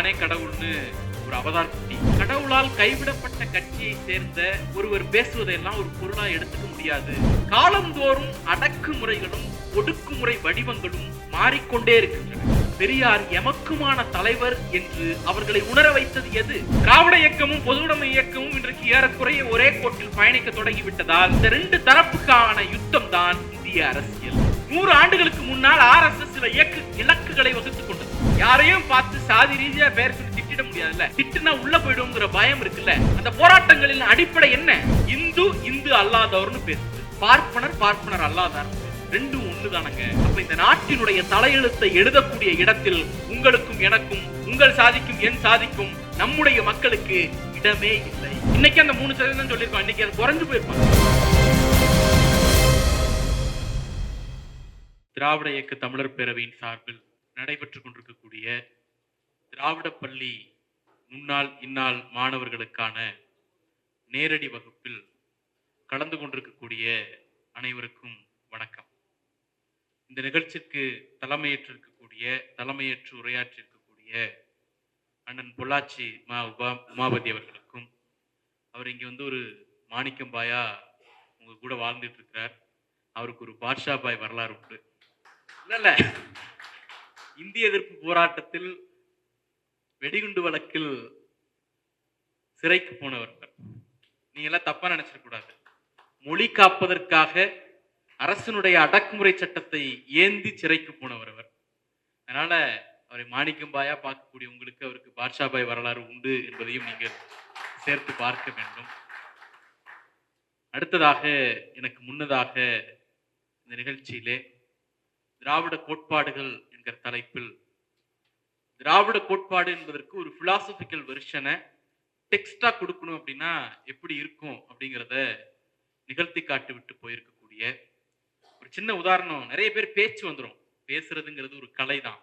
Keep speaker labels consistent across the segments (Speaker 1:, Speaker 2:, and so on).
Speaker 1: நானே கடவுள்னு ஒரு அவதார் குட்டி. கடவுளால் கைவிடப்பட்ட கட்சியை சேர்ந்த ஒருவர் பேசுவதெல்லாம் ஒரு பொருளா எடுத்துக்க முடியாது. காலந்தோறும் அடக்குமுறைகளும் ஒடுக்குமுறை வடிவங்களும் மாறிக்கொண்டே இருக்கின்றன. பெரியார் எமக்குமான தலைவர் என்று அவர்களை உணர வைத்தது எது? திராவிட இயக்கமும் பொதுவுடைமை இயக்கமும் இன்றைக்கு ஏறக்குறைய ஒரே கோட்டில் பயணிக்க தொடங்கிவிட்டதால் இந்த ரெண்டு தரப்புக்கான யுத்தம் தான் இந்திய அரசியல். 100 ஆண்டுகளுக்கு முன்னால் RSS சில இலக்குகளை வகுத்துக் கொண்டது. யாரையும் பார்த்து சாதி ரீதியா பேர் சொல்லி திட்டிட முடியாதுல்ல. திட்டுனா உள்ள போயிடுங்கிற பயம் இருக்குல்ல. அந்த போராட்டங்களின் அடிப்படை என்ன? இந்து அல்லாதவர்னு பேசுது, பார்ப்பனர் அல்லாதார், ரெண்டும் ஒண்ணுதானங்க. அப்ப இந்த நாட்டினுடைய தலையெழுத்தை எழுதக்கூடிய இடத்தில் உங்களுக்கும் எனக்கும், உங்கள் சாதிக்கும் என் சாதிக்கும், நம்முடைய மக்களுக்கு இடமே இல்லை. இன்னைக்கு அந்த 3% சொல்லியிருக்கோம், இன்னைக்கு அது குறைஞ்சு போயிருப்பாங்க. திராவிட இயக்க தமிழர் பேரவையின் சார்பில் நடைபெற்றுக் கொண்டிருக்கக்கூடிய திராவிட பள்ளி முன்னாள் இந்நாள் மாணவர்களுக்கான நேரடி வகுப்பில் கலந்து கொண்டிருக்கக்கூடிய அனைவருக்கும் வணக்கம். இந்த நிகழ்ச்சிக்கு தலைமையேற்று உரையாற்றிருக்கக்கூடிய அண்ணன் பொள்ளாச்சி உமாபதி அவர்களுக்கும், அவர் இங்க வந்து ஒரு மாணிக்கம் பாயா உங்க கூட வாழ்ந்துட்டு இருக்கிறார். அவருக்கு ஒரு பாட்ஷா பாய் வரலாறு உண்டு. இல்ல இந்திய எதிர்ப்பு போராட்டத்தில் வெடிகுண்டு வழக்கில் சிறைக்கு போனவர். நீங்க எல்லாம் தப்பா நினைச்சிடக்கூடாது. மொழி காப்பதற்காக அரசனுடைய அடக்குமுறை சட்டத்தை ஏந்தி சிறைக்கு போனவர் அவர். அதனால அவரை மாணிக்கம்பாயா பார்க்கக்கூடிய உங்களுக்கு அவருக்கு பாட்ஷாபாய் வரலாறு உண்டு என்பதையும் நீங்கள் சேர்த்து பார்க்க வேண்டும். அடுத்ததாக, எனக்கு முன்னதாக இந்த நிகழ்ச்சியிலே திராவிட கோட்பாடுகள் என்கிற தலைப்பில், திராவிட கோட்பாடு என்பதற்கு ஒரு பிலாசபிக்கல் வெர்ஷனை டெக்ஸ்டா கொடுக்கணும் அப்படின்னா எப்படி இருக்கும் அப்படிங்கிறத நிகழ்த்தி காட்டு விட்டு போயிருக்கக்கூடிய ஒரு சின்ன உதாரணம். நிறைய பேர் பேச்சு வந்துடும். பேசுறதுங்கிறது ஒரு கலை தான்.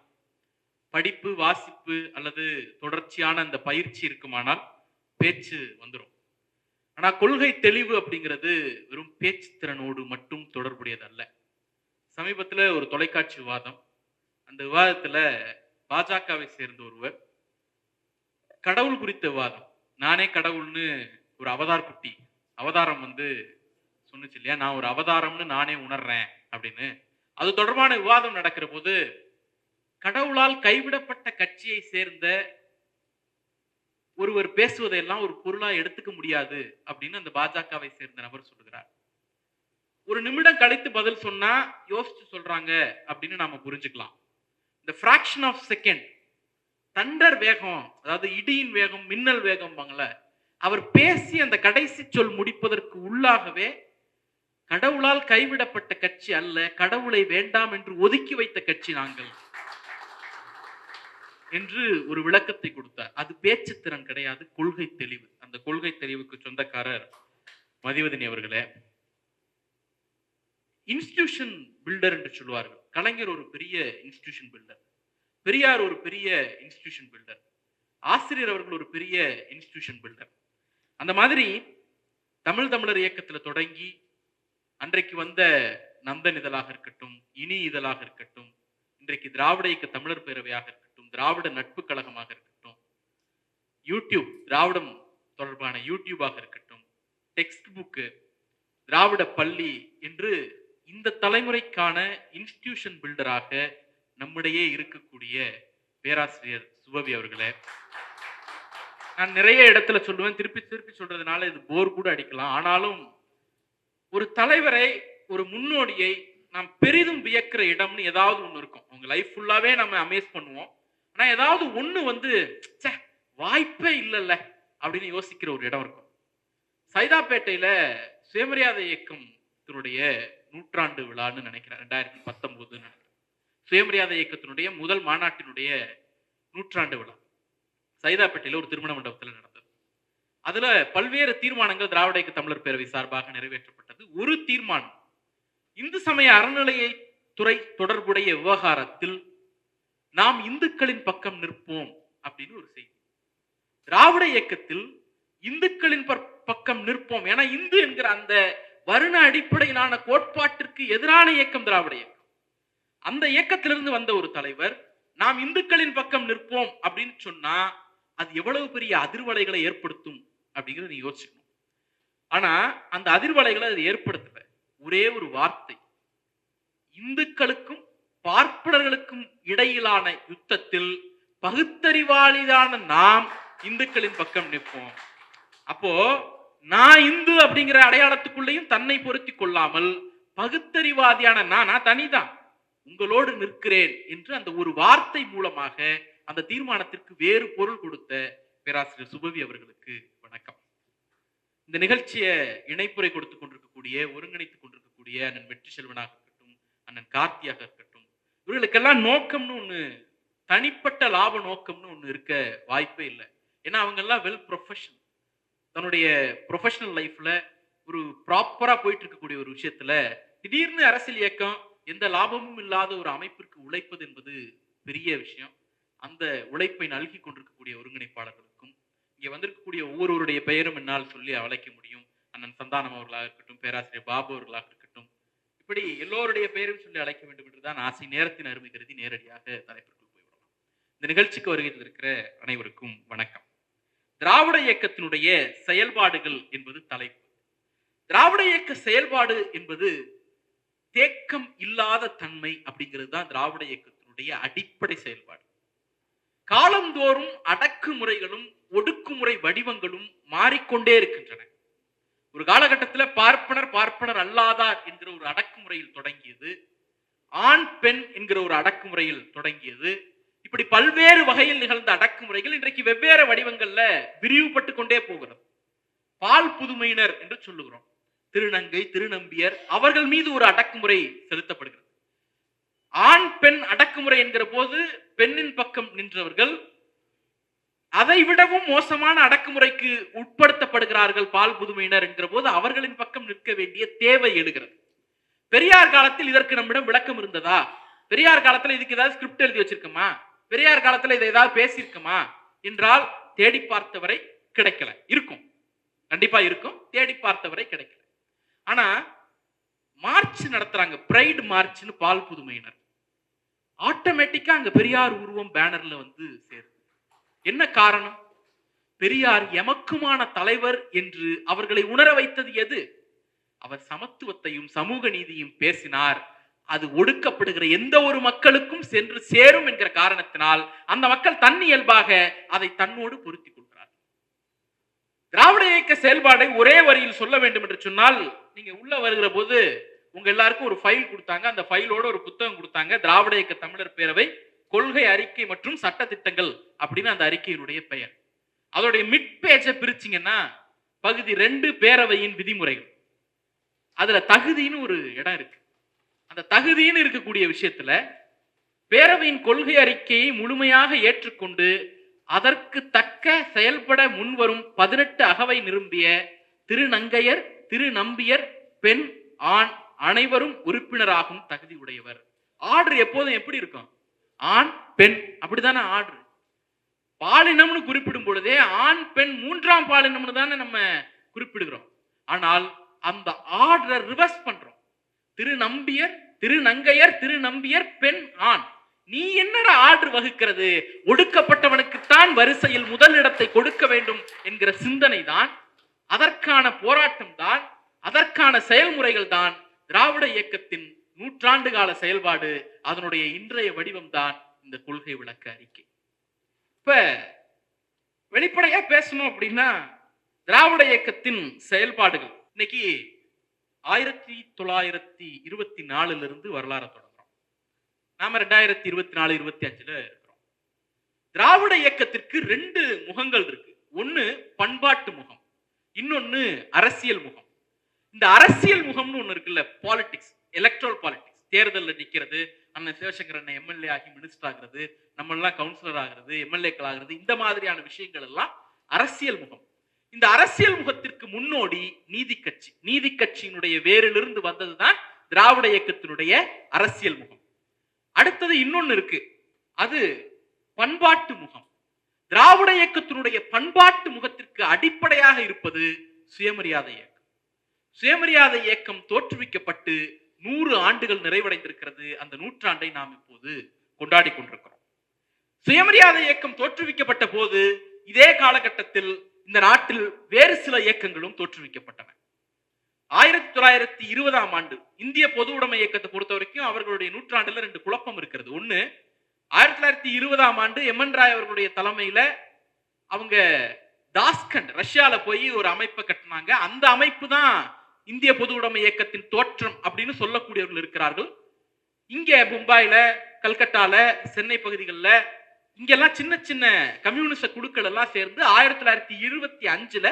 Speaker 1: படிப்பு, வாசிப்பு அல்லது தொடர்ச்சியான அந்த பயிற்சி இருக்குமானால் பேச்சு வந்துடும். ஆனா கொள்கை தெளிவு அப்படிங்கிறது வெறும் பேச்சு திறனோடு மட்டும் தொடர்புடையது அல்ல. சமீபத்தில் ஒரு தொலைக்காட்சி விவாதம், அந்த விவாதத்துல பாஜகவை சேர்ந்த ஒருவர் கடவுள் குறித்த விவாதம், நானே கடவுள்னு ஒரு அவதார் குட்டி அவதாரம் வந்து சொன்னுச்சு இல்லையா, நான் ஒரு அவதாரம்னு நானே உணர்றேன் அப்படின்னு. அது தொடர்பான விவாதம் நடக்கிற போது கடவுளால் கைவிடப்பட்ட கட்சியை சேர்ந்த ஒருவர் பேசுவதெல்லாம் ஒரு பொருளா எடுத்துக்க முடியாது அப்படின்னு அந்த பாஜகவை சேர்ந்த நபர் சொல்லுகிறார். ஒரு நிமிடம் கழித்து பதில் சொன்னா யோசிச்சு சொல்றாங்க அப்படின்னு நாம புரிஞ்சுக்கலாம். இந்த ஃபிராக்ஷன் ஆஃப் செகண்ட், தண்டர் வேகம், அதாவது இடியின் வேகம், மின்னல் வேகம் பாங்கல, அவர் பேசி அந்த கடைசி சொல் முடிப்பதற்கு உள்ளாகவே கடவுளால் கைவிடப்பட்ட கட்சி அல்ல, கடவுளை வேண்டாம் என்று ஒதுக்கி வைத்த கட்சி நாங்கள் என்று ஒரு விளக்கத்தை கொடுத்தார். அது பேச்சு திறன் கிடையாது, கொள்கை தெளிவு. அந்த கொள்கை தெளிவுக்கு சொந்தக்காரர் மதிவதனி அவர்களே. இன்ஸ்டிடியூஷன் பில்டர் என்று சொல்லுவார்கள். கலைஞர் ஒரு பெரிய இன்ஸ்டிடியூஷன் பில்டர், பெரியார் ஒரு பெரிய இன்ஸ்டிடியூஷன் பில்டர், ஆசிரியர் அவர்கள் ஒரு பெரிய இன்ஸ்டிடியூஷன் பில்டர். அந்த மாதிரி தமிழர் இயக்கத்தில் தொடங்கி அன்றைக்கு வந்த நந்தன் இதழாக இருக்கட்டும், இனி இதழாக இருக்கட்டும், இன்றைக்கு திராவிட இயக்க தமிழர் பேரவையாக இருக்கட்டும், திராவிட நட்பு கழகமாக இருக்கட்டும், யூடியூப் திராவிடம் தொடர்பான யூடியூபாக இருக்கட்டும், டெக்ஸ்ட் புக்கு, திராவிட பள்ளி என்று இந்த தலைமுறைக்கான இன்ஸ்டிடியூஷன் பில்டராக நம்மிடையே இருக்கக்கூடிய பேராசிரியர் சுபவி அவர்களே. நான் நிறைய இடத்துல சொல்லுவேன், திருப்பி சொல்றதுனால இது போர் கூட அடிக்கலாம். ஆனாலும் ஒரு தலைவரை, ஒரு முன்னோடியை நாம் பெரிதும் வியக்கிற இடம்னு ஏதாவது ஒண்ணு இருக்கும். உங்க லைஃப் ஃபுல்லாவே நம்ம அமேஸ் பண்ணுவோம். ஆனா ஏதாவது ஒண்ணு வந்து வாய்ப்பே இல்லைல்ல அப்படின்னு யோசிக்கிற ஒரு இடம் இருக்கும். சைதாப்பேட்டையில சுயமரியாதை இயக்கத்தினுடைய 100ஆண்டு விழான்னு நினைக்கிறேன், 2019 சுயமரியாதை இயக்கத்தினுடைய முதல் மாநாட்டினுடைய 100ஆண்டு விழா சைதாப்பேட்டையில ஒரு திருமண மண்டபத்தில் நடந்தது. அதுல பல்வேறு தீர்மானங்கள் திராவிட இயக்க தமிழர் பேரவை சார்பாக நிறைவேற்றப்பட்டது. ஒரு தீர்மானம், இந்து சமய அறநிலையத்துறை தொடர்புடைய விவகாரத்தில் நாம் இந்துக்களின் பக்கம் நிற்போம் அப்படின்னு ஒரு செய்தி. திராவிட இயக்கத்தில் இந்துக்களின் பக்கம் நிற்போம், ஏன்னா இந்து என்கிற அந்த வருண அடிப்படையிலான கோட்பாட்டிற்கு எதிரான இயக்கம் திராவிட இயக்கம். அந்த இயக்கத்திலிருந்து வந்த ஒரு தலைவர், நாம் இந்துக்களின் பக்கம் நிற்போம் அப்படின்னு சொன்னா அது எவ்வளவு பெரிய அதிர்வலைகளை ஏற்படுத்தும் அப்படிங்கறத நீ யோசிக்கணும். ஆனா அந்த அதிர்வலைகளை அது ஏற்படுத்தல. ஒரே ஒரு வார்த்தை, இந்துக்களுக்கும் பார்ப்பனர்களுக்கும் இடையிலான யுத்தத்தில் பகுத்தறிவாளியான நாம் இந்துக்களின் பக்கம் நிற்போம். அப்போ நான் இந்து அப்படிங்கிற அடையாளத்துக்குள்ளேயும் தன்னை பொருத்தி கொள்ளாமல் பகுத்தறிவாதியான நான் தனிதான் உங்களோடு நிற்கிறேன் என்று அந்த ஒரு வார்த்தை மூலமாக அந்த தீர்மானத்திற்கு வேறு பொருள் கொடுத்த பேராசிரியர் சுபவி அவர்களுக்கு வணக்கம். இந்த நிகழ்ச்சியை இணைப்புரை கொடுத்துக் கொண்டிருக்கக்கூடிய, ஒருங்கிணைத்துக் கொண்டிருக்கக்கூடிய அண்ணன் வெற்றி செல்வனாக இருக்கட்டும், அண்ணன் கார்த்தியாக இருக்கட்டும், இவர்களுக்கெல்லாம் நோக்கம்னு ஒண்ணு, தனிப்பட்ட லாப நோக்கம்னு ஒண்ணு இருக்க வாய்ப்பே இல்லை. ஏன்னா அவங்க எல்லாம் வெல் ப்ரொஃபஷனல். தன்னுடைய ப்ரொஃபஷனல் லைஃப்ல ஒரு ப்ராப்பரா போயிட்டு இருக்கக்கூடிய ஒரு விஷயத்துல திடீர்னு அரசியல் இயக்கம் எந்த லாபமும் இல்லாத ஒரு அமைப்பிற்கு உழைப்பது என்பது பெரிய விஷயம். அந்த உழைப்பை நல்கி கொண்டிருக்கக்கூடிய ஒருங்கிணைப்பாளர்களுக்கும், இங்க வந்திருக்கக்கூடிய ஒவ்வொருவருடைய பெயரும் என்னால் சொல்லி அழைக்க முடியும். அண்ணன் சந்தானம் அவர்களாக இருக்கட்டும், பேராசிரியர் பாபு அவர்களாக இருக்கட்டும், இப்படி எல்லோருடைய பெயரும் சொல்லி அழைக்க வேண்டும் என்றுதான் ஆசை. நேரத்தின் அருமை கருதி நேரடியாக தலைப்பிற்குள் போய்விடலாம். இந்த நிகழ்ச்சிக்கு வருகை இருக்கிற அனைவருக்கும் வணக்கம். திராவிட இயக்கத்தினுடைய செயல்பாடுகள் என்பது தலைப்பு. திராவிட இயக்க செயல்பாடு என்பது தேக்கம் இல்லாத தன்மை அப்படிங்கிறது தான் திராவிட இயக்கத்தினுடைய அடிப்படை செயல்பாடு. காலந்தோறும் அடக்குமுறைகளும் ஒடுக்குமுறை வடிவங்களும் மாறிக்கொண்டே இருக்கின்றன. ஒரு காலகட்டத்தில் பார்ப்பனர் அல்லாதார் என்கிற ஒரு அடக்குமுறையில் தொடங்கியது, ஆண் பெண் என்கிற ஒரு அடக்குமுறையில் தொடங்கியது. இப்படி பல்வேறு வகையில் நிகழ்ந்த அடக்குமுறைகள் இன்றைக்கு வெவ்வேறு வடிவங்கள்ல விரிவுபட்டு கொண்டே போகிறது. பால் புதுமையினர் என்று சொல்லுகிறோம். திருநங்கை, திருநம்பியர், அவர்கள் மீது ஒரு அடக்குமுறை செலுத்தப்படுகிறது. ஆண் பெண் அடக்குமுறை என்கிற போது பெண்ணின் பக்கம் நின்றவர்கள் அதை விடவும் மோசமான அடக்குமுறைக்கு உட்படுத்தப்படுகிறார்கள். பால் புதுமையினர் என்கிற போது அவர்களின் பக்கம் நிற்க வேண்டிய தேவை எழுகிறது. பெரியார் காலத்தில் இதற்கு நம்மிடம் விளக்கம் இருந்ததா? பெரியார் காலத்துல இதுக்கு ஏதாவது ஸ்கிரிப்ட் எழுதி வச்சிருக்கோமா? பெரியார் காலத்துல இதை ஏதாவது பேசியிருக்கோமா என்றால் தேடி பார்த்தவரை கிடைக்கல. இருக்கும், கண்டிப்பா இருக்கும், தேடி பார்த்தவரை கிடைக்கல. ஆனா மார்ச் நடத்துறாங்க, பிரைட் மார்ச்னு பால் புதுமையினர். ஆட்டோமேட்டிக்கா அங்க பெரியார் உருவம் பேனர்ல வந்து சேருது. என்ன காரணம்? பெரியார் எமக்குமான தலைவர் என்று அவர்களை உணர வைத்தது எது? அவர் சமத்துவத்தையும் சமூக நீதியும் பேசினார். அது ஒடுக்கப்படுகிற எந்த ஒரு மக்களுக்கும் சென்று சேரும் என்கிற காரணத்தினால் அந்த மக்கள் தன்னியல்பாக அதை தன்னோடு பொருத்திக் கொள்கிறார். திராவிட இயக்க செயல்பாடை ஒரே வரியில் சொல்ல வேண்டும் என்று சொன்னால், நீங்க உள்ள வருகிற போது உங்க எல்லாருக்கும் ஒரு ஃபைல் கொடுத்தாங்க. அந்த ஃபைலோட ஒரு புத்தகம் கொடுத்தாங்க, திராவிட இயக்க தமிழர் பேரவை கொள்கை அறிக்கை மற்றும் சட்ட திட்டங்கள் அப்படின்னு அந்த அறிக்கையினுடைய பெயர். அதோடைய மிட் பேஜை பிரிச்சிங்கன்னா பகுதி 2 பேரவையின் விதிமுறைகள். அதுல தகுதின்னு ஒரு இடம் இருக்கு. அந்த தகுதின்னு இருக்கக்கூடிய விஷயத்துல பேரவையின் கொள்கை அறிக்கையை முழுமையாக ஏற்றுக்கொண்டு அதற்கு தக்க செயல்பட முன்வரும் 18 அகவை நிரம்பிய திருநங்கையர், திருநம்பியர், பெண், ஆண் அனைவரும் உறுப்பினராகும் தகுதி உடையவர். ஆர்டர் எப்போதும் எப்படி இருக்கும்? ஆண் பெண், அப்படித்தானே ஆர்டர். பாலினம்னு குறிப்பிடும் பொழுதே ஆண் பெண் 3ஆம் பாலினம்னு தானே நம்ம குறிப்பிடுகிறோம். ஆனால் அந்த ஆர்டரை ரிவர்ஸ் பண்றோம். திருநம்பியர், திருநங்கையர், திருநம்பியர், பெண், ஆண். நீ என்னடா ஆர்டர் வகுக்கிறது? ஒடுக்கப்பட்டவனுக்குத்தான் வரிசையில் முதல் இடத்தை கொடுக்க வேண்டும் என்கிற சிந்தனை தான், அதற்கான போராட்டம் தான், அதற்கான செயல்முறைகள் தான் திராவிட இயக்கத்தின் நூற்றாண்டு கால செயல்பாடு. அதனுடைய இன்றைய வடிவம் தான் இந்த கொள்கை விளக்க அறிக்கை. இப்ப வெளிப்படையா பேசணும் அப்படின்னா, திராவிட இயக்கத்தின் செயல்பாடுகள் இன்னைக்கு 1924 இருந்து வரலாறு தொடங்குறோம். நாம 2024, 25 இருக்கிறோம். திராவிட இயக்கத்திற்கு 2 முகங்கள் இருக்கு. ஒன்னு பண்பாட்டு முகம், இன்னொன்னு அரசியல் முகம். இந்த அரசியல் முகம்னு ஒண்ணு இருக்குல்ல, பாலிடிக்ஸ், எலக்ட்ரல் பாலிடிக்ஸ், தேர்தலில் நிற்கிறது, அண்ணன் சிவசங்கர் அண்ணன் எம்எல்ஏ ஆகி மினிஸ்டர் ஆகிறது, நம்ம எல்லாம் கவுன்சிலர் ஆகிறது, எம்எல்ஏக்கள் ஆகிறது, இந்த மாதிரியான விஷயங்கள் எல்லாம் அரசியல் முகம். இந்த அரசியல் முகத்திற்கு முன்னோடி நீதி கட்சி. நீதி கட்சியினுடைய வேரிலிருந்து வந்ததுதான் திராவிட இயக்கத்தினுடைய அரசியல் முகம். அடுத்தது இன்னொன்னு இருக்கு, அது பண்பாட்டு முகம். திராவிட இயக்கத்தினுடைய பண்பாட்டு முகத்திற்கு அடிப்படையாக இருப்பது சுயமரியாதை இயக்கம். சுயமரியாதை இயக்கம் தோற்றுவிக்கப்பட்டு 100 ஆண்டுகள் நிறைவடைந்திருக்கிறது. அந்த நூற்றாண்டை நாம் இப்போது கொண்டாடி கொண்டிருக்கிறோம். சுயமரியாதை இயக்கம் தோற்றுவிக்கப்பட்ட போது இதே காலகட்டத்தில் இந்த நாட்டில் வேறு சில இயக்கங்களும் தோற்றுவிக்கப்பட்டன. 1920ஆம் ஆண்டு இந்திய பொது உடைமை இயக்கத்தை பொறுத்த வரைக்கும் அவர்களுடைய நூற்றாண்டுல 2 குழப்பம் இருக்கிறது. ஒண்ணு, 1920ஆம் ஆண்டு எம்என் ராய் அவர்களுடைய தலைமையில அவங்க தாஸ்கண்ட் ரஷ்யால போய் ஒரு அமைப்பை கட்டினாங்க. அந்த அமைப்பு தான் இந்திய பொது உடைமை இயக்கத்தின் தோற்றம் அப்படின்னு சொல்லக்கூடியவர்கள் இருக்கிறார்கள். இங்க மும்பைல, கல்கட்டால, சென்னை பகுதிகளில் இங்கெல்லாம் சின்ன சின்ன கம்யூனிச குழுக்கள் எல்லாம் சேர்ந்து 1925ல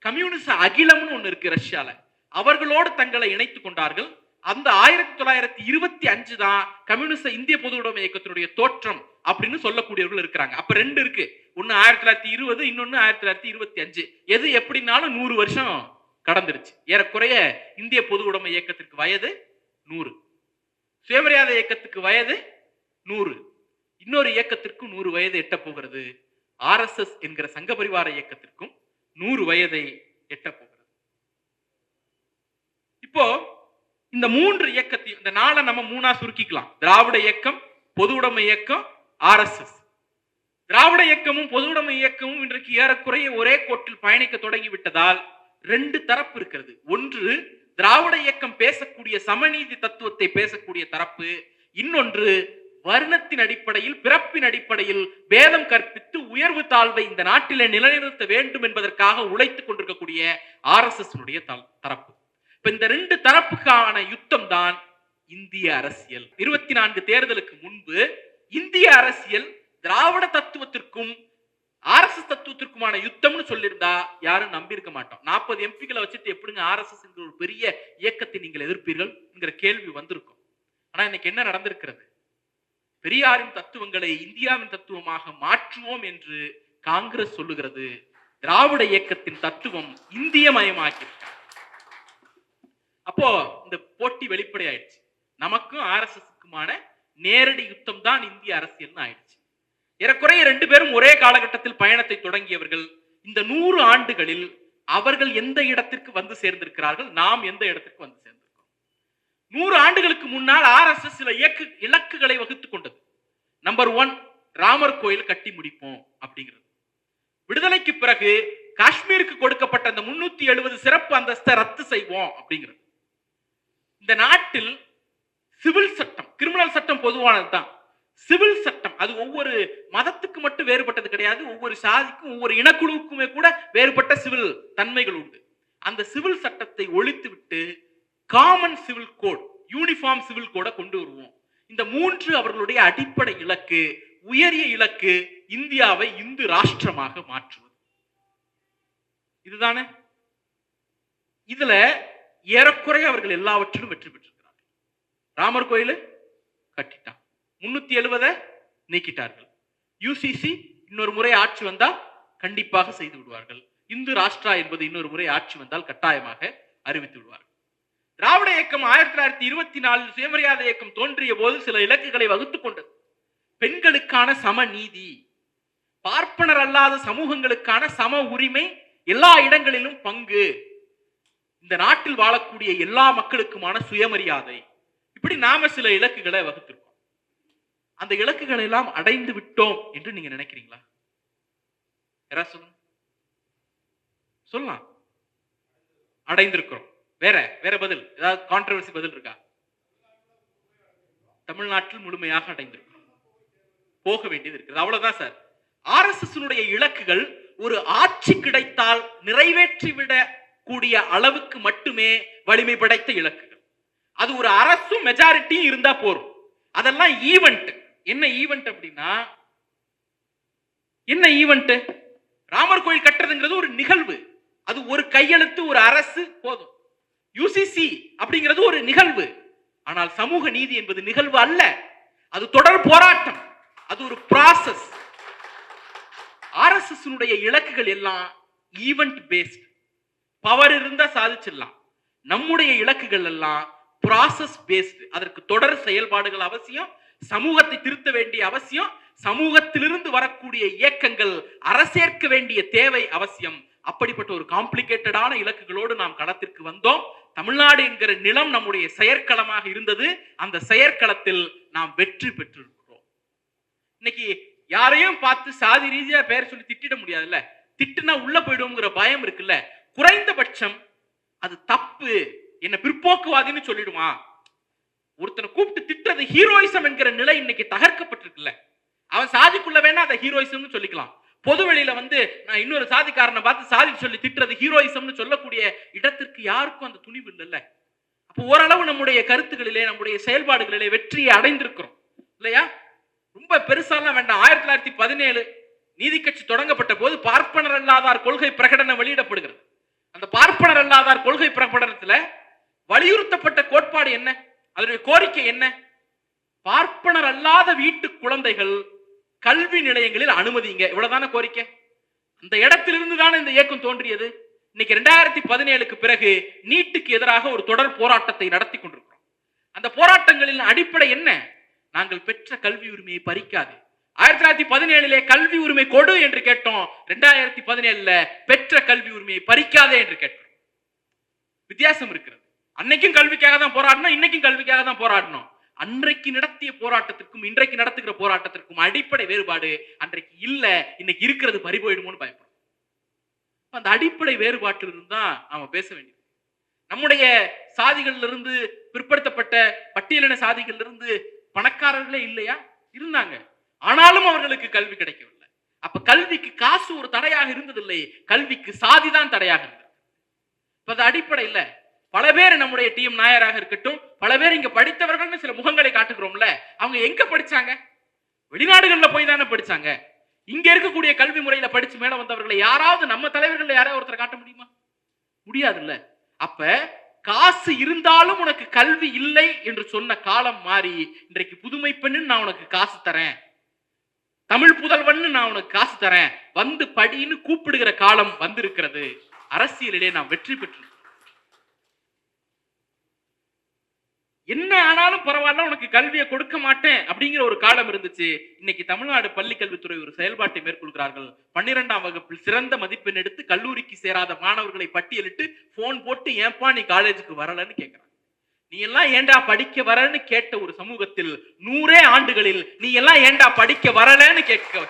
Speaker 1: கம்யூனிச அகிலம்னு ஒண்ணு இருக்கு ரஷ்யால, அவர்களோடு தங்களை இணைத்துக் கொண்டார்கள். அந்த 1925 தான் கம்யூனிச இந்திய பொது உடைமை இயக்கத்தினுடைய தோற்றம் அப்படின்னு சொல்லக்கூடியவர்கள் இருக்கிறாங்க. அப்ப 2 இருக்கு, ஒன்னு 1920, இன்னொன்னு 1925. எது எப்படினாலும் 100 வருஷம் கடந்துருச்சு. ஏறக்குறைய இந்திய பொது உடைமை இயக்கத்திற்கு வயது 100, சுயமரியாதை இயக்கத்துக்கு வயது 100, இன்னொரு இயக்கத்திற்கும் 100 வயது எட்ட போகிறது. ஆர்எஸ்எஸ் என்கிற சங்க பரிவார இயக்கத்திற்கும் 100 வயதை எட்ட போகிறது. இப்போ இந்த 3 இயக்கத்தையும், இந்த நாளை நம்ம 3ஆ சுருக்கிக்கலாம். திராவிட இயக்கம், பொது உடைமை இயக்கம், ஆர்எஸ்எஸ். திராவிட இயக்கமும் பொது உடைமை இயக்கமும் இன்றைக்கு ஏறக்குறைய ஒரே கோட்டில் பயணிக்க தொடங்கி விட்டதால் 2 தரப்பு இருக்கிறது. ஒன்று, திராவிட இயக்கம் பேசக்கூடிய சமநீதி தத்துவத்தை பேசக்கூடிய தரப்பு. இன்னொன்று, வர்ணத்தின் அடிப்படையில், பிறப்பின் அடிப்படையில் பேதம் கற்பித்து உயர்வு தாழ்வை இந்த நாட்டிலே நிலைநிறுத்த வேண்டும் என்பதற்காக உழைத்துக் கொண்டிருக்கக்கூடிய ஆர்எஸ்எஸ் தரப்பு. இப்ப இந்த 2 தரப்புக்கான யுத்தம் தான் இந்திய அரசியல். 24 தேர்தலுக்கு முன்பு இந்திய அரசியல் திராவிட தத்துவத்திற்கும் ஆர்எஸ்எஸ் தத்துவத்திற்குமான யுத்தம்னு சொல்லியிருந்தா யாரும் நம்பி இருக்க மாட்டோம். 40 எம்பிக்களை வச்சுட்டு எப்படிங்க ஆர்எஸ்எஸ் என்கிற ஒரு பெரிய இயக்கத்தை நீங்கள் எதிர்ப்பீர்கள் என்கிற கேள்வி வந்திருக்கும். ஆனா இன்னைக்கு என்ன நடந்திருக்கிறது? பெரியாரின் தத்துவங்களை இந்தியாவின் தத்துவமாக மாற்றுவோம் என்று காங்கிரஸ் சொல்லுகிறது. திராவிட இயக்கத்தின் தத்துவம் இந்திய மயமாக்கி. அப்போ இந்த போட்டி வெளிப்படை ஆயிடுச்சு. நமக்கும் ஆர்எஸ்எஸ்க்குமான நேரடி யுத்தம் தான் இந்திய அரசியல் ஆயிடுச்சு. ஏறக்குறைய 2 பேரும் ஒரே காலகட்டத்தில் பயணத்தை தொடங்கியவர்கள். இந்த 100 ஆண்டுகளில் அவர்கள் எந்த இடத்திற்கு வந்து சேர்ந்திருக்கிறார்கள், நாம் எந்த இடத்திற்கு வந்து சேர்ந்திருக்கிறோம்? 100 ஆண்டுகளுக்கு முன்னால் ஆர்எஸ்எஸ் சில இலக்குகளை வகுத்துக் கொண்டது. நம்பர் 1, ராமர் கோயில் கட்டி முடிப்போம் அப்படிங்கிறது. விடுதலைக்கு பிறகு காஷ்மீருக்கு கொடுக்கப்பட்ட அந்த 370 சிறப்பு அந்தஸ்தை ரத்து செய்வோம் அப்படிங்கிறது. இந்த நாட்டில் சிவில் சட்டம், கிரிமினல் சட்டம் பொதுவானதுதான். சிவில் சட்டம் அது ஒவ்வொரு மதத்துக்கு மட்டும் வேறுபட்டது கிடையாது. ஒவ்வொரு சாதிக்கும், ஒவ்வொரு இனக்குழுவுக்குமே கூட வேறுபட்ட சிவில் தன்மைகள் உண்டு. அந்த சிவில் சட்டத்தை ஒழித்து விட்டு common civil code, uniform civil கோட கொண்டு வருவோம். இந்த 3 அவர்களுடைய அடிப்படை இலக்கு. உயரிய இலக்கு இந்தியாவை இந்து ராஷ்டிரமாக மாற்றுவது. இதுதானே. இதுல ஏறக்குறைய அவர்கள் எல்லாவற்றிலும் வெற்றி பெற்றிருக்கிறார்கள். ராமர் கோயில் கட்டிட்டான், 370 நீக்கிட்டார்கள். யூசிசி இன்னொரு முறை ஆட்சி வந்தால் கண்டிப்பாக செய்து விடுவார்கள். இந்து ராஷ்டிரா என்பது இன்னொரு முறை ஆட்சி வந்தால் கட்டாயமாக அறிவித்து விடுவார்கள். திராவிட இயக்கம் 1924 சுயமரியாதை இயக்கம் தோன்றிய போது சில இலக்குகளை வகுத்துக் கொண்டது. பெண்களுக்கான சம நீதி, பார்ப்பனர் அல்லாத சமூகங்களுக்கான சம உரிமை, எல்லா இடங்களிலும் பங்கு, இந்த நாட்டில் வாழக்கூடிய எல்லா மக்களுக்குமான சுயமரியாதை, இப்படி நாம சில இலக்குகளை வகுத்திருக்கோம். அந்த இலக்குகளை எல்லாம் அடைந்து விட்டோம் என்று நீங்க நினைக்கிறீங்களா? சொல்லலாம். அடைந்திருக்கிறோம். வேற வேற பதில், ஏதாவது கான்ட்ரோவர்சி பதில் இருக்கா? தமிழ்நாட்டில் முழுமையாக அடைந்திருக்கிறோம். போக வேண்டியது இருக்கிறது. அவ்வளவுதான் சார். ஆர்எஸ்எஸ் இலக்குகள் ஒரு ஆட்சி கிடைத்தால் நிறைவேற்றிவிட கூடிய அளவுக்கு மட்டுமே வலிமை படைத்த இலக்குகள். அது ஒரு அரசும் மெஜாரிட்டியும் இருந்தா போறோம். அதெல்லாம் ஈவென்ட். என்ன ஈவென்ட் அப்படின்னா, என்ன ஈவென்ட்? ராமர் கோயில் கட்டுறதுங்கிறது ஒரு நிகழ்வு. அது ஒரு கையெழுத்து, ஒரு அரசு போதும். யூசிசி அப்படிங்கிறது ஒரு நிகழ்வு. ஆனால் சமூக நீதி என்பது நிகழ்வு அல்ல, அது தொடர் போராட்டம், அது ஒரு ப்ராசஸ். ஆர்எஸ்எஸ் இலக்குகள் எல்லாம் ஈவென்ட் பேஸ்ட். பவர் இருந்தா சாதிச்சிடலாம். நம்முடைய இலக்குகள் எல்லாம் ப்ராசஸ் பேஸ்ட். அதற்கு தொடர் செயல்பாடுகள் அவசியம், சமூகத்தை திருத்த வேண்டிய அவசியம், சமூகத்திலிருந்து வரக்கூடிய இயக்கங்கள் அரசேற்க வேண்டிய தேவை அவசியம். அப்படிப்பட்ட ஒரு காம்ப்ளிகேட்டடான இலக்குகளோடு நாம் களத்திற்கு வந்தோம். தமிழ்நாடு என்கிற நிலம் நம்முடைய செயற்களமாக இருந்தது. அந்த செயற்களத்தில் நாம் வெற்றி பெற்றிருக்கிறோம். இன்னைக்கு யாரையும் பார்த்து சாதி ரீதியா பெயர் சொல்லி திட்டிட முடியாதுல்ல. திட்டுனா உள்ள போயிடுவோங்கிற பயம் இருக்குல்ல. குறைந்தபட்சம் அது தப்பு, என்ன பிற்போக்குவாதின்னு சொல்லிடுவான். ஒருத்தனை கூப்பிட்டு திட்டுறது ஹீரோயிசம் என்கிற நிலை இன்னைக்கு தகர்க்கப்பட்டிருக்குல்ல. அவன் சாதிக்குள்ள வேணா அதை ஹீரோயிசம்னு சொல்லிக்கலாம். பொது வெளியில நான் இன்னொரு சாதிக்காரனை பார்த்து சாதி சொல்லி திட்டுறது ஹீரோயிசம்னு சொல்லக்கூடிய இடத்திற்கு யாருக்கும் அந்த துணிவு இல்லைல்ல. அப்போ ஓரளவு நம்முடைய கருத்துக்களிலே நம்முடைய செயல்பாடுகளிலே வெற்றியை அடைந்திருக்கிறோம் இல்லையா? ரொம்ப பெருசாலாம் வேண்டாம். 1917 நீதி கட்சி தொடங்கப்பட்ட போது பார்ப்பனர் அல்லாதார் கொள்கை பிரகடனம் வெளியிடப்படுகிறது. அந்த பார்ப்பனர் அல்லாதார் கொள்கை பிரகடனத்துல வலியுறுத்தப்பட்ட கோட்பாடு என்ன, அதனுடைய கோரிக்கை என்ன? பார்ப்பனர் அல்லாத வீட்டு குழந்தைகள் கல்வி நிலையங்களில் அனுமதிங்க, இவ்வளவுதான கோரிக்கை. அந்த இடத்திலிருந்து தான் இந்த இயக்கம் தோன்றியது. இன்னைக்கு 2017க்கு பிறகு நீட்டுக்கு எதிராக ஒரு தொடர் போராட்டத்தை நடத்தி கொண்டிருக்கிறோம். அந்த போராட்டங்களின் அடிப்படை என்ன? நாங்கள் பெற்ற கல்வி உரிமையை பறிக்காது. 1917 கல்வி உரிமை கொடு என்று கேட்டோம். 2017 பெற்ற கல்வி உரிமையை பறிக்காதே என்று கேட்டோம். வித்தியாசம் இருக்கிறது. அன்னைக்கும் கல்விக்காக தான் போராடணும், இன்னைக்கும் கல்விக்காக தான் போராடணும். அன்றைக்கு நடத்திய போராட்டத்திற்கும் இன்றைக்கு நடத்துகிற போராட்டத்திற்கும் அடிப்படை வேறுபாடு. அன்றைக்கு இல்ல, இன்னைக்கு இருக்கிறது பறி போயிடுமோன்னு பயப்படும். அந்த அடிப்படை வேறுபாட்டிலிருந்து தான் நாம பேச வேண்டியது. நம்முடைய சாதிகள்ல இருந்து, பிற்படுத்தப்பட்ட பட்டியலின சாதிகள்ல இருந்து பணக்காரர்களே இல்லையா? இருந்தாங்க. ஆனாலும் அவர்களுக்கு கல்வி கிடைக்கவில்லை. அப்ப கல்விக்கு காசு ஒரு தடையாக இருந்ததில்லை, கல்விக்கு சாதி தான் தடையாக இருந்தது. அது அடிப்படை இல்ல. பல பேர் நம்முடைய டிஎம் நாயராக இருக்கட்டும், பல பேர் இங்க படித்தவர்கள் சில முகங்களை காட்டுகிறோம்ல, அவங்க எங்க படிச்சாங்க? வெளிநாடுகள்ல போய் தானே படிச்சாங்க. இங்க இருக்கக்கூடிய கல்வி முறையில படிச்சு மேல வந்தவர்களை யாராவது நம்ம தலைவர்கள் யாராவது ஒருத்தர் காட்ட முடியுமா? முடியாதுல்ல. அப்ப காசு இருந்தாலும் உனக்கு கல்வி இல்லை என்று சொன்ன காலம் மாறி இன்றைக்கு புதுமை பெண்ணு நான் உனக்கு காசு தரேன், தமிழ் புதல்வன் நான் உனக்கு காசு தரேன், வந்து படின்னு கூப்பிடுகிற காலம் வந்திருக்கிறது. அரசியலிலே நாம் வெற்றி பெற்று என்ன ஆனாலும் பரவாயில்ல உனக்கு கல்வியை கொடுக்க மாட்டேன் அப்படிங்கிற ஒரு காலம் இருந்துச்சு. இன்னைக்கு தமிழ்நாடு பள்ளி கல்வித்துறை ஒரு செயல்பாட்டை மேற்கொள்கிறார்கள். 12ஆம் வகுப்பில் சிறந்த மதிப்பெண் எடுத்து கல்லூரிக்கு சேராத மாணவர்களை பட்டியலிட்டு போன் போட்டு ஏன்பா நீ காலேஜுக்கு வரலன்னு கேட்கிறாங்க. நீ எல்லாம் ஏண்டா படிக்க வரன்னு கேட்ட ஒரு சமூகத்தில் 100 ஆண்டுகளில் நீ எல்லாம் ஏண்டா படிக்க வரலன்னு கேட்க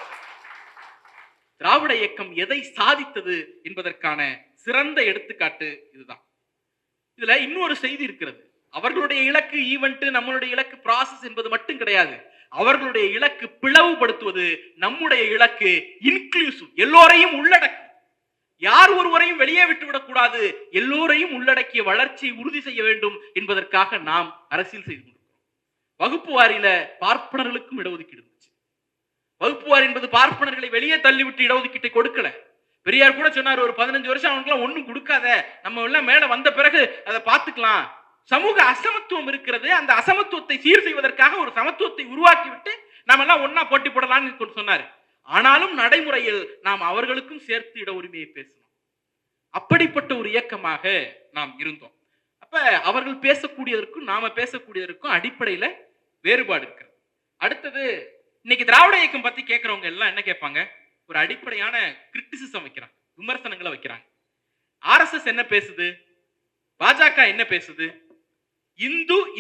Speaker 1: திராவிட இயக்கம் எதை சாதித்தது என்பதற்கான சிறந்த எடுத்துக்காட்டு இதுதான். இதுல இன்னொரு செய்தி இருக்கிறது. அவர்களுடைய இலக்கு ஈவென்ட், நம்மளுடைய இலக்கு ப்ராசஸ் என்பது மட்டும் கிடையாது. அவர்களுடைய இலக்கு பிளவுபடுத்துவது, நம்முடைய இலக்கு இன்க்ளூசிவ், எல்லோரையும் உள்ளடக்கும். யார் ஒருவரையும் வெளியே விட்டுவிடக் கூடாது, எல்லோரையும் உள்ளடக்கிய வளர்ச்சியை உறுதி செய்ய வேண்டும் என்பதற்காக நாம் அரசியல் செய்து கொண்டிருக்கிறோம். வகுப்பு வாரியில பார்ப்பனர்களுக்கும் இடஒதுக்கீடு இருந்துச்சு. வகுப்பு வாரி என்பது பார்ப்பனர்களை வெளியே தள்ளிவிட்டு இடஒதுக்கீட்டை கொடுக்கல. பெரியார் கூட சொன்னார், ஒரு 15 வருஷம் அவனுக்கு ஒன்னும் கொடுக்காத, நம்ம எல்லாம் மேல வந்த பிறகு அதை பார்த்துக்கலாம். சமூக அசமத்துவம் இருக்கிறது, அந்த அசமத்துவத்தை சீர் செய்வதற்காக ஒரு சமத்துவத்தை உருவாக்கிவிட்டு நாம எல்லாம் ஒன்னா போட்டி போடலாம்னு சொன்னாரு. ஆனாலும் நடைமுறையில் நாம் அவர்களுக்கும் சேர்த்து இட உரிமையை பேசணும். அப்படிப்பட்ட ஒரு இயக்கமாக நாம் இருந்தோம். அப்ப அவர்கள் பேசக்கூடியதற்கும் நாம பேசக்கூடியதற்கும் அடிப்படையில வேறுபாடு இருக்கிறது. அடுத்தது, இன்னைக்கு திராவிட இயக்கம் பத்தி கேட்கிறவங்க எல்லாம் என்ன கேட்பாங்க? ஒரு அடிப்படையான கிரிட்டிசிசம் வைக்கிறாங்க, விமர்சனங்களை வைக்கிறாங்க. RSS என்ன பேசுது, பாஜக என்ன பேசுது,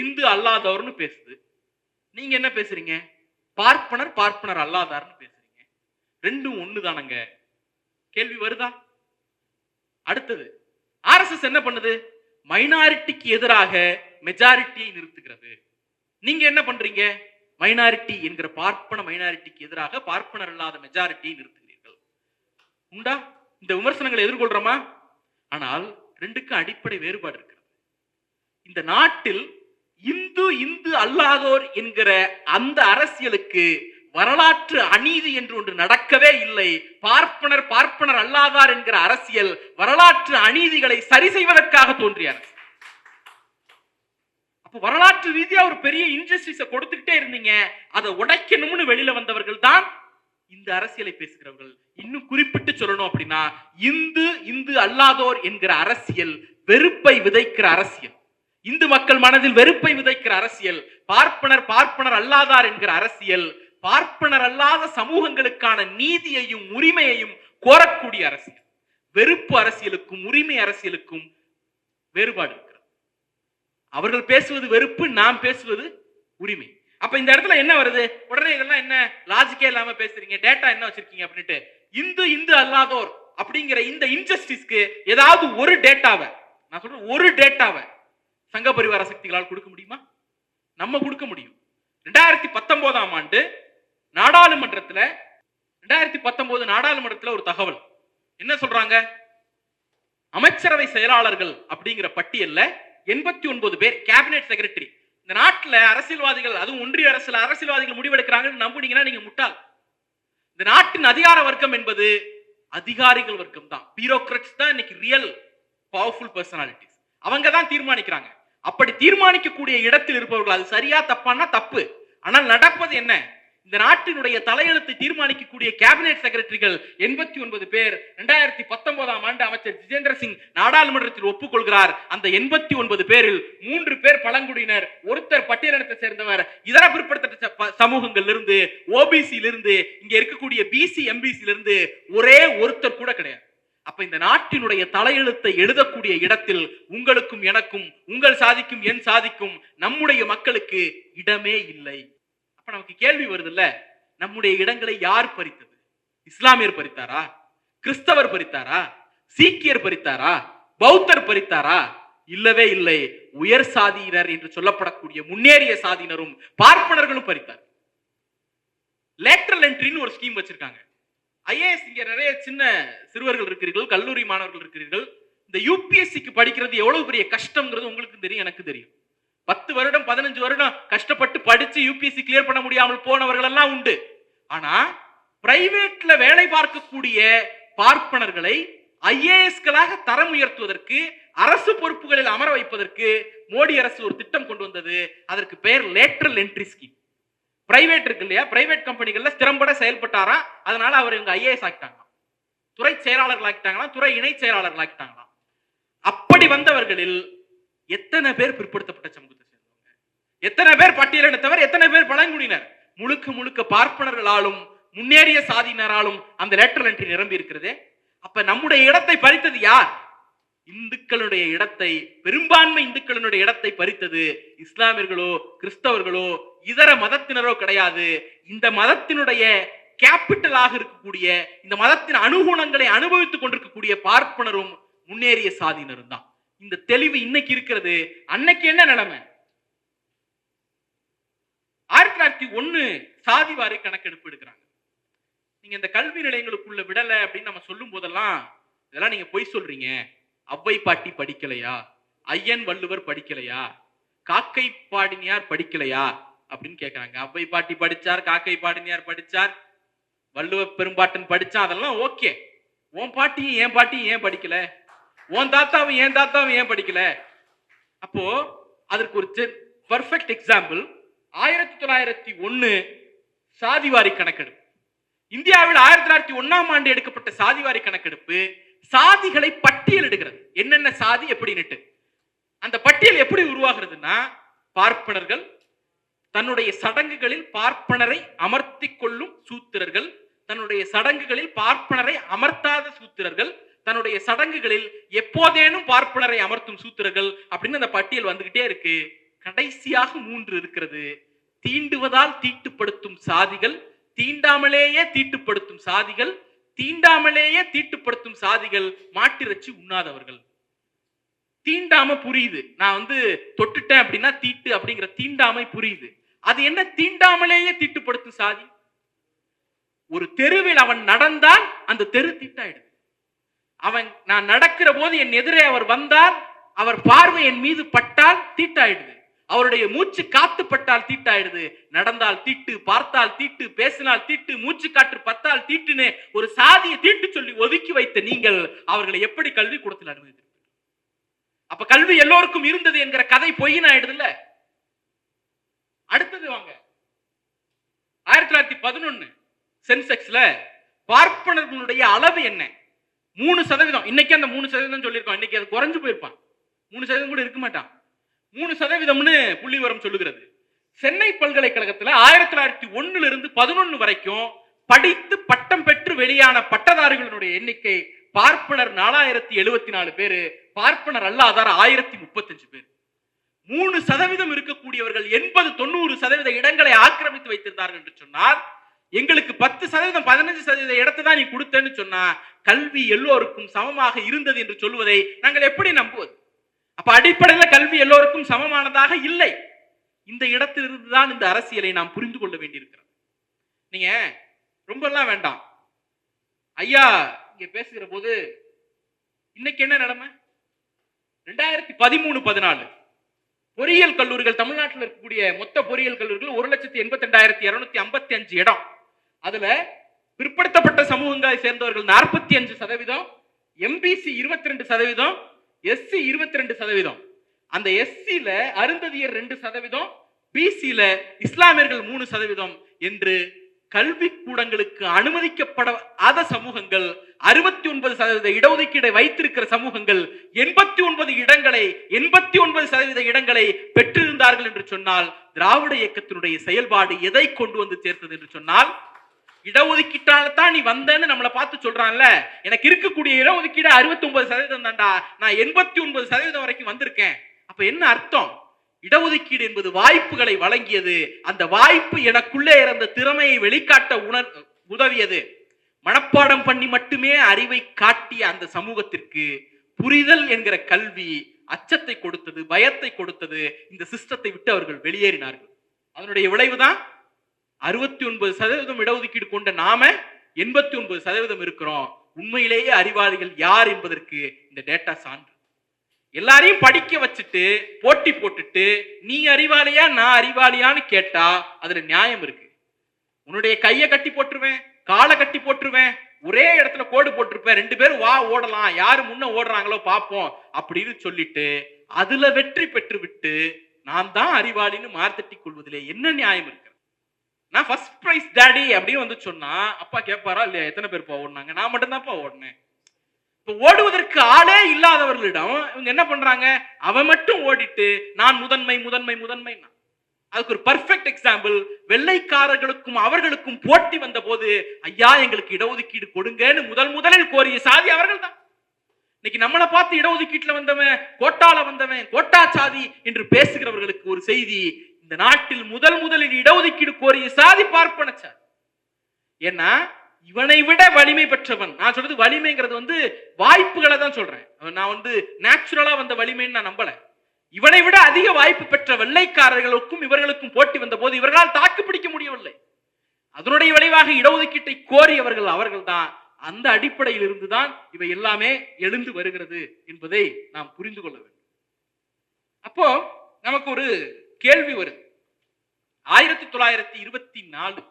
Speaker 1: இந்து அல்லாதவர்னு பேசுது. நீங்க என்ன பேசுறீங்க? பார்ப்பனர் அல்லாதார்னு பேசுறீங்க. ரெண்டும் ஒண்ணுதானங்க. கேள்வி வருதா? அடுத்தது, RSS என்ன பண்ணுது? மைனாரிட்டிக்கு எதிராக மெஜாரிட்டியை நிறுத்துகிறது. நீங்க என்ன பண்றீங்க? மைனாரிட்டி என்கிற பார்ப்பன மைனாரிட்டிக்கு எதிராக பார்ப்பனர் அல்லாத மெஜாரிட்டியை நிறுத்துகிறீர்கள். உண்டா? இந்த விமர்சனங்களை எதிர்கொள்றோமா? ஆனால் ரெண்டுக்கும் அடிப்படை வேறுபாடு இருக்கிறது. இந்த நாட்டில் இந்து அல்லாதோர் என்கிற அந்த அரசியலுக்கு வரலாற்று அநீதி என்று ஒன்று நடக்கவே இல்லை. பார்ப்பனர் அல்லாதார் என்கிற அரசியல் வரலாற்று அநீதிகளை சரி செய்வதற்காக தோன்றிய அரசியல். அப்ப வரலாற்று ரீதியா ஒரு பெரிய இன்ஜஸ்டிஸை கொடுத்துக்கிட்டே இருந்தீங்க, அதை உடைக்கணும்னு வெளியில வந்தவர்கள் தான் இந்த அரசியலை பேசுகிறவர்கள். இன்னும் குறிப்பிட்டு சொல்லணும் அப்படின்னா, இந்து அல்லாதோர் என்கிற அரசியல் வெறுப்பை விதைக்கிற அரசியல், இந்து மக்கள் மனதில் வெறுப்பை விதைக்கிற அரசியல். பார்ப்பனர் அல்லாதார் என்கிற அரசியல் பார்ப்பனர் அல்லாத சமூகங்களுக்கான நீதியையும் உரிமையையும் கோரக்கூடிய அரசியல். வெறுப்பு அரசியலுக்கும் உரிமை அரசியலுக்கும் வேறுபாடு இருக்கிறது. அவர்கள் பேசுவது வெறுப்பு, நாம் பேசுவது உரிமை. அப்ப இந்த இடத்துல என்ன வருது? உடனே இதெல்லாம் என்ன லாஜிக்கே இல்லாம பேசுறீங்க, டேட்டா என்ன வச்சிருக்கீங்க அப்படின்ட்டு. இந்து இந்து அல்லாதோர் அப்படிங்கிற இந்த இன்ஜஸ்டிஸ்க்கு ஏதாவது ஒரு டேட்டாவை, நான் சொல்றேன் ஒரு டேட்டாவை சங்க பரிவார சக்திகளால் கொடுக்க முடியுமா? நம்ம கொடுக்க முடியும். 2019ஆம் ஆண்டு நாடாளுமன்றத்துல 2019 நாடாளுமன்றத்துல ஒரு தகவல் என்ன சொல்றாங்க? அமைச்சரவை செயலாளர்கள் அப்படிங்கிற பட்டியல்ல 89 பேர் கேபினெட் செக்ரட்டரி. இந்த நாட்டில் அரசியல்வாதிகள், அதுவும் ஒன்றிய அரசியல்வாதிகள் முடிவெடுக்கிறாங்கன்னு நம்புனீங்கன்னா நீங்க முட்டாள். இந்த நாட்டின் அதிகார வர்க்கம் என்பது அதிகாரிகள் வர்க்கம் தான். பியூரோக்ராட்ஸ் தான் இன்னைக்கு ரியல் பவர்ஃபுல் பர்சனாலிட்டிஸ். அவங்க தான் தீர்மானிக்கிறாங்க. அப்படி தீர்மானிக்கக்கூடிய இடத்தில் இருப்பவர்கள் அது சரியா தப்பானா தப்பு. ஆனால் நடப்பது என்ன? இந்த நாட்டினுடைய தலையெழுத்தை தீர்மானிக்கக்கூடிய கேபினெட் செக்ரட்டரிகள் 89 பேர். 2019ஆம் ஆண்டு அமைச்சர் ஜிதேந்திர சிங் நாடாளுமன்றத்தில் ஒப்புக்கொள்கிறார். அந்த 89 பேரில் 3 பேர் பழங்குடியினர், ஒருத்தர் பட்டியலினத்தை சேர்ந்தவர். இதர பிற்படுத்தப்பட்ட சமூகங்கள் இருந்து, ஓபிசியில இருந்து, இங்க இருக்கக்கூடிய பிசி எம்பிசியில இருந்து ஒரே ஒருத்தர் கூட கிடையாது. அப்ப இந்த நாட்டினுடைய தலையெழுத்தை எழுதக்கூடிய இடத்தில் உங்களுக்கும் எனக்கும், உங்கள் சாதிக்கும் என் சாதிக்கும், நம்முடைய மக்களுக்கு இடமே இல்லை. அப்ப நமக்கு கேள்வி வருது இல்ல, நம்முடைய இடங்களை யார் பறித்தது? இஸ்லாமியர் பறித்தாரா? கிறிஸ்தவர் பறித்தாரா? சீக்கியர் பறித்தாரா? பௌத்தர் பறித்தாரா? இல்லவே இல்லை. உயர் சாதியினர் என்று சொல்லப்படக்கூடிய முன்னேறிய சாதியினரும் பார்ப்பனர்களும் பறித்தார். லேட்டரல் என்ட்ரின்னு ஒரு ஸ்கீம் வச்சிருக்காங்க. ஐஏஎஸ் இங்க நிறைய சின்ன சிறுவர்கள் இருக்கிறீர்கள், கல்லூரி மாணவர்கள் இருக்கிறீர்கள். இந்த யூபிஎஸ்சிக்கு படிக்கிறது எவ்வளவு பெரிய கஷ்டம்ங்கிறது உங்களுக்கு தெரியும், எனக்கு தெரியும். 10 வருடம் 15 வருடம் கஷ்டப்பட்டு படிச்சு யூபிஎஸ்சி கிளியர் பண்ண முடியாமல் போனவர்கள் எல்லாம் உண்டு. ஆனா பிரைவேட்ல வேலை பார்க்கக்கூடிய பார்ப்பனர்களை ஐஏஎஸ்களாக தரம் உயர்த்துவதற்கு, அரசு பொறுப்புகளில் அமர வைப்பதற்கு மோடி அரசு ஒரு திட்டம் கொண்டு வந்தது. அதற்கு பெயர் லேட்டரல் என்ட்ரி ஸ்கீம். பிரைவேட் இருக்கு இல்லையா, பிரைவேட் கம்பெனிகள்ல திறம்பட செயல்பட்டாரா, அதனால அவர் இவங்க ஐஏஎஸ் ஆக்கிட்டாங்களாம், துறை செயலாளர்கள் ஆக்கிட்டாங்களாம், துறை இணை செயலாளர்கள் ஆக்கிட்டாங்களாம். அப்படி வந்தவர்களில் எத்தனை பேர் பிற்படுத்தப்பட்ட சமூகத்தை சேர்ந்தவங்க, எத்தனை பேர் பட்டியலினத்தவர், எத்தனை பேர் பழங்குடியினர்? முழுக்க முழுக்க பார்ப்பனர்களாலும் முன்னேறிய சாதியினராலும் அந்த லேட்டரல் என்ட்ரி நிரம்பி இருக்கிறது. அப்ப நம்முடைய இடத்தை பறித்தது யார்? இந்துக்களுடைய இடத்தை, பெரும்பான்மை இந்துக்களுடைய இடத்தை பறித்தது இஸ்லாமியர்களோ கிறிஸ்தவர்களோ இதர மதத்தினரோ கிடையாது. இந்த மதத்தினுடைய கேபிட்டலாக இருக்கக்கூடிய, இந்த மதத்தின் அனுகூலங்களை அனுபவித்துக் கொண்டிருக்கக்கூடிய பார்ப்பனரும் முன்னேறிய சாதியினரும் தான். இந்த தெளிவு இன்னைக்கு இருக்கிறது. அன்னைக்கு என்ன நிலைமை? 1901 சாதிவாரி கணக்கெடுப்பு எடுக்கிறாங்க. நீங்க இந்த கல்வி நிலையங்களுக்குள்ள விடல அப்படின்னு நம்ம சொல்லும் போதெல்லாம், இதெல்லாம் நீங்க பொய் சொல்றீங்க, அவ்வை பாட்டி படிக்கலையா, ஐயன் வள்ளுவர் படிக்கலையா, காக்கை பாடினியார் படிக்கலையா அப்படின்னு கேட்கிறாங்க. அவ்வை பாட்டி படிச்சார், காக்கை பாடினியார் படிச்சார், வள்ளுவ பெரும்பாட்டன் படிச்சா, அதெல்லாம் ஓகே. உன் பாட்டியும் என் பாட்டியும் ஏன் படிக்கல? உன் தாத்தாவும் என் தாத்தாவும் ஏன் படிக்கல? அப்போ அதற்கு ஒரு பெர்ஃபெக்ட் எக்ஸாம்பிள் 1901 சாதிவாரி கணக்கெடுப்பு. இந்தியாவில் 1901ஆம் ஆண்டு எடுக்கப்பட்ட சாதிவாரி கணக்கெடுப்பு சாதிகளை பட்டியலிடுகிறது. என்னென்ன சாதி எப்படின்னு. அந்த பட்டியல் எப்படி உருவாகிறதுனா, பார்ப்பனர்கள், தன்னுடைய சடங்குகளில் பார்ப்பனரை அமர்த்தி கொள்ளும் சூத்திரர்கள், தன்னுடைய சடங்குகளில் பார்ப்பனரை அமர்த்தாத சூத்திரர்கள், தன்னுடைய சடங்குகளில் எப்போதேனும் பார்ப்பனரை அமர்த்தும் சூத்திரர்கள் அப்படின்னு அந்த பட்டியல் வந்துகிட்டே இருக்கு. கடைசியாக 3 இருக்கிறது. தீண்டுவதால் தீட்டுப்படுத்தும் சாதிகள், தீண்டாமலேயே தீட்டுப்படுத்தும் சாதிகள், தீண்டாமலேயே தீட்டுப்படுத்தும் சாதிகள், மாட்டிறைச்சி உண்ணாதவர்கள். தீண்டாம புரியுது, நான் தொட்டுட்டேன் அப்படின்னா தீட்டு அப்படிங்கிற தீண்டாமை புரியுது. அது என்ன தீண்டாமலேயே தீட்டுப்படுத்தும் சாதி? ஒரு தெருவில் அவன் நடந்தால் அந்த தெரு தீட்டாயிடுது. நான் நடக்கிற போது என் எதிரே அவர் வந்தால், அவர் பார்வை என் மீது பட்டால் தீட்டாயிடுது. அவருடைய மூச்சு காத்து பட்டால் தீட்டாயிடுது. நடந்தால் தீட்டு, பார்த்தால் தீட்டு, பேசினால் தீட்டு, மூச்சு காற்று பத்தால் தீட்டுன்னு ஒரு சாதியை தீட்டு சொல்லி ஒதுக்கி வைத்த நீங்கள் அவர்களை எப்படி கல்வி கூடத்தில் அனுமதித்தீர்கள்? அப்ப கல்வி எல்லோருக்கும் இருந்தது என்கிற கதை பொய்ன்னு ஆயிடுதுல்ல. அடுத்தது வாங்க, 1911 சென்செக்ஸ்ல பார்ப்பனர்களுடைய அளவு என்ன? 3%. இன்னைக்கு அந்த 3% சொல்லியிருக்கோம். இன்னைக்கு அது குறைஞ்சு போயிருப்பான். 3% கூட இருக்க மாட்டான். 3%ம்னு புள்ளிவரம் சொல்லுகிறது. சென்னை பல்கலைக்கழகத்துல 1901 இருந்து 11 வரைக்கும் படித்து பட்டம் பெற்று வெளியான பட்டதாரிகளுடைய எண்ணிக்கை பார்ப்பனர் 4074 பேரு, பார்ப்பனர் அல்லாதார் 1035 பேர். 3% இருக்கக்கூடியவர்கள் 80-90% இடங்களை ஆக்கிரமித்து வைத்திருந்தார்கள் என்று சொன்னால், எங்களுக்கு 10% 15% இடத்தை தான் நீ கொடுத்தேன்னு சொன்னா கல்வி எல்லோருக்கும் சமமாக இருந்தது என்று சொல்வதை நாங்கள் எப்படி நம்புவது? அப்ப அடிப்படையில் கல்வி எல்லோருக்கும் சமமானதாக இல்லை. இந்த இடத்திலிருந்து தான் இந்த அரசியலை நாம் புரிந்து கொள்ள வேண்டியிருக்கிறது. நீங்க ரொம்ப எல்லாம் வேண்டாம். ஐயா இங்க பேசுகிற போது இன்னைக்கு என்ன நிலைமை? 2013-14 பொறியியல் கல்லூரிகள் தமிழ்நாட்டில் இருக்கக்கூடிய மொத்த பொறியியல் கல்லூரிகள் 1,82,255 இடம். அதுல பிற்படுத்தப்பட்ட சமூகங்களை சேர்ந்தவர்கள் 45%, எம்பிசி 22%, எஸ்சி 22%. அந்த எஸ்சில அருந்ததியர் 2%, பிசில இஸ்லாமியர்கள் 3% என்று கல்வி கூடங்களுக்கு அனுமதிக்கப்படாத சமூகங்கள் 69% இடஒதுக்கீடை வைத்திருக்கிற சமூகங்கள் 89% இடங்களை பெற்றிருந்தார்கள் என்று சொன்னால், திராவிட இயக்கத்தினுடைய செயல்பாடு எதை கொண்டு வந்து சேர்த்தது என்று சொன்னால், இடஒதுக்கீட்டால தான் நீ வந்தேன்னு நம்மளை பார்த்து சொல்றான்ல, எனக்கு இருக்கக்கூடிய இடஒதுக்கீடு 69% தான்டா, நான் 89% வரைக்கும் வந்திருக்கேன். அப்ப என்ன அர்த்தம்? இடஒதுக்கீடு என்பது வாய்ப்புகளை வழங்கியது. அந்த வாய்ப்பு எனக்குள்ளே இருந்த திறமையை வெளிக்காட்ட உதவியது. மனப்பாடம் பண்ணி மட்டுமே அறிவை காட்டிய அந்த சமூகத்திற்கு புரிதல் என்கிற கல்வி அச்சத்தை கொடுத்தது, பயத்தை கொடுத்தது. இந்த சிஸ்டத்தை விட்டு அவர்கள் வெளியேறினார்கள். அதனுடைய விளைவுதான் 69% இடஒதுக்கீடு கொண்ட நாம 89% இருக்கிறோம். உண்மையிலேயே அறிவாளிகள் யார் என்பதற்கு இந்த டேட்டா சான்று. எல்லாரையும் படிக்க வச்சுட்டு போட்டி போட்டுட்டு நீ அறிவாளியா நான் அறிவாளியான்னு கேட்டா அதுல நியாயம் இருக்கு. உன்னுடைய கையை கட்டி போட்டுருவேன், காலை கட்டி போட்டுருவேன், ஒரே இடத்துல கோடு போட்டிருப்பேன், 2 பேரும் வா ஓடலாம், யாரு முன்ன ஓடுறாங்களோ பாப்போம் அப்படின்னு சொல்லிட்டு அதுல வெற்றி பெற்று விட்டு நான் தான் அறிவாளின்னு மார்த்தட்டி கொள்வதிலே என்ன நியாயம் இருக்கு? நான் ஃபர்ஸ்ட் பிரைஸ் டாடி அப்படின்னு வந்து சொன்னா அப்பா கேட்பாரா இல்லையா? எத்தனை பேர் ஓடுனாங்க? நான் மட்டும் தான்ப்பா ஓடினேன். இப்ப ஓடுவதற்கு ஆளே இல்லாதவர்களிடம் இவங்க என்ன பண்றாங்க? அவன் மட்டும் ஓடிட்டு நான் முதன்மை முதன்மை முதன்மை. அதுக்கு ஒரு பர்ஃபெக்ட் எக்ஸாம்பிள், வெள்ளைக்காரர்களுக்கும் அவர்களுக்கும் போட்டி வந்த போது ஐயா எங்களுக்கு இடஒதுக்கீடு கொடுங்கன்னு முதலில் கோரிய சாதி அவர்கள் தான். இன்னைக்கு நம்மளை பார்த்து இடஒதுக்கீட்டுல வந்தவன், கோட்டால வந்தவன், கோட்டா சாதி என்று பேசுகிறவர்களுக்கு ஒரு செய்தி, இந்த நாட்டில் முதலில் இடஒதுக்கீடு கோரிய சாதி பார்ப்பன சாதி. ஏன்னா இவனை விட வலிமை பெற்றவன், நான் சொல்றது வலிமைங்கிறது வந்து வாய்ப்புகளை தான் சொல்றேன், நான் வந்து நேச்சுரலா வந்த வலிமைன்னு நான் நம்பல. இவனை விட அதிக வாய்ப்பு பெற்ற வெள்ளைக்காரர்களுக்கும் இவர்களுக்கும் போட்டி வந்த போது இவர்களால் தாக்கு பிடிக்க முடியவில்லை. அதனுடைய விளைவாக இடஒதுக்கீட்டை கோரியவர்கள் அவர்கள் தான். அந்த அடிப்படையில் இருந்துதான் இவை எல்லாமே எழுந்து வருகிறது என்பதை நாம் புரிந்து கொள்ள வேண்டும். அப்போ நமக்கு ஒரு கேள்வி வருது. 1924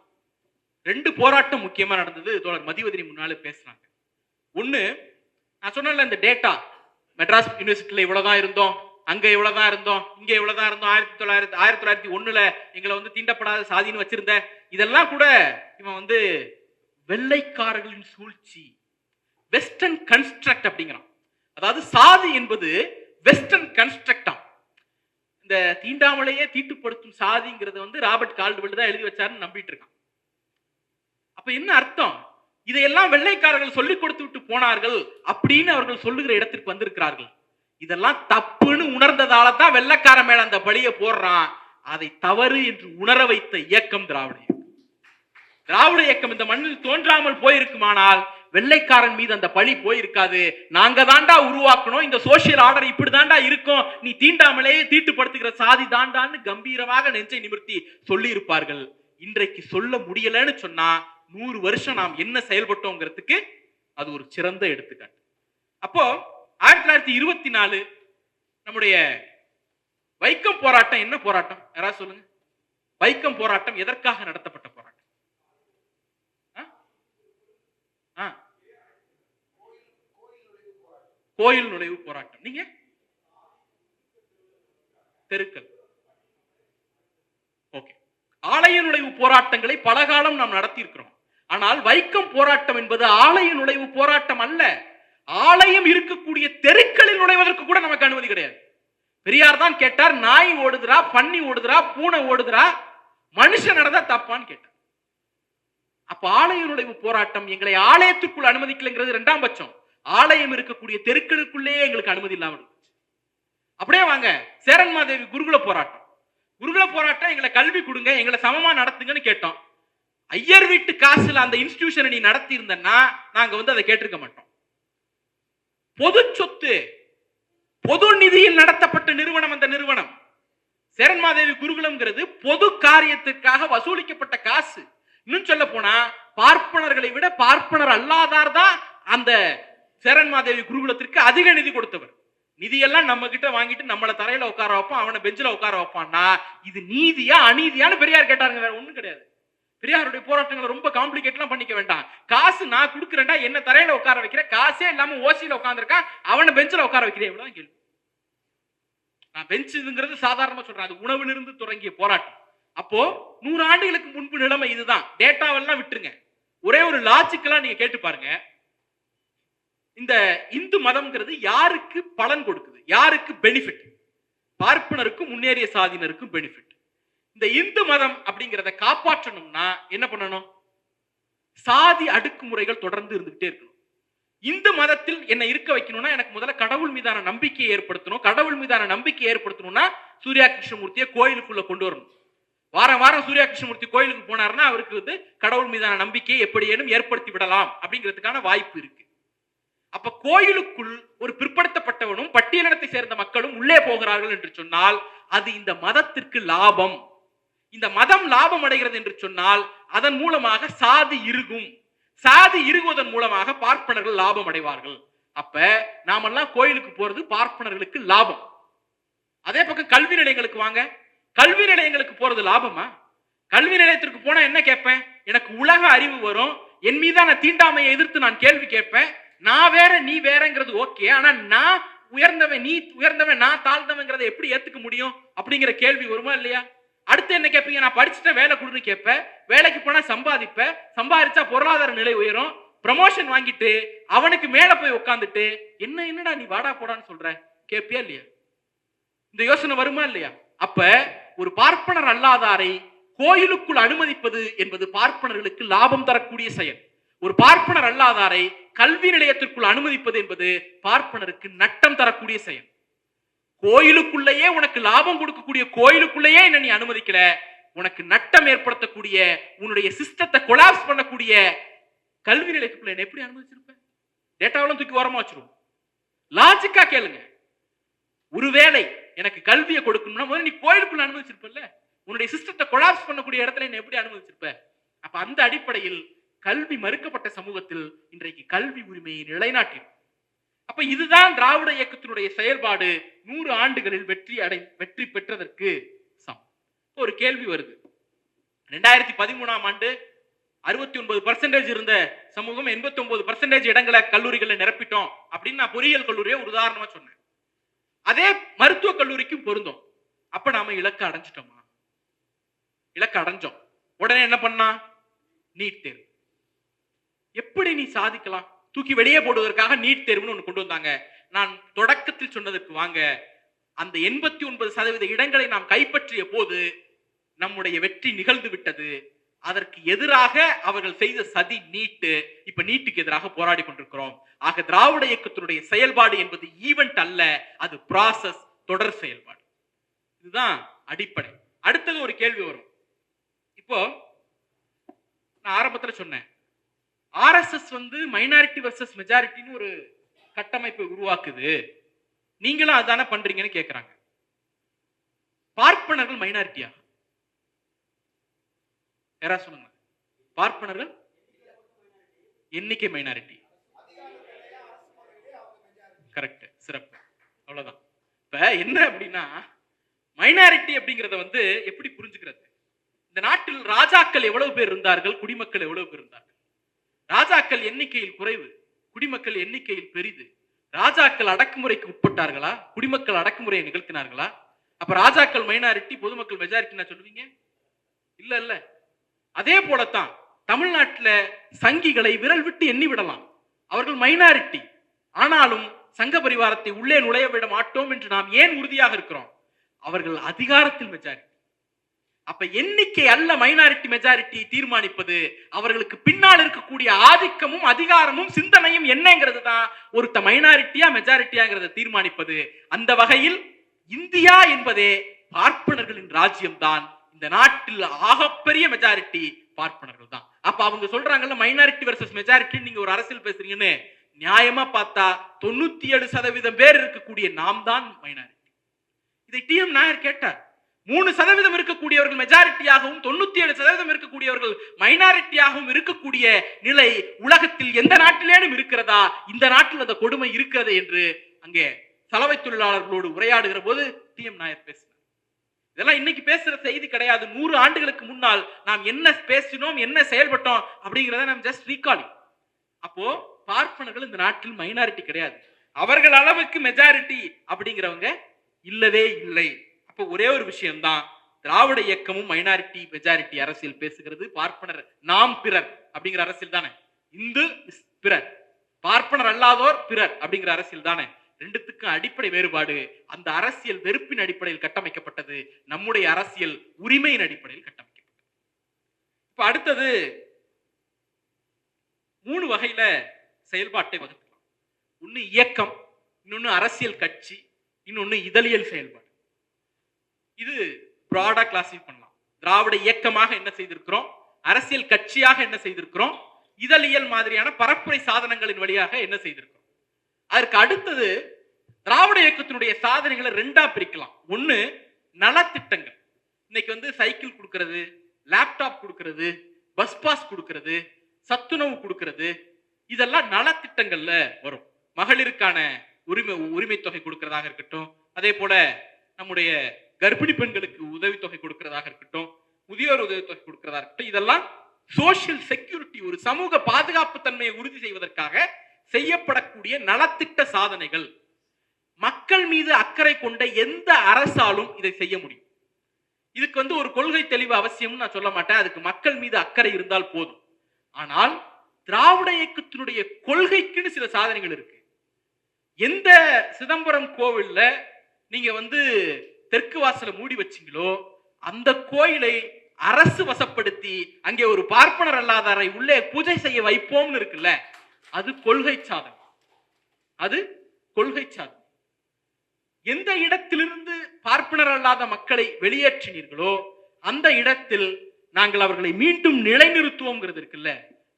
Speaker 1: 2 போராட்டம் முக்கியமா நடந்தது. தோழர் மதிவதனி முன்னால பேசுறாங்க. ஒண்ணு, நான் சொன்னேன்ல இந்த டேட்டா, மெட்ராஸ் யூனிவர்சிட்டியில இவ்வளவுதான் இருந்தோம், அங்க இவ்வளவுதான் இருந்தோம், இங்க இவ்வளவுதான் இருந்தோம், 1901 எங்களை வந்து தீண்டப்படாத சாதின்னு வச்சிருந்த, இதெல்லாம் கூட இவன் வந்து வெள்ளைக்காரர்களின் சூழ்ச்சி, வெஸ்டர்ன் கன்ஸ்ட்ரக்ட் அப்படிங்கிறான். அதாவது சாதி என்பது வெஸ்டர்ன் கன்ஸ்ட்ரக்டா. இந்த தீண்டாமலையே தீட்டுப்படுத்தும் சாதிங்கிறது வந்து ராபர்ட் கால்டுவெல் தான் எழுதி வச்சாருன்னு நம்பிட்டு இருக்கான். அப்ப என்ன அர்த்தம்? இதையெல்லாம் வெள்ளைக்காரர்கள் சொல்லிக் கொடுத்து விட்டு போனார்கள் அப்படின்னு அவர்கள் சொல்லுகிற இடத்திற்கு வந்திருக்கிறார்கள். இதெல்லாம் தப்புன்னு உணர்ந்ததால தான் வெள்ளைக்கார மேல அந்த பழியை போடுறான். அதை தவறு என்று உணர வைத்த இயக்கம் திராவிட இயக்கம். திராவிட இயக்கம் இந்த மண்ணில் தோன்றாமல் போயிருக்குமானால் வெள்ளைக்காரன் மீது அந்த பழி போயிருக்காது. நாங்க தாண்டா உருவாக்கணும், இந்த சோசியல் ஆர்டர் இப்படி தாண்டா இருக்கும், நீ தீண்டாமலேயே தீட்டுப்படுத்துகிற சாதி தாண்டான்னு கம்பீரமாக நெஞ்சை நிமிர்த்தி சொல்லி இருப்பார்கள். இன்றைக்கு சொல்ல முடியலன்னு சொன்னா 100 வருஷம் நாம் என்ன செயல்பட்டோங்கிறதுக்கு அது ஒரு சிறந்த எடுத்துக்காட்டு. அப்போ 1924 நம்முடைய வைக்கம் போராட்டம் என்ன போராட்டம்? யாராவது சொல்லுங்க. வைக்கம் போராட்டம் எதற்காக நடத்தப்பட்ட போராட்டம்? கோயில் நுழைவு போராட்டம். நீங்க தெருக்கள், ஓகே. ஆலய நுழைவு போராட்டங்களை பல காலம் நாம் நடத்தி இருக்கிறோம். ஆனால் வைக்கம் போராட்டம் என்பது ஆலய நுழைவு போராட்டம் அல்ல. ஆலயம் இருக்கக்கூடிய தெருக்களில் நுழைவதற்கு கூட நமக்கு அனுமதி கிடையாது. பெரியார் தான் கேட்டார், நாய் ஓடுதுரா, பன்னி ஓடுதுரா, பூனை ஓடுதுரா, மனுஷன் நடந்தா தப்பான்னு கேட்டார். அப்ப ஆலய நுழைவு போராட்டம் எங்களை ஆலயத்துக்குள் அனுமதிக்கலைங்கிறது 2ஆம் பட்சம். ஆலயம் இருக்கக்கூடிய தெருக்களுக்குள்ளே எங்களுக்கு அனுமதி இல்லாமல் இருந்துச்சு. அப்படியே வாங்க, சேரன்மாதேவி குருகுல போராட்டம். குருகுல போராட்டம், எங்களை கல்வி கொடுங்க, எங்களை சமமா நடத்துங்கன்னு கேட்டோம். ஐயர் வீட்டு காசுல அந்த இன்ஸ்டிடியூஷனை நீ நடத்தி இருந்தன்னா நாங்க வந்து அதை கேட்டிருக்க மாட்டோம். பொது சொத்து, பொது நிதியில் நடத்தப்பட்ட நிறுவனம் அந்த நிறுவனம். சேரன்மாதேவி குருகுலம்ங்கிறது பொது காரியத்திற்காக வசூலிக்கப்பட்ட காசு. இன்னும் சொல்ல போனா பார்ப்பனர்களை விட பார்ப்பனர் அல்லாதார் தான் அந்த சேரன்மாதேவி குருகுலத்திற்கு அதிக நிதி கொடுத்தவர். நிதியெல்லாம் நம்ம கிட்ட வாங்கிட்டு நம்மள தரையில உட்கார வைப்பான், அவனை பெஞ்சில உட்கார வைப்பான்னா இது நீதியா அநீதியான்னு பெரியார் கேட்டாருங்க. வேற ஒண்ணும் கிடையாது. பெரியாருடைய போராட்டங்களை ரொம்ப காம்ப்ளிகேட்லாம் பண்ணிக்க வேண்டாம். காசு நான் கொடுக்குறேன்டா, என்ன தரையில உட்கார வைக்கிற, காசே இல்லாம ஓசியில உட்கார்ந்துருக்கான், அவனை பெஞ்சில உட்கார வைக்கிறேன், இவ்வளவுதான் கேள்வி. நான் பெஞ்சுங்கிறது சாதாரணமா சொல்றேன், அது உணவிலிருந்து தொடங்கிய போராட்டம். அப்போ 100 ஆண்டுகளுக்கு முன்பு நிலைமை இதுதான். டேட்டாவெல்லாம் விட்டுருங்க, ஒரே ஒரு லாஜிக்கலா நீங்க கேட்டு பாருங்க. இந்த இந்து மதம்ங்கிறது யாருக்கு பலன் கொடுக்குது, யாருக்கு பெனிஃபிட்? பார்ப்பனருக்கும் முன்னேறிய சாதியினருக்கும் பெனிஃபிட். இந்த இந்து மதம் அப்படிங்கிறத காப்பாற்றணும்னா என்ன பண்ணணும்? சாதி அடக்குமுறைகள் தொடர்ந்து இருந்துகிட்டே இருக்கணும். இந்து மதத்தில் என்ன இருக்க வைக்கணும்னா எனக்கு முதல்ல கடவுள் மீதான நம்பிக்கையை ஏற்படுத்தணும். கடவுள் மீதான நம்பிக்கை ஏற்படுத்தணும்னா சூர்யா கிருஷ்ணமூர்த்தியை கோயிலுக்குள்ள கொண்டு வரணும். வாரம் வாரம் சூர்யா கிருஷ்ணமூர்த்தி கோயிலுக்கு போனாருன்னா அவருக்கு வந்து கடவுள் மீதான நம்பிக்கையை எப்படியேனும் ஏற்படுத்தி விடலாம் அப்படிங்கிறதுக்கான வாய்ப்பு இருக்கு. அப்ப கோயிலுக்குள் ஒரு பிற்படுத்தப்பட்டவனும் பட்டியலினத்தை சேர்ந்த மக்களும் உள்ளே போகிறார்கள் என்று சொன்னால் அது இந்த மதத்திற்கு லாபம். இந்த மதம் லாபம் அடைகிறது என்று சொன்னால் அதன் மூலமாக சாதி இறுகும். சாதி இறுகுவதன் மூலமாக பார்ப்பனர்கள் லாபம் அடைவார்கள். அப்ப நாமெல்லாம் கோயிலுக்கு போறது பார்ப்பனர்களுக்கு லாபம். அதே பக்கம் கல்வி நிலையங்களுக்கு வாங்க, கல்வி நிலையங்களுக்கு போறது லாபமா? கல்வி நிலையத்திற்கு போனா என்ன கேட்பேன்? எனக்கு உலக அறிவு வரும், என் மீதான தீண்டாமையை எதிர்த்து நான் கேள்வி கேட்பேன். நான் வேற நீ வேறங்கிறது ஓகே, ஆனா நான் உயர்ந்தவன் நீ உயர்ந்தவன் நான் தாழ்ந்தவங்கிறத எப்படி ஏத்துக்க முடியும் அப்படிங்கிற கேள்வி வருமா இல்லையா? அடுத்து என்ன கேட்பீங்க? நான் படிச்சுட்டேன் வேலை கொடுன்னு கேட்பேன். வேலைக்கு போனா சம்பாதிப்பேன், சம்பாதிச்சா பொருளாதார நிலை உயரும், ப்ரமோஷன் வாங்கிட்டு அவனுக்கு மேல போய் உட்காந்துட்டு என்னடா நீ வாடா போடான்னு சொல்ற கேட்பியா இல்லையா? இந்த யோசனை வருமா இல்லையா? அப்ப ஒரு பார்ப்பனர் அல்லாதாரை கோயிலுக்குள் அனுமதிப்பது என்பது பார்ப்பனர்களுக்கு லாபம் தரக்கூடிய செயல். ஒரு பார்ப்பனர் அல்லாதாரை கல்வி நிலையத்திற்குள் அனுமதிப்பது என்பது பார்ப்பனருக்கு நட்டம் தரக்கூடிய செயல். கோயிலுக்குள்ளேயே உனக்கு லாபம் கொடுக்கக்கூடிய கோயிலுக்குள்ளேயே என்ன நீ அனுமதிக்கல, உனக்கு நட்டம் ஏற்படுத்தக்கூடிய உன்னுடைய சிஸ்டத்தை கொலாப்ஸ் பண்ணக்கூடிய கல்வி நிலையத்துக்குள்ள என்ன எப்படி அனுமதிச்சிருப்ப? டேட்டாவெல்லாம் தூக்கி ஓரமா வச்சிருவோம். லாஜிக்கா கேளுங்க. ஒருவேளை எனக்கு கல்வியை கொடுக்கணும்னா முதல்ல நீ கோயிலுக்குள்ள அனுமதிச்சிருப்பல்ல, உன்னுடைய சிஸ்டத்தை கொலாப்ஸ் பண்ணக்கூடிய இடத்துல என்ன எப்படி அனுமதிச்சிருப்ப? அப்ப அந்த அடிப்படையில் கல்வி மறுக்கப்பட்ட சமூகத்தில் இன்றைக்கு கல்வி உரிமையை நிலைநாட்டிடும். அப்ப இதுதான் திராவிட இயக்கத்தினுடைய செயல்பாடு 100 ஆண்டுகளில் வெற்றி பெற்றதற்கு சமம். ஒரு கேள்வி வருது. 2013ஆம் ஆண்டு 69% இருந்த சமூகம் 89% இடங்களை கல்லூரிகளை நிரப்பிட்டோம் அப்படின்னு நான் பொறியியல் கல்லூரியை ஒரு உதாரணமா சொன்னேன். அதே மருத்துவ கல்லூரிக்கும் பொருந்தும். அப்ப நாம இலக்கு அடைஞ்சிட்டோமா? இலக்கு அடைஞ்சோம். உடனே என்ன பண்ணா? நீட் தேர்வு. எப்படி நீ சாதிக்கலாம்? தூக்கி வெளியே போடுவதற்காக நீட் தேர்வுன்னு ஒன்று கொண்டு வந்தாங்க. நான் தொடக்கத்தில் சொன்னதற்கு வாங்க, அந்த 89% இடங்களை நாம் கைப்பற்றிய போது நம்முடைய வெற்றி நிகழ்ந்து விட்டது. அதற்கு எதிராக அவர்கள் செய்த சதி நீட்டு. இப்ப நீட்டுக்கு எதிராக போராடி கொண்டிருக்கிறோம். ஆக திராவிட இயக்கத்தினுடைய செயல்பாடு என்பது ஈவென்ட் அல்ல, அது ப்ராசஸ், தொடர் செயல்பாடு. இதுதான் அடிப்படை. அடுத்தது ஒரு கேள்வி வரும். இப்போ நான் ஆரம்பத்தில் சொன்னேன், RSS வந்து மைனாரிட்டி வர்சஸ் மெஜாரிட்டின்னு ஒரு கட்டமைப்பை உருவாக்குது, நீங்களும் அதான பண்றீங்கன்னு கேட்கிறாங்க. பார்ப்பனர்கள் மைனாரிட்டியா? யாரா சொல்லுங்க. பார்ப்பனர்கள் எண்ணிக்கை மைனாரிட்டி. கரெக்ட், சிறப்பு. அவ்வளவுதான். இப்ப என்ன அப்படின்னா, மைனாரிட்டி அப்படிங்கறத வந்து எப்படி புரிஞ்சுக்கிறது? இந்த நாட்டில் ராஜாக்கள் எவ்வளவு பேர் இருந்தார்கள், குடிமக்கள் எவ்வளவு பேர் இருந்தார்கள்? ராஜாக்கள் எண்ணிக்கையில் குறைவு, குடிமக்கள் எண்ணிக்கையில் பெரிது. ராஜாக்கள் அடக்குமுறைக்கு உட்பட்டார்களா, குடிமக்கள் அடக்குமுறையை நிகழ்த்தினார்களா? அப்ப ராஜாக்கள் மைனாரிட்டி, பொதுமக்கள் மெஜாரிட்டி சொல்லுவீங்க? இல்ல இல்ல. அதே போலத்தான் தமிழ்நாட்டில் சங்கிகளை விரல் விட்டு எண்ணி விடலாம். அவர்கள் மைனாரிட்டி. ஆனாலும் சங்க பரிவாரத்தை உள்ளே நுழைய விட மாட்டோம் என்று நாம் ஏன் உறுதியாக இருக்கிறோம்? அவர்கள் அதிகாரத்தில் மெஜாரிட்டி. அப்ப எண்ணிக்கை அல்ல மைனாரிட்டி மெஜாரிட்டியை தீர்மானிப்பது, அவர்களுக்கு பின்னால் இருக்கக்கூடிய ஆதிக்கமும் அதிகாரமும் சிந்தனையும் என்னங்கிறது தான் ஒருத்த மைனாரிட்டியா மெஜாரிட்டியாங்கிறத தீர்மானிப்பது. அந்த வகையில் இந்தியா என்பதே பார்ப்பனர்களின் ராஜ்யம்தான். இந்த நாட்டில் ஆகப்பெரிய மெஜாரிட்டி பார்ப்பனர்கள் தான். அப்ப அவங்க சொல்றாங்கல்ல மைனாரிட்டி வெர்சஸ் மெஜாரிட்டி, நீங்க ஒரு அரசியல் பேசுறீங்கன்னு, நியாயமா பார்த்தா 97% பேர் இருக்கக்கூடிய நாம் தான் மைனாரிட்டி. இதை டி.எம். நாயர் கேட்டார். 3% இருக்கக்கூடியவர்கள் மெஜாரிட்டியாகவும் 97% இருக்கக்கூடியவர்கள் மைனாரிட்டியாகவும் இருக்கக்கூடிய நிலை உலகத்தில் எந்த நாட்டிலேனும் இருக்கிறதா? இந்த நாட்டில் அந்த கொடுமை இருக்கிறது என்று அங்கே சலவை தொழிலாளர்களோடு உரையாடுகிற போது டி.எம். நாயர் பேசினார். இதெல்லாம் இன்னைக்கு பேசுற செய்தி கிடையாது. 100 ஆண்டுகளுக்கு முன்னால் நாம் என்ன பேசினோம், என்ன செயல்பட்டோம் அப்படிங்கிறத நாம் ஜஸ்ட் ரீகாலிங். அப்போ பார்ப்பனர்கள் இந்த நாட்டில் மைனாரிட்டி கிடையாது. அவர்கள் அளவுக்கு மெஜாரிட்டி அப்படிங்கிறவங்க இல்லவே இல்லை. அப்போ ஒரே ஒரு விஷயம்தான், திராவிட இயக்கமும் மைனாரிட்டி மெஜாரிட்டி அரசியல் பேசுகிறது. பார்ப்பனர் நாம் பிறர் அப்படிங்கிற அரசியல் தானே. இந்து பிறர், பார்ப்பனர் அல்லாதோர் பிறர் அப்படிங்கிற அரசியல் தானே. ரெண்டுத்துக்கும் அடிப்படை வேறுபாடு. அந்த அரசியல் வெறுப்பின் அடிப்படையில் கட்டமைக்கப்பட்டது. நம்முடைய அரசியல் உரிமையின் அடிப்படையில் கட்டமைக்கப்பட்டது. இப்ப அடுத்தது 3 வகையில செயல்பாட்டை வகுக்கலாம். ஒன்னு இயக்கம், இன்னொன்னு அரசியல் கட்சி, இன்னொன்னு இதழியல் செயல்பாடு. இது பிராடா கிளாசிஃபை பண்ணலாம். திராவிட இயக்கமாக என்ன செய்திருக்கிறோம், அரசியல் கட்சியாக என்ன செய்திருக்கிறோம், இதழியல் மாதிரியான பரப்புரை சாதனங்களின் வழியாக என்ன செய்திருக்கிறோம். அதற்கு அடுத்தது திராவிட இயக்கத்தினுடைய சாதனைகளை 2ஆ பிரிக்கலாம். ஒன்னு நலத்திட்டங்கள். இன்னைக்கு சைக்கிள் கொடுக்கிறது, லேப்டாப் கொடுக்கிறது, பஸ் பாஸ் கொடுக்கிறது, சத்துணவு கொடுக்கிறது, இதெல்லாம் நலத்திட்டங்கள்ல வரும். மகளிருக்கான உரிமை தொகை கொடுக்கிறதாக இருக்கட்டும், அதே போல நம்முடைய கர்ப்பிணி பெண்களுக்கு உதவித்தொகை கொடுக்கிறதாக இருக்கட்டும், முதியோர் உதவித்தொகை கொடுக்கிறதா இருக்கட்டும், இதெல்லாம் சோசியல் செக்யூரிட்டி, ஒரு சமூக பாதுகாப்பு தன்மையை உறுதி செய்வதற்காக செய்யப்படக்கூடிய நலத்திட்ட சாதனைகள். மக்கள் மீது அக்கறை கொண்ட எந்த அரசாலும் இதை செய்ய முடியும். இதுக்கு ஒரு கொள்கை தெளிவு அவசியம் நான் சொல்ல மாட்டேன். அதுக்கு மக்கள் மீது அக்கறை இருந்தால் போதும். ஆனால் திராவிட இயக்கத்தினுடைய கொள்கைக்குன்னு சில சாதனைகள் இருக்கு. எந்த சிதம்பரம் கோவில்ல நீங்க தெற்கு வாசலை மூடி வச்சீங்களோ, அந்த கோயிலை அரசு வசப்படுத்தி அங்கே ஒரு பார்ப்பனர் அல்லாதாரை உள்ளே பூஜை செய்ய வைப்போம்னு இருக்குல்ல, அது கொள்கை சாதனை. அது கொள்கை சாதனை. எந்த இடத்திலிருந்து பார்ப்பனர் அல்லாத மக்களை வெளியேற்றினீர்களோ அந்த இடத்தில் நாங்கள் அவர்களை மீண்டும் நிலைநிறுத்துவோம்ங்கிறது இருக்குல்ல,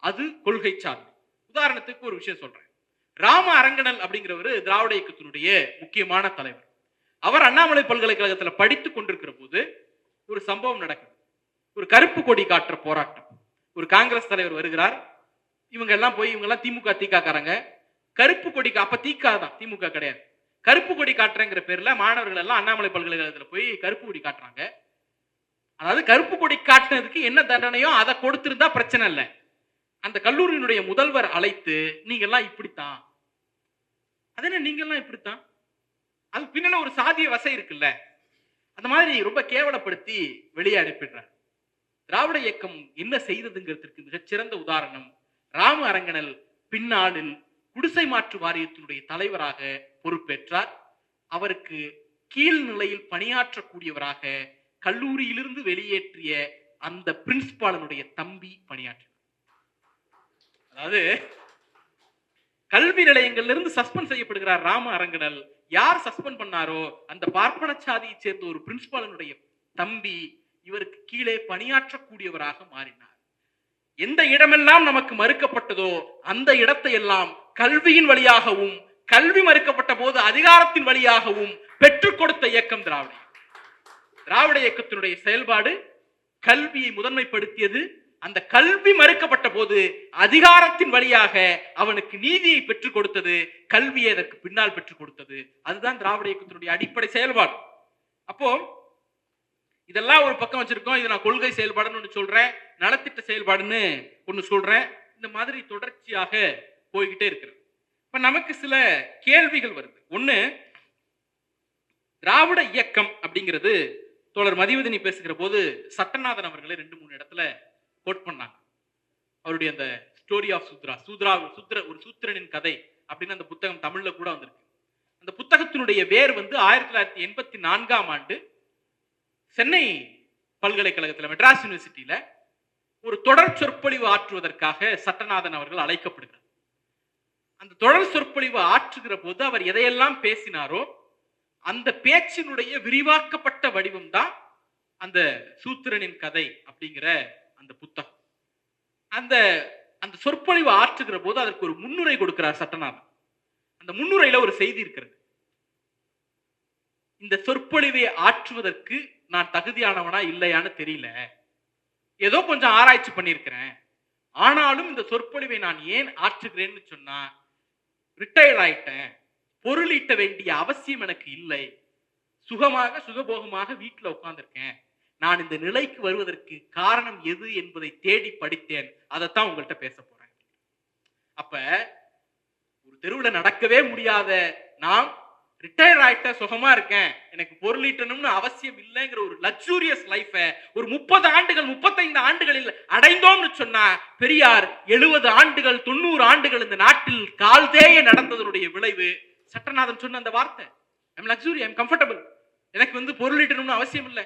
Speaker 1: அது கொள்கை சாதனை. உதாரணத்துக்கு ஒரு விஷயம் சொல்றேன். ராம அரங்கனல் அப்படிங்கிறவர் திராவிட இயக்கத்தினுடைய முக்கியமான தலைவர். அவர் அண்ணாமலை பல்கலைக்கழகத்தில் படித்துக் கொண்டிருக்கிற போது ஒரு சம்பவம் நடக்குது. ஒரு கருப்பு கொடி காட்டுற போராட்டம். ஒரு காங்கிரஸ் தலைவர் வருகிறார். இவங்க எல்லாம் திமுக தீகா காரங்க. கருப்பு கொடி, அப்ப தீகா தான், திமுக கிடையாது. கருப்பு கொடி காட்டுறங்கிற பேர்ல மாணவர்கள் எல்லாம் அண்ணாமலை பல்கலைக்கழகத்தில் போய் கருப்பு கொடி காட்டுறாங்க. அதாவது கருப்பு கொடி காட்டுனதுக்கு என்ன தண்டனையோ அதை கொடுத்திருந்தா பிரச்சனை இல்லை. அந்த கல்லூரியினுடைய முதல்வர் அழைத்து, நீங்க எல்லாம் இப்படித்தான், அதென்ன நீங்க எல்லாம் இப்படித்தான், அது பின்னால ஒரு சாதிய வசை இருக்குல்ல, அந்த மாதிரி ரொம்ப கேவலப்படுத்தி வெளியே அனுப்பிடுறார். திராவிட இயக்கம் என்ன செய்ததுங்கிறதுக்கு மிகச்சிறந்த உதாரணம் ராம அரங்கனல் பின்னாளில் குடிசை மாற்று வாரியத்தினுடைய தலைவராக பொறுப்பேற்றார். அவருக்கு கீழ்நிலையில் பணியாற்றக்கூடியவராக கல்லூரியிலிருந்து வெளியேற்றிய அந்த பிரின்சிபாலனுடைய தம்பி பணியாற்றினார். அதாவது கல்வி நிலையங்களிலிருந்து சஸ்பெண்ட் செய்யப்படுகிறார் ராம அரங்கனல். யார் சஸ்பெண்ட் பண்ணாரோ அந்த பார்ப்பன சாதியை சேர்ந்த ஒரு பிரின்சிபாலனுடைய தம்பி இவருக்கு கீழே பணியாற்றக்கூடியவராக மாறினார். எந்த இடமெல்லாம் நமக்கு மறுக்கப்பட்டதோ அந்த இடத்தை எல்லாம் கல்வியின் வழியாகவும், கல்வி மறுக்கப்பட்ட போது அதிகாரத்தின் வழியாகவும் பெற்றுக் கொடுத்த இயக்கம் திராவிட. திராவிட இயக்கத்தினுடைய செயல்பாடு கல்வியை முதன்மைப்படுத்தியது. அந்த கல்வி மறுக்கப்பட்ட போது அதிகாரத்தின் வழியாக அவனுக்கு நீதியை பெற்றுக் கொடுத்தது, கல்வியை அதற்கு பின்னால் பெற்றுக் கொடுத்தது. அதுதான் திராவிட இயக்கத்தினுடைய அடிப்படை செயல்பாடு. அப்போ இதெல்லாம் ஒரு பக்கம் வச்சிருக்கோம். இது நான் கொள்கை செயல்பாடுன்னு ஒன்று சொல்றேன், நலத்திட்ட செயல்பாடுன்னு ஒன்று சொல்றேன். இந்த மாதிரி தொடர்ச்சியாக போய்கிட்டே இருக்கிறது. இப்ப நமக்கு சில கேள்விகள் வருது. ஒண்ணு, திராவிட இயக்கம் அப்படிங்கிறது தோழர் மதிவதனி பேசுகிற போது சட்டநாதன் அவர்களை 2-3 இடத்துல கோட் பண்ணாங்க. அவருடைய அந்த ஸ்டோரி ஆஃப் சூத்ரா, ஒரு சூத்திரனின் கதை அப்படின்னு அந்த புத்தகம் தமிழ்ல கூட வந்திருக்கு. அந்த புத்தகத்தினுடைய வேர் 1984ஆம் ஆண்டு சென்னை பல்கலைக்கழகத்தில், மெட்ராஸ் யூனிவர்சிட்டியில ஒரு தொடர் சொற்பொழிவு ஆற்றுவதற்காக சட்டநாதன் அவர்கள் அழைக்கப்படுகிறார். அந்த தொடர் சொற்பொழிவு ஆற்றுகிற போது அவர் எதையெல்லாம் பேசினாரோ அந்த பேச்சினுடைய விரிவாக்கப்பட்ட வடிவம் தான் அந்த சூத்திரனின் கதை அப்படிங்கிற அந்த புத்தகம். அந்த அந்த சொற்பொழிவு ஆற்றுகிற போது அதற்கு ஒரு முன்னுரை கொடுக்கிறார் சட்டநாதன். அந்த முன்னுரையில ஒரு செய்தி இருக்கிறது. இந்த சொற்பொழிவை ஆற்றுவதற்கு நான் தகுதியானவனா இல்லையான்னு தெரியல, ஏதோ கொஞ்சம் ஆராய்ச்சி பண்ணியிருக்கிறேன், ஆனாலும் இந்த சொற்பொழிவை நான் ஏன் ஆற்றுகிறேன்னு சொன்னா, ரிட்டையர்ட் ஆயிட்டேன், பொருள் ஈட்ட வேண்டிய அவசியம் எனக்கு இல்லை, சுகமாக சுகபோகமாக வீட்டில் உட்கார்ந்திருக்கேன், நான் இந்த நிலைக்கு வருவதற்கு காரணம் எது என்பதை தேடி படித்தேன், அதைத்தான் உங்கள்கிட்ட பேச போறேன். அப்ப ஒரு தெருவில் நடக்கவே முடியாத நாம் ரிட்டையர் ஆயிட்ட சுகமா இருக்கேன், எனக்கு பொருள் ஈட்டணும்னு அவசியம் இல்லைங்கிற ஒரு லக்ஸூரியஸ் லைஃப ஒரு 30 ஆண்டுகள் 35 ஆண்டுகளில் அடைந்தோம்னு சொன்னா, பெரியார் 70 ஆண்டுகள் 90 ஆண்டுகள் இந்த நாட்டில் கால்தேய நடந்ததனுடைய விளைவு சட்டநாதன் சொன்ன அந்த வார்த்தை. ஐம் லக்ஸூரி, ஐம் கம்ஃபர்டபிள், எனக்கு பொருள் ஈட்டணும்னு அவசியம் இல்லை,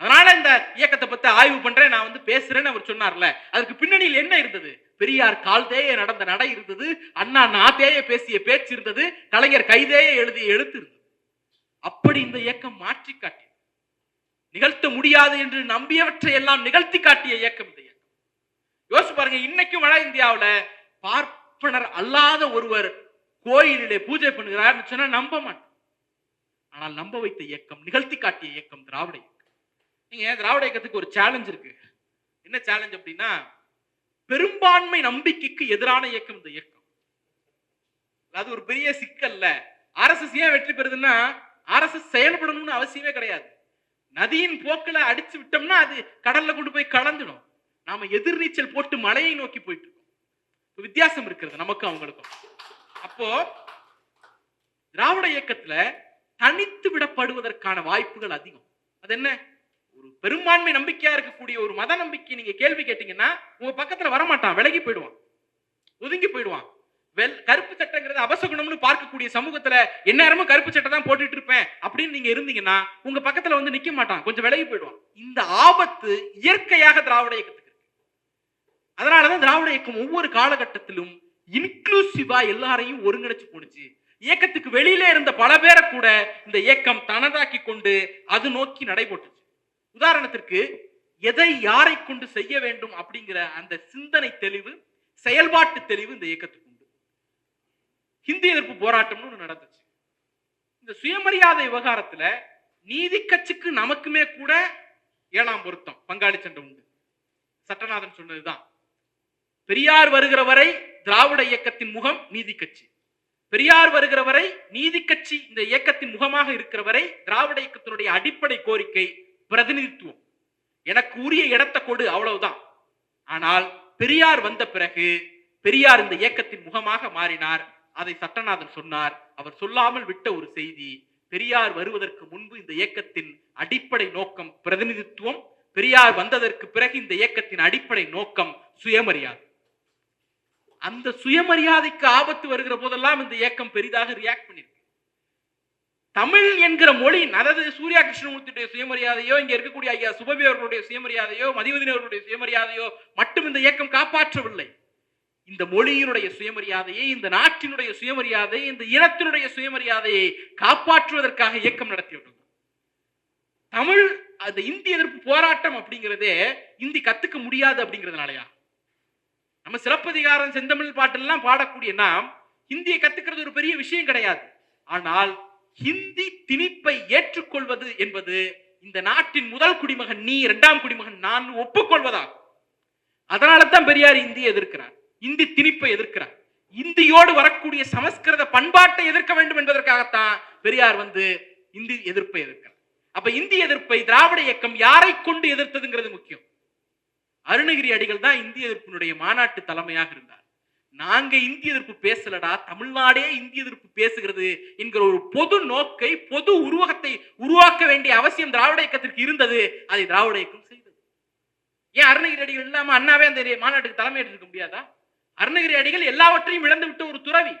Speaker 1: அதனால இந்த இயக்கத்தை பத்தி ஆய்வு பண்றேன், நான் பேசுறேன்னு அவர் சொன்னார்ல. அதுக்கு பின்னணியில் என்ன இருந்தது? பெரியார் கால்தேய நடந்த நடை இருந்தது, அண்ணா நாதேய பேசிய பேச்சு இருந்தது, கலைஞர் கைதேய எழுதிய எழுத்து இருந்தது. அப்படி இந்த இயக்கம் மாற்றி காட்டியது. நிகழ்த்த முடியாது என்று நம்பியவற்றை எல்லாம் நிகழ்த்தி காட்டிய இயக்கம் இந்த இயக்கம். யோசிச்சு பாருங்க, இன்னைக்கும் வட இந்தியாவில் பார்ப்பனர் அல்லாத ஒருவர் கோயிலிலே பூஜை பண்ணுகிறார் சொன்னா நம்ப மாட்டோம். ஆனால் நம்ப வைத்த இயக்கம், நிகழ்த்தி காட்டிய இயக்கம் திராவிட இயக்கம். நீங்க திராவிட இயக்கத்துக்கு ஒரு சேலஞ்ச் இருக்கு. என்ன சேலஞ்ச் அப்படின்னா, பெரும்பான்மை நம்பிக்கைக்கு எதிரான இயக்கம் இந்த இயக்கம். அது ஒரு பெரிய சிக்கல்ல. ஆர்எஸ்எஸ் ஏன் வெற்றி பெறுதுன்னா, ஆர்எஸ்எஸ் செயல்படணும்னு அவசியமே கிடையாது. நதியின் போக்குல அடிச்சு விட்டோம்னா அது கடல்ல கொண்டு போய் கலந்துடும். நாம எதிர்நீச்சல் போட்டு மலையை நோக்கி போயிட்டு இருக்கோம். வித்தியாசம் இருக்கிறது நமக்கு அவங்களுக்கும். அப்போ திராவிட இயக்கத்துல தனித்து விடப்படுவதற்கான வாய்ப்புகள் அதிகம். அது என்ன? ஒரு பெரும்பான்மை நம்பிக்கையா இருக்கக்கூடிய ஒரு மத நம்பிக்கை நீங்க கேள்வி கேட்டீங்கன்னா உங்க பக்கத்துல வரமாட்டான், விலகி போயிடுவான், ஒதுங்கி போயிடுவான். கருப்பு சட்டங்கிறது அபசகுணம்னு பார்க்கக்கூடிய சமூகத்துல எந்நேரமும் கருப்பு சட்டை தான் போட்டுட்டு இருப்பேன் அப்படின்னு நீங்க இருந்தீங்கன்னா உங்க பக்கத்துல நிக்க மாட்டான், கொஞ்சம் விலகி போயிடுவான். இந்த ஆபத்து இயற்கையாக திராவிட இயக்கத்துக்கு இருக்கு. அதனாலதான் திராவிட இயக்கம் ஒவ்வொரு காலகட்டத்திலும் இன்க்ளூசிவா எல்லாரையும் ஒருங்கிணைச்சு போனுச்சு. இயக்கத்துக்கு வெளியிலே இருந்த பல பேரை கூட இந்த இயக்கம் தனதாக்கி கொண்டு அது நோக்கி நடைபோட்டுச்சு. உதாரணத்திற்கு, எதை யாரை கொண்டு செய்ய வேண்டும் அப்படிங்கிற அந்த சிந்தனை தெளிவு, செயல்பாட்டு தெளிவு இந்த இயக்கத்துக்கு உண்டு. ஹிந்தி எதிர்ப்பு போராட்டம்னு நடந்துச்சு. இந்த சுயமரியாதை விவகாரத்துல நீதி கட்சிக்கு நமக்குமே கூட 7ஆம் பொருத்தம், பங்காளி சண்டை உண்டு. சட்டநாதன் சொன்னதுதான், பெரியார் வருகிற வரை திராவிட இயக்கத்தின் முகம் நீதி கட்சி, பெரியார் வருகிற வரை நீதி கட்சி இந்த இயக்கத்தின் முகமாக இருக்கிற வரை திராவிட இயக்கத்தினுடைய அடிப்படை கோரிக்கை பிரதிநிதித்துவம், எனக்கு உரிய இடத்தை கொடு, அவ்வளவுதான். ஆனால் பெரியார் வந்த பிறகு பெரியார் இந்த இயக்கத்தின் முகமாக மாறினார். அதை சட்டநாதன் சொன்னார். அவர் சொல்லாமல் விட்ட ஒரு செய்தி, பெரியார் வருவதற்கு முன்பு இந்த இயக்கத்தின் அடிப்படை நோக்கம் பிரதிநிதித்துவம், பெரியார் வந்ததற்கு பிறகு இந்த இயக்கத்தின் அடிப்படை நோக்கம் சுயமரியாதை. அந்த சுயமரியாதைக்கு ஆபத்து வருகிற போதெல்லாம் இந்த இயக்கம் பெரிதாக ரியாக்ட் பண்ணிருக்கு. தமிழ் என்கிற மொழி, அதாவது சூர்யா கிருஷ்ணமூர்த்தியுடைய சுயமரியாதையோ, இங்க இருக்கக்கூடிய ஐயா சுபவி அவர்களுடைய சுயமரியாதையோ, மதிவதனி அவர்களுடைய சுயமரியாதையோ மட்டும் இந்த இயக்கம் காப்பாற்றவில்லை. இந்த மொழியினுடைய சுயமரியாதையை, இந்த நாட்டினுடைய சுயமரியாதை, இந்த இனத்தினுடைய சுயமரியாதையை காப்பாற்றுவதற்காக இயக்கம் நடத்திவிட்டது. தமிழ் அந்த இந்தி எதிர்ப்பு போராட்டம் அப்படிங்கிறதே இந்தி கத்துக்க முடியாது அப்படிங்கிறதுனாலயா? நம்ம சிலப்பதிகாரம் செந்தமிழ் பாட்டெல்லாம் பாடக்கூடிய நாம் ஹிந்தியை கத்துக்கிறது ஒரு பெரிய விஷயம் கிடையாது. ஆனால் ஹிந்தி திணிப்பை ஏற்றுக்கொள்வது என்பது இந்த நாட்டின் முதல் குடிமகன் நீ, 2ஆம் குடிமகன் நான் ஒப்புக்கொள்வதாகும். அதனால தான் பெரியார் இந்தியை எதிர்க்கிறார், இந்தி திணிப்பை எதிர்க்கிறார். இந்தியோடு வரக்கூடிய சமஸ்கிருத பண்பாட்டை எதிர்க்க வேண்டும் என்பதற்காகத்தான் பெரியார் இந்தி எதிர்ப்பை எதிர்க்கிறார். அப்ப இந்தி எதிர்ப்பை திராவிட இயக்கம் யாரை கொண்டு எதிர்த்ததுங்கிறது முக்கியம். அருணகிரி அடிகள் தான் இந்திய எதிர்ப்பினுடைய மாநாட்டு தலைமையாக இருந்தார். நாங்க இந்திய எதிர்ப்பு பேசலடா, தமிழ்நாடே இந்திய எதிர்ப்பு பேசுகிறது என்கிற ஒரு பொது நோக்கை, பொது உருவகத்தை உருவாக்க வேண்டிய அவசியம் திராவிட இயக்கத்திற்கு இருந்தது. அதை திராவிட இயக்கம் செய்தது. ஏன் அருணகிரி அடிகள் இல்லாம அண்ணாவே அந்த மாநாட்டுக்கு தலைமையேற்று இருக்க முடியாதா? அருணகிரி அடிகள் எல்லாவற்றையும் இழந்து விட்ட ஒரு துறவி.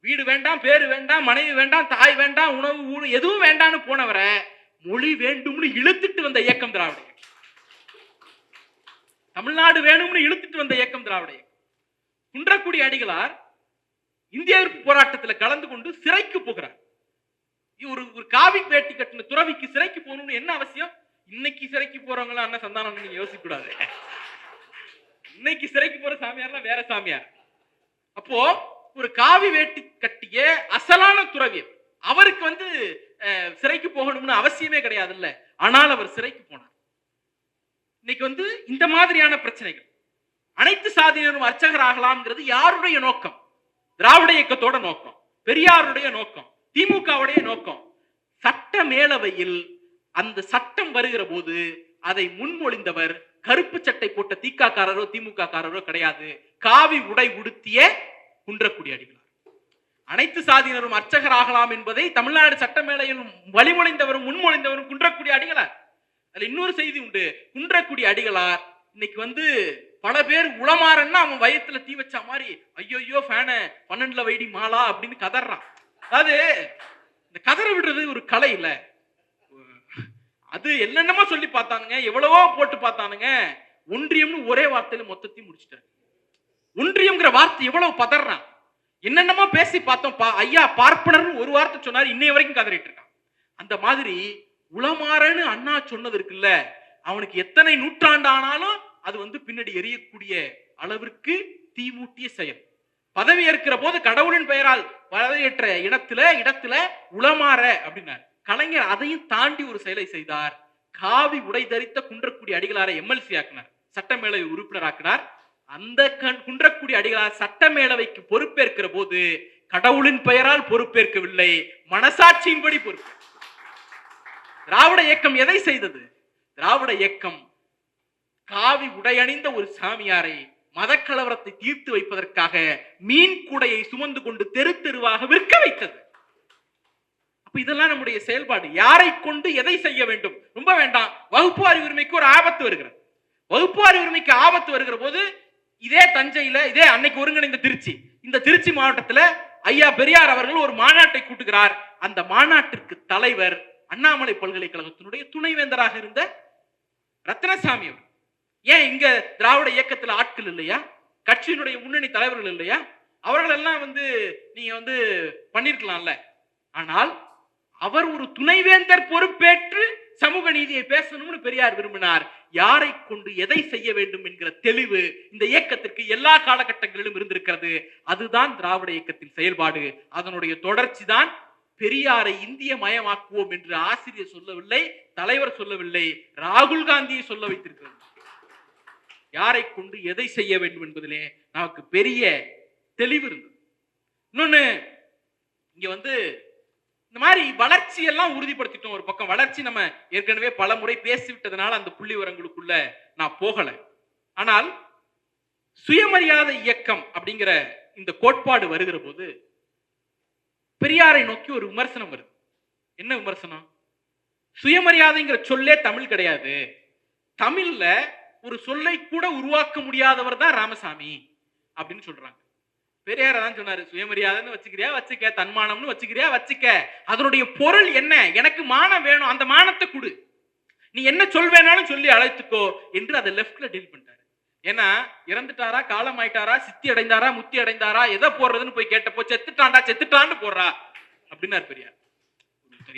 Speaker 1: வீடு வேண்டாம், பேரு வேண்டாம், மனைவி வேண்டாம், தாய் வேண்டாம், உணவு எதுவும் வேண்டாம்னு போனவரை மொழி வேண்டும்னு இழுத்துட்டு வந்த இயக்கம் திராவிட இயக்கம். தமிழ்நாடு வேணும்னு இழுத்துட்டு வந்த இயக்கம் திராவிட இயக்கம். குன்றக்குடி அடிகளார் இந்திய எதிர்ப்பு போராட்டத்தில் கலந்து கொண்டு சிறைக்கு போகிறார். ஒரு ஒரு காவி வேட்டி கட்டின துறவிக்கு சிறைக்கு போகணும்னு என்ன அவசியம்? இன்னைக்கு சிறைக்கு போறவங்க எல்லாம் அண்ணன் சந்தானம் நீங்க யோசிக்க கூடாது. இன்னைக்கு சிறைக்கு போற சாமியார்லாம் வேற சாமியார். அப்போ ஒரு காவி வேட்டி கட்டிய அசலான துறவி அவருக்கு சிறைக்கு போகணும்னு அவசியமே கிடையாது இல்ல. ஆனால் அவர் சிறைக்கு போனார். இன்னைக்கு இந்த மாதிரியான பிரச்சனைகள் அனைத்து சாதியினரும் அர்ச்சகராகலாம்ங்கிறது யாருடைய நோக்கம்? திராவிட இயக்கத்தோட நோக்கம், பெரியாருடைய நோக்கம், திமுகவுடைய நோக்கம். சட்ட மேலவையில் அந்த சட்டம் வருகிற போது அதை முன்மொழிந்தவர் கருப்பு சட்டை போட்ட திகாக்காரரோ திமுக காரரோ கிடையாது, காவி உடை உடுத்திய குன்றக்குடி அடிகளார். அனைத்து சாதியினரும் அர்ச்சகராகலாம் என்பதை தமிழ்நாடு சட்டமேலையில் வழிமொழிந்தவரும் முன்மொழிந்தவரும் குன்றக்குடி அடிகளார். அதுல இன்னொரு செய்தி உண்டு. குன்றக்குடி அடிகளார் இன்னைக்கு பல பேர் உளமாறன்னா அவன் வயத்துல தீ வச்ச மாதிரி ஐயோ ஃபேன 12ல வைடி மாலா அப்படின்னு கதறான். அதாவது இந்த கதற விடுறது ஒரு கலை இல்ல. அது என்னென்னமோ சொல்லி பார்த்தானுங்க, எவ்வளவோ போட்டு பார்த்தானுங்க. ஒன்றியம்னு ஒரே வார்த்தையில மொத்தத்தையும் முடிச்சிட்டாரு. ஒன்றியம்ங்கிற வார்த்தை எவ்வளவு பதறான். என்னென்னமோ பேசி பார்த்தோம். ஐயா பார்ப்பனர்னு ஒரு வார்த்தை சொன்னாரு, இன்னைய வரைக்கும் கதறிட்டு இருக்கான். அந்த மாதிரி உளமாறன்னு அண்ணா சொன்னது இருக்குல்ல, அவனுக்கு எத்தனை நூற்றாண்டானாலும் அது பின்னாடி எரியக்கூடிய அளவிற்கு தீமூட்டிய செயல். பதவி ஏற்கிற போது கடவுளின் பெயரால் பதவியேற்ற இடத்துல உளமாற அப்படின்னார். கலைஞர் அதையும் தாண்டி ஒரு செயலை செய்தார். காவி உடை தரித்த குன்றக்குடி அடிகளாரை எம்எல்சி ஆக்கினார், சட்டமேலவை உறுப்பினர் ஆக்கினார். அந்த குன்றக்குடி அடிகளார் சட்டமேலவைக்கு பொறுப்பேற்கிற போது கடவுளின் பெயரால் பொறுப்பேற்கவில்லை, மனசாட்சியின்படி பொறுப்பு. திராவிட இயக்கம் எதை செய்தது? திராவிட இயக்கம் காவி உடையணிந்த ஒரு சாமியாரை மதக்கலவரத்தை தீர்த்து வைப்பதற்காக மீன் கூடையை சுமந்து கொண்டு தெரு தெருவாக விற்க வைத்தது. அப்ப இதெல்லாம் நம்முடைய செயல்பாடு. யாரை கொண்டு எதை செய்ய வேண்டும்? ரொம்ப வேண்டாம். வகுப்புவாரி உரிமைக்கு ஒரு ஆபத்து வருகிறது. வகுப்புவாரி உரிமைக்கு ஆபத்து வருகிற போது இதே தஞ்சையில, இதே அன்னைக்கு ஒருங்கிணைந்த இந்த திருச்சி மாவட்டத்துல ஐயா பெரியார் அவர்கள் ஒரு மாநாட்டை கூட்டுகிறார். அந்த மாநாட்டிற்கு தலைவர் அண்ணாமலை பல்கலைக்கழகத்தினுடைய துணைவேந்தராக இருந்த ரத்னசாமி அவர். ஏன் இங்க திராவிட இயக்கத்தில் ஆட்கள் இல்லையா? கட்சியினுடைய முன்னணி தலைவர்கள் இல்லையா? அவர்கள் எல்லாம் நீங்க பண்ணிருக்கலாம்ல. ஆனால் அவர் ஒரு துணைவேந்தர் பொறுப்பேற்று சமூக நீதியை பேசணும்னு பெரியார் விரும்பினார். யாரை கொண்டு எதை செய்ய வேண்டும் என்கிற தெளிவு இந்த இயக்கத்திற்கு எல்லா காலகட்டங்களிலும் இருந்திருக்கிறது. அதுதான் திராவிட இயக்கத்தின் செயல்பாடு. அதனுடைய தொடர்ச்சி தான் பெரியாரை இந்திய மயமாக்குவோம் என்று ஆசிரியர் சொல்லவில்லை, தலைவர் சொல்லவில்லை, ராகுல் காந்தியை சொல்ல வைத்திருக்கிறது. யாரை கொண்டு எதை செய்ய வேண்டும் என்பதிலே நமக்கு பெரிய தெளிவு இருந்தது. இன்னொன்னு, இங்க இந்த மாதிரி வளர்ச்சி எல்லாம் உறுதிப்படுத்திட்டோம். ஒரு பக்கம் வளர்ச்சி நம்ம ஏற்கனவே பல முறை பேசிவிட்டதனால அந்த புள்ளி விவரங்களுக்குள்ள நான் போகல. ஆனால் சுயமரியாதை இயக்கம் அப்படிங்கிற இந்த கோட்பாடு வருகிற போது பெரியாரை நோக்கி ஒரு விமர்சனம் வருது. என்ன விமர்சனம்? சுயமரியாதைங்கிற சொல்லே தமிழ் கிடையாது, தமிழ்ல ஒரு சொல்லை கூட உருவாக்க முடியாதவர் தான் ராமசாமி அப்படின்னு சொல்றாங்க. பெரியார் தான் சொன்னாரு, சுயமரியாதைன்னு வச்சுக்கிறியா வச்சுக்க, தன்மானம்னு வச்சுக்கிறியா வச்சுக்க, அதனுடைய பொருள் என்ன? எனக்கு மானம் வேணும், அந்த மானத்தை கொடு, நீ என்ன சொல் வேணாலும் சொல்லி அழைத்துக்கோ என்று அதை லெப்ட்ல டீல் பண்ணிட்டாரு. ஏன்னா இறந்துட்டாரா, காலம் ஆயிட்டாரா, சித்தி அடைந்தாரா, முத்தி அடைந்தாரா, எதை போடுறதுன்னு போய் கேட்டப்போ செத்துட்டான்னு போடுறா அப்படின்னாரு பெரியார்.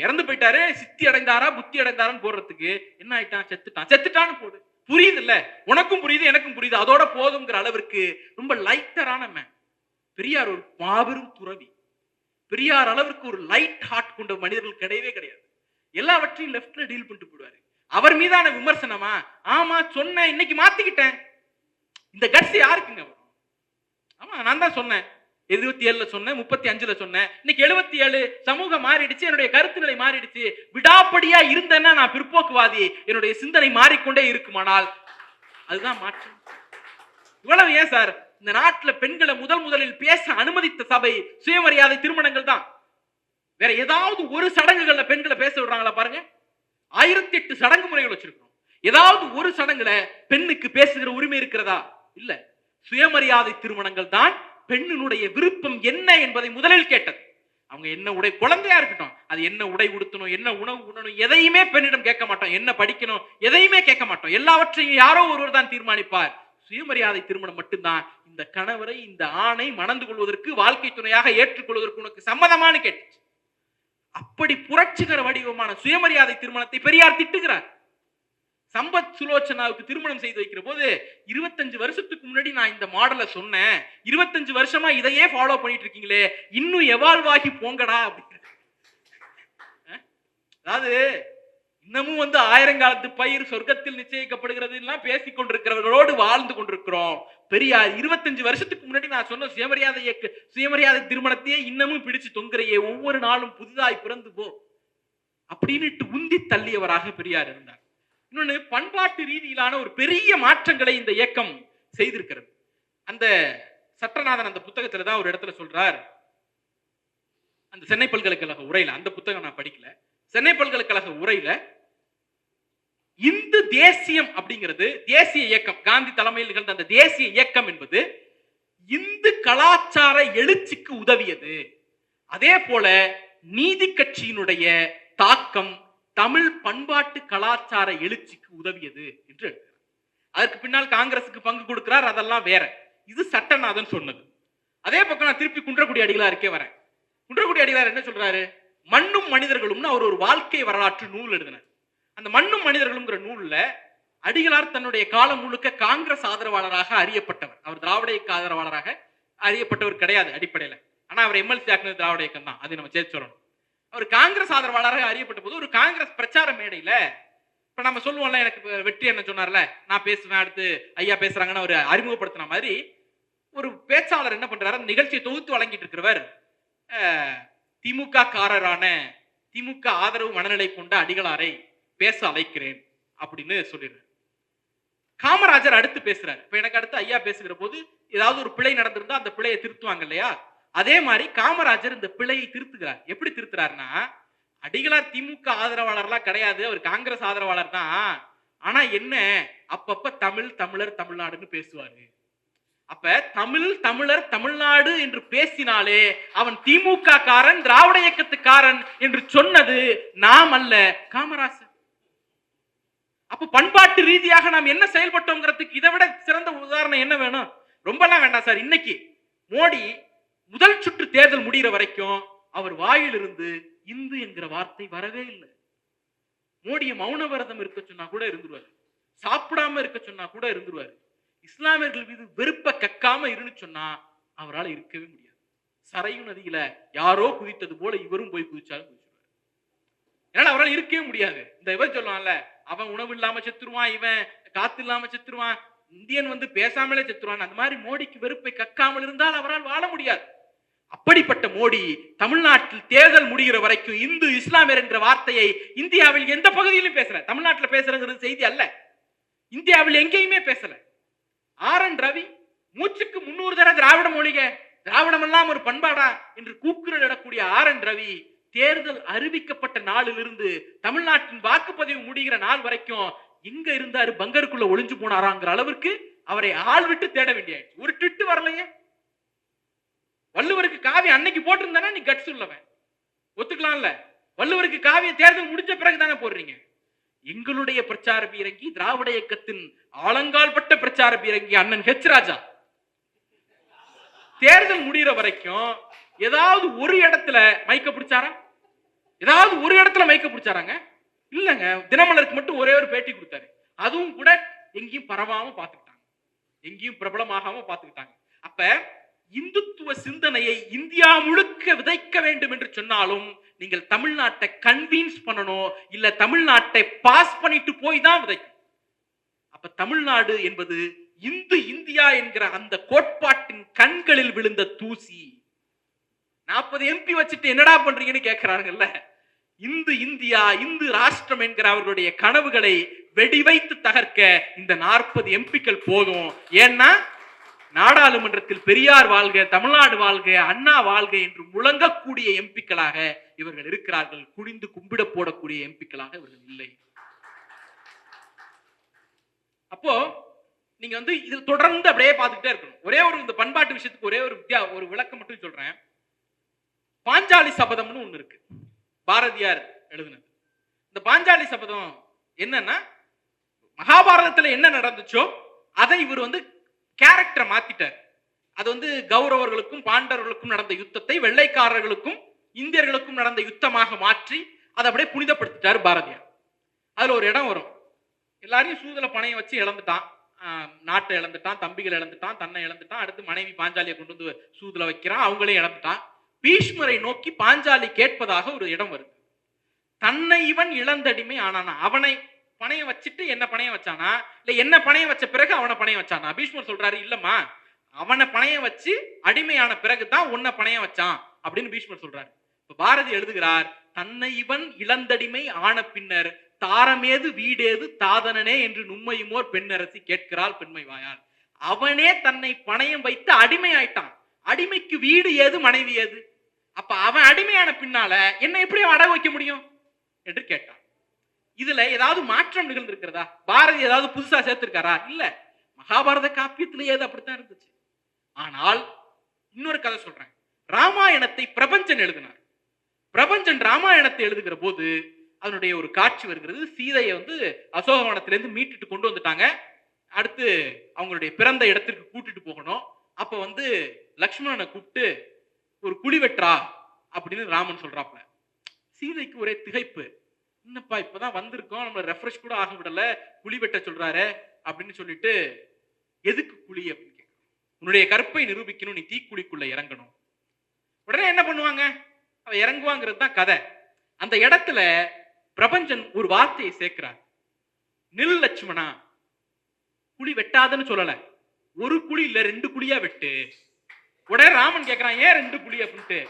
Speaker 1: இறந்து போயிட்டாரு, சித்தி அடைந்தாரா புத்தி அடைந்தாரான்னு போடுறதுக்கு என்ன ஆயிட்டான்? செத்துட்டான்னு போடு. புரியுது இல்ல? உனக்கும் புரியுது, எனக்கும் புரியுது, அதோட போதுங்கிற அளவிற்கு ரொம்ப லைட்டரான மேன் பெரியார். ஒரு மாபெரும் துறவி. பெரியார் அளவிற்கு ஒரு லைட் ஹார்ட் கொண்ட மனிதர்கள் கிடையவே கிடையாது. எல்லாவற்றையும் லெப்ட்ல டீல் பண்ணிட்டு போடுவாரு. அவர் மீதான விமர்சனமா? ஆமா சொன்னேன், இன்னைக்கு மாத்திக்கிட்டேன். இந்த கட்சி யாருக்குங்க வரும்? ஆமா நான் தான் சொன்னேன், 27ல சொன்னேன், 35ல சொன்னேன், இன்னைக்கு 77. சமூகம் மாறிடுச்சு, என்னுடைய கருத்து நிலை மாறிடுச்சு. விடாப்படியா இருந்தேன்னா நான் பிற்போக்குவாதி, என்னுடைய சிந்தனை மாறிக்கொண்டே இருக்குமானால் அதுதான் மாற்றம். இவ்வளவு ஏன் சார் இந்த நாட்டுல பெண்களை முதலில் பேச அனுமதித்த சபை சுயமரியாதை திருமணங்கள் தான். வேற ஏதாவது ஒரு சடங்குகள்ல பெண்களை பேச விடுறாங்களா பாருங்க. 1008 சடங்கு முறைகள் வச்சிருக்கோம். ஏதாவது ஒரு சடங்குல பெண்ணுக்கு பேசுகிற உரிமை இருக்கிறதா? இல்ல. சுயமரியாதை திருமணங்கள் தான் பெண்ணினுடைய விருப்பம் என்ன என்பதை முதலில் கேட்டது. அவங்க என்ன உடை, குழந்தையா இருக்கட்டும், அது என்ன உடை உடுத்தணும், என்ன உணவு உண்ணணும், எதையுமே பெண்ணிடம் கேட்க மாட்டோம். என்ன படிக்கணும், எதையுமே கேட்க மாட்டோம். எல்லாவற்றையும் யாரோ ஒருவர் தான் தீர்மானிப்பார். சுயமரியாதை திருமணம் மட்டும்தான் இந்த கணவரை, இந்த ஆணை மணந்து கொள்வதற்கு, வாழ்க்கை துணையாக ஏற்றுக்கொள்வதற்கு உனக்கு சம்மதமானு கேட்டுச்சு. அப்படி புரட்சிகர வடிவமான சுயமரியாதை திருமணத்தை பெரியார் திட்டுகிறார். சம்பத் சுலோச்சனாவுக்கு திருமணம் செய்து வைக்கிற போது 25 வருஷத்துக்கு முன்னாடி நான் இந்த மாடலை சொன்னேன், 25 வருஷமா இதையே ஃபாலோ பண்ணிட்டு இருக்கீங்களே, இன்னும் எவால்வ் ஆகி போங்கடா அப்படின்னு. அதாவது இன்னமும் வந்து ஆயிரங்காலத்து பயிர் சொர்க்கத்தில் நிச்சயிக்கப்படுகிறது எல்லாம் பேசிக் கொண்டிருக்கிறவர்களோடு வாழ்ந்து கொண்டிருக்கிறோம். பெரியார் 25 வருஷத்துக்கு முன்னாடி நான் சொன்ன சுயமரியாதை திருமணத்தையே இன்னமும் பிடிச்சு தொங்குறையே, ஒவ்வொரு நாளும் புதிதாய் பிறந்து போ அப்படின்னு உந்தி தள்ளியவராக பெரியார் இருந்தார். இன்னொன்னு, பண்பாட்டு ரீதியிலான ஒரு பெரிய மாற்றங்களை இந்த இயக்கம் செய்திருக்கிறது. அந்த சட்டநாதன் அந்த புத்தகத்துல தான் ஒரு இடத்துல சொல்றார், அந்த சென்னை பல்கலைக்கழக உரையில, அந்த புத்தகம் நான் படிக்கல, சென்னை பல்கலைக்கழக உரையில இந்து தேசியம் அப்படிங்கிறது, தேசிய இயக்கம், காந்தி தலைமையில் நிகழ்ந்த அந்த தேசிய இயக்கம் என்பது இந்து கலாச்சார எழுச்சிக்கு உதவியது. அதே போல நீதி கட்சியினுடைய தாக்கம் தமிழ் பண்பாட்டு கலாச்சார எழுச்சிக்கு உதவியது என்று எழுதுகிறார். அதற்கு பின்னால் காங்கிரசுக்கு பங்கு கொடுக்கிறார், அதெல்லாம் வேற. இது சட்டநாதன் சொன்னது. அதே பக்கம் நான் திருப்பி குன்றக்குடி அடிகளாருக்கே வரேன். குன்றக்குடி அடிகளார் என்ன சொல்றாரு, மண்ணும் மனிதர்களும்னு அவர் ஒரு வாழ்க்கை வரலாற்று நூல் எழுதினார். அந்த மண்ணும் மனிதர்களும்ங்கிற நூல்ல அடிகளார் தன்னுடைய காலம் முழுக்க காங்கிரஸ் ஆதரவாளராக அறியப்பட்டவர். அவர் திராவிட இயக்க ஆதரவாளராக அறியப்பட்டவர் கிடையாது அடிப்படையில. ஆனா அவர் எம்எல்சி ஆக்குனது திராவிட இயக்கம் தான், அதை நம்ம சேர்த்து சொல்லணும். அவர் காங்கிரஸ் ஆதரவாளராக அறியப்பட்ட போது ஒரு காங்கிரஸ் பிரச்சார மேடையில, இப்ப நம்ம சொல்லுவோம்ல, எனக்கு வெற்றி என்ன சொன்னார்ல, நான் பேசுவேன் அடுத்து ஐயா பேசுறாங்கன்னு அவர் அறிமுகப்படுத்தின மாதிரி ஒரு பேச்சாளர் என்ன பண்றாரு, அந்த நிகழ்ச்சியை தொகுத்து வழங்கிட்டு இருக்கிறவர் திமுக காரரான, திமுக ஆதரவு மனநிலை கொண்ட அடிகளாரை பேச அழைக்கிறேன் அப்படின்னு சொல்லிடுறாரு. காமராஜர் அடுத்து பேசுறாரு. இப்ப எனக்கு அடுத்து ஐயா பேசுகிற போது ஏதாவது ஒரு பிழை நடந்திருந்தா அந்த பிழையை திருத்துவாங்க இல்லையா, அதே மாதிரி காமராஜர் இந்த பிழையை திருத்துகிறார். எப்படி திருத்துறாருன்னா, அடிகளார் திமுக ஆதரவாளர்லாம் கிடையாது, அவர் காங்கிரஸ் ஆதரவாளர் தான். ஆனா என்ன, அப்பப்ப தமிழ், தமிழர், தமிழ்நாடுன்னு பேசுவாரு. அப்ப தமிழ், தமிழர், தமிழ்நாடு என்று பேசினாலே அவன் திமுக காரன், திராவிட இயக்கத்துக்காரன் என்று சொன்னது நாம் அல்ல, காமராஜர். அப்ப பண்பாட்டு ரீதியாக நாம் என்ன செயல்பட்டோங்கிறதுக்கு இதை விட சிறந்த உதாரணம் என்ன வேணும்? ரொம்பலாம் வேண்டாம் சார். இன்னைக்கு மோடி முதல் சுற்று தேர்தல் முடிகிற வரைக்கும் அவர் வாயிலிருந்து இந்து என்கிற வார்த்தை வரவே இல்லை. மோடியை மௌன விரதம் இருக்க சொன்னா கூட இருந்துருவாரு, சாப்பிடாம இருக்க சொன்னா கூட இருந்துருவாரு. இஸ்லாமியர்கள் மீது வெறுப்ப கக்காம இருந்து சொன்னா அவரால் இருக்கவே முடியாது. சரையு நதியில யாரோ குதித்தது போல இவரும் போய் குதிச்சாலும் குதிச்சிருவாரு. ஏன்னா அவரால் இருக்கவே முடியாது. இந்த இவன் சொல்லுவான்ல, அவன் உணவு இல்லாம செத்துருவான், இவன் காத்து இல்லாம செத்துருவான், இந்தியன் வந்து பேசாமலே செத்துருவான். அந்த மாதிரி மோடிக்கு வெறுப்பை கக்காமல் இருந்தால் அவரால் வாழ முடியாது. அப்படிப்பட்ட மோடி தமிழ்நாட்டில் தேர்தல் முடிகிற வரைக்கும் இந்து இஸ்லாமியர் என்ற வார்த்தையை இந்தியாவில் எந்த பகுதியிலும் பேசல. தமிழ்நாட்டில் பேசுறது செய்தி அல்ல, இந்தியாவில் எங்கேயுமே பேசல. ஆர்.என். ரவி மூச்சுக்கு 300 தடவை திராவிட மொழிக, திராவிடம் எல்லாம் ஒரு பண்பாடா என்று கூக்குரல் இடக்கூடிய ஆர்.என். ரவி தேர்தல் அறிவிக்கப்பட்ட நாளில் இருந்து தமிழ்நாட்டின் வாக்குப்பதிவு முடிகிற நாள் வரைக்கும் எங்க இருந்தாரு, பங்கருக்குள்ள ஒளிஞ்சு போனாராங்கிற அளவிற்கு அவரை ஆள் விட்டு தேட வேண்டிய ஒரு ட்விட் வரலையே. வள்ளுவருக்கு காவி அன்னைக்கு போட்டிருந்தானா நீ கட்ஸ் உள்ளவன் ஒத்துக்கலாம்ல. வள்ளுவருக்கு காவிய தேர்தல் முடிஞ்ச பிறகு தானே போடுறீங்க. எங்களுடைய பிரச்சார பீரங்கி, திராவிட இயக்கத்தின் ஆலங்கால்பட்ட பிரச்சார பீரங்கி அண்ணன் ஹெச் ராஜா தேர்தல் முடிகிற வரைக்கும் ஏதாவது ஒரு இடத்துல மைக்க பிடிச்சாரா? ஏதாவது ஒரு இடத்துல மைக்க பிடிச்சாராங்க? இல்லங்க. தினமலருக்கு மட்டும் ஒரே ஒரு பேட்டி கொடுத்தாரு, அதுவும் கூட எங்கேயும் பரவாம பாத்துக்கிட்டாங்க, எங்கேயும் பிரபலமாகாம பாத்துக்கிட்டாங்க. அப்ப இந்துத்துவ சிந்தனையை இந்தியா முழுக்க விதைக்க வேண்டும் என்று சொன்னாலும் நீங்கள் தமிழ்நாட்டை கன்வின்ஸ் பண்ணணும், இல்ல தமிழ்நாட்டை பாஸ் பண்ணிட்டு போய் தான் விதைக்கும். அப்ப தமிழ்நாடு என்பது இந்து இந்தியா என்கிற அந்த கோட்பாட்டின் கண்களில் விழுந்த தூசி. 40 MP வச்சுட்டு என்னடா பண்றீங்கன்னு கேட்கிறாங்கல்ல. இந்து இந்தியா, இந்து ராஷ்டிரம் என்கிற அவர்களுடைய கனவுகளை வெடி வைத்து தகர்க்க இந்த 40 MPக்கள் போதும். ஏன்னா நாடாளுமன்றத்தில் பெரியார் வாழ்க, தமிழ்நாடு வாழ்க, அண்ணா வாழ்க என்று முழங்கக்கூடிய MPக்களாக இவர்கள் இருக்கிறார்கள். குனிந்து கும்பிட போடக்கூடிய MPக்களாக இவர்கள் இல்லை. அப்போ நீங்க வந்து இது தொடர்ந்து அப்படியே பார்த்துக்கிட்டே இருக்கணும். ஒரே ஒரு இந்த பண்பாட்டு விஷயத்துக்கு ஒரே ஒரு விளக்கம் மட்டும் சொல்றேன். பாஞ்சாலி சபதம்னு ஒண்ணு இருக்கு, பாரதியார் எழுதினது. இந்த பாஞ்சாலி சபதம் என்னன்னா, மகாபாரதத்துல என்ன நடந்துச்சோ அதை இவர் வந்து கேரக்டரை மாத்திட்டார். அது வந்து கௌரவர்களுக்கும் பாண்டவர்களுக்கும் நடந்த யுத்தத்தை வெள்ளைக்காரர்களுக்கும் இந்தியர்களுக்கும் நடந்த யுத்தமாக மாற்றி அதை அப்படியே புனிதப்படுத்திட்டாரு பாரதியார். அதுல ஒரு இடம் வரும், எல்லாரையும் சூதுல பணைய வச்சு இழந்துட்டான், நாட்டை இழந்துட்டான், தம்பிகள் இழந்துட்டான், தன்னை இழந்துட்டான், அடுத்து மனைவி பாஞ்சாலியை கொண்டு வந்து சூதுல வைக்கிறான், அவங்களே இழந்துட்டான். பீஷ்மரை நோக்கி பாஞ்சாலி கேட்பதாக ஒரு இடம் வருது. தன்னை இவன் இழந்தடிமை ஆனானா, அவனை பணைய வச்சுட்டு என்ன பணைய வச்சானா, இல்ல என்ன பணைய வச்ச பிறகு அவனை பணைய வச்சானா? பீஷ்மர் சொல்றாரு, இல்லம்மா அவனை பணைய வச்சு அடிமையான பிறகுதான் உன்னை பணைய வச்சான் அப்படின்னு பீஷ்மர் சொல்றாரு. இப்ப பாரதி எழுதுகிறார், தன்னை இவன் இழந்தடிமை ஆன பின்னர் தாரமேது வீடேது தாதனனே என்று நும்மையுமோர் பெண்ணரசி கேட்கிறாள் பெண்மை வாயால். அவனே தன்னை பணையம் வைத்து அடிமை ஆயிட்டான். அடிமைக்கு வீடு ஏது, மனைவி ஏது? அப்ப அவன் அடிமையான பின்னால என்ன எப்படி அடகு வைக்க முடியும் என்று கேட்டான். இதுல ஏதாவது மாற்றம் நிகழ்ந்திருக்கிறதா? பாரதி ஏதாவது புதுசா சேர்த்திருக்காரா? இல்ல, மகாபாரத காப்பியத்திலே ஏது அப்படித்தான் இருந்துச்சு. ஆனால் இன்னொரு கதை சொல்றேன். ராமாயணத்தை பிரபஞ்சன் எழுதினார். பிரபஞ்சன் ராமாயணத்தை எழுதுகிற போது அதனுடைய ஒரு காட்சி வருகிறது. சீதையை அசோகவனத்திலிருந்து மீட்டுட்டு கொண்டு வந்துட்டாங்க. அடுத்து அவங்களுடைய பிறந்த இடத்திற்கு கூட்டிட்டு போகணும். அப்ப லக்ஷ்மணனை கூப்பிட்டு ஒரு குழி வெற்றா அப்படின்னு ராமன் சொல்றாப்ல. சீதைக்கு ஒரே திகைப்பு, என்னப்பா இப்பதான் வந்திருக்கோம், நம்மள ரெஃப்ரெஷ் கூட ஆக விடல, குழி வெட்ட சொல்றாரு அப்படின்னு சொல்லிட்டு, எதுக்கு குழி அப்படின்னு கேட்க, உன்னுடைய கற்பை நிரூபிக்கணும், நீ தீக்குழிக்குள்ள இறங்கணும். உடனே என்ன பண்ணுவாங்க, அவ இறங்குவாங்கிறது தான் கதை. அந்த இடத்துல பிரபஞ்சன் ஒரு வார்த்தையை சேர்க்கிறார், நில் லட்சுமணா, குழி வெட்டாதுன்னு சொல்லல, ஒரு குழி இல்ல 2 குழியா வெட்டு. உடனே ராமன் கேட்கிறான், ஏன் 2 குழி அப்படின்ட்டு.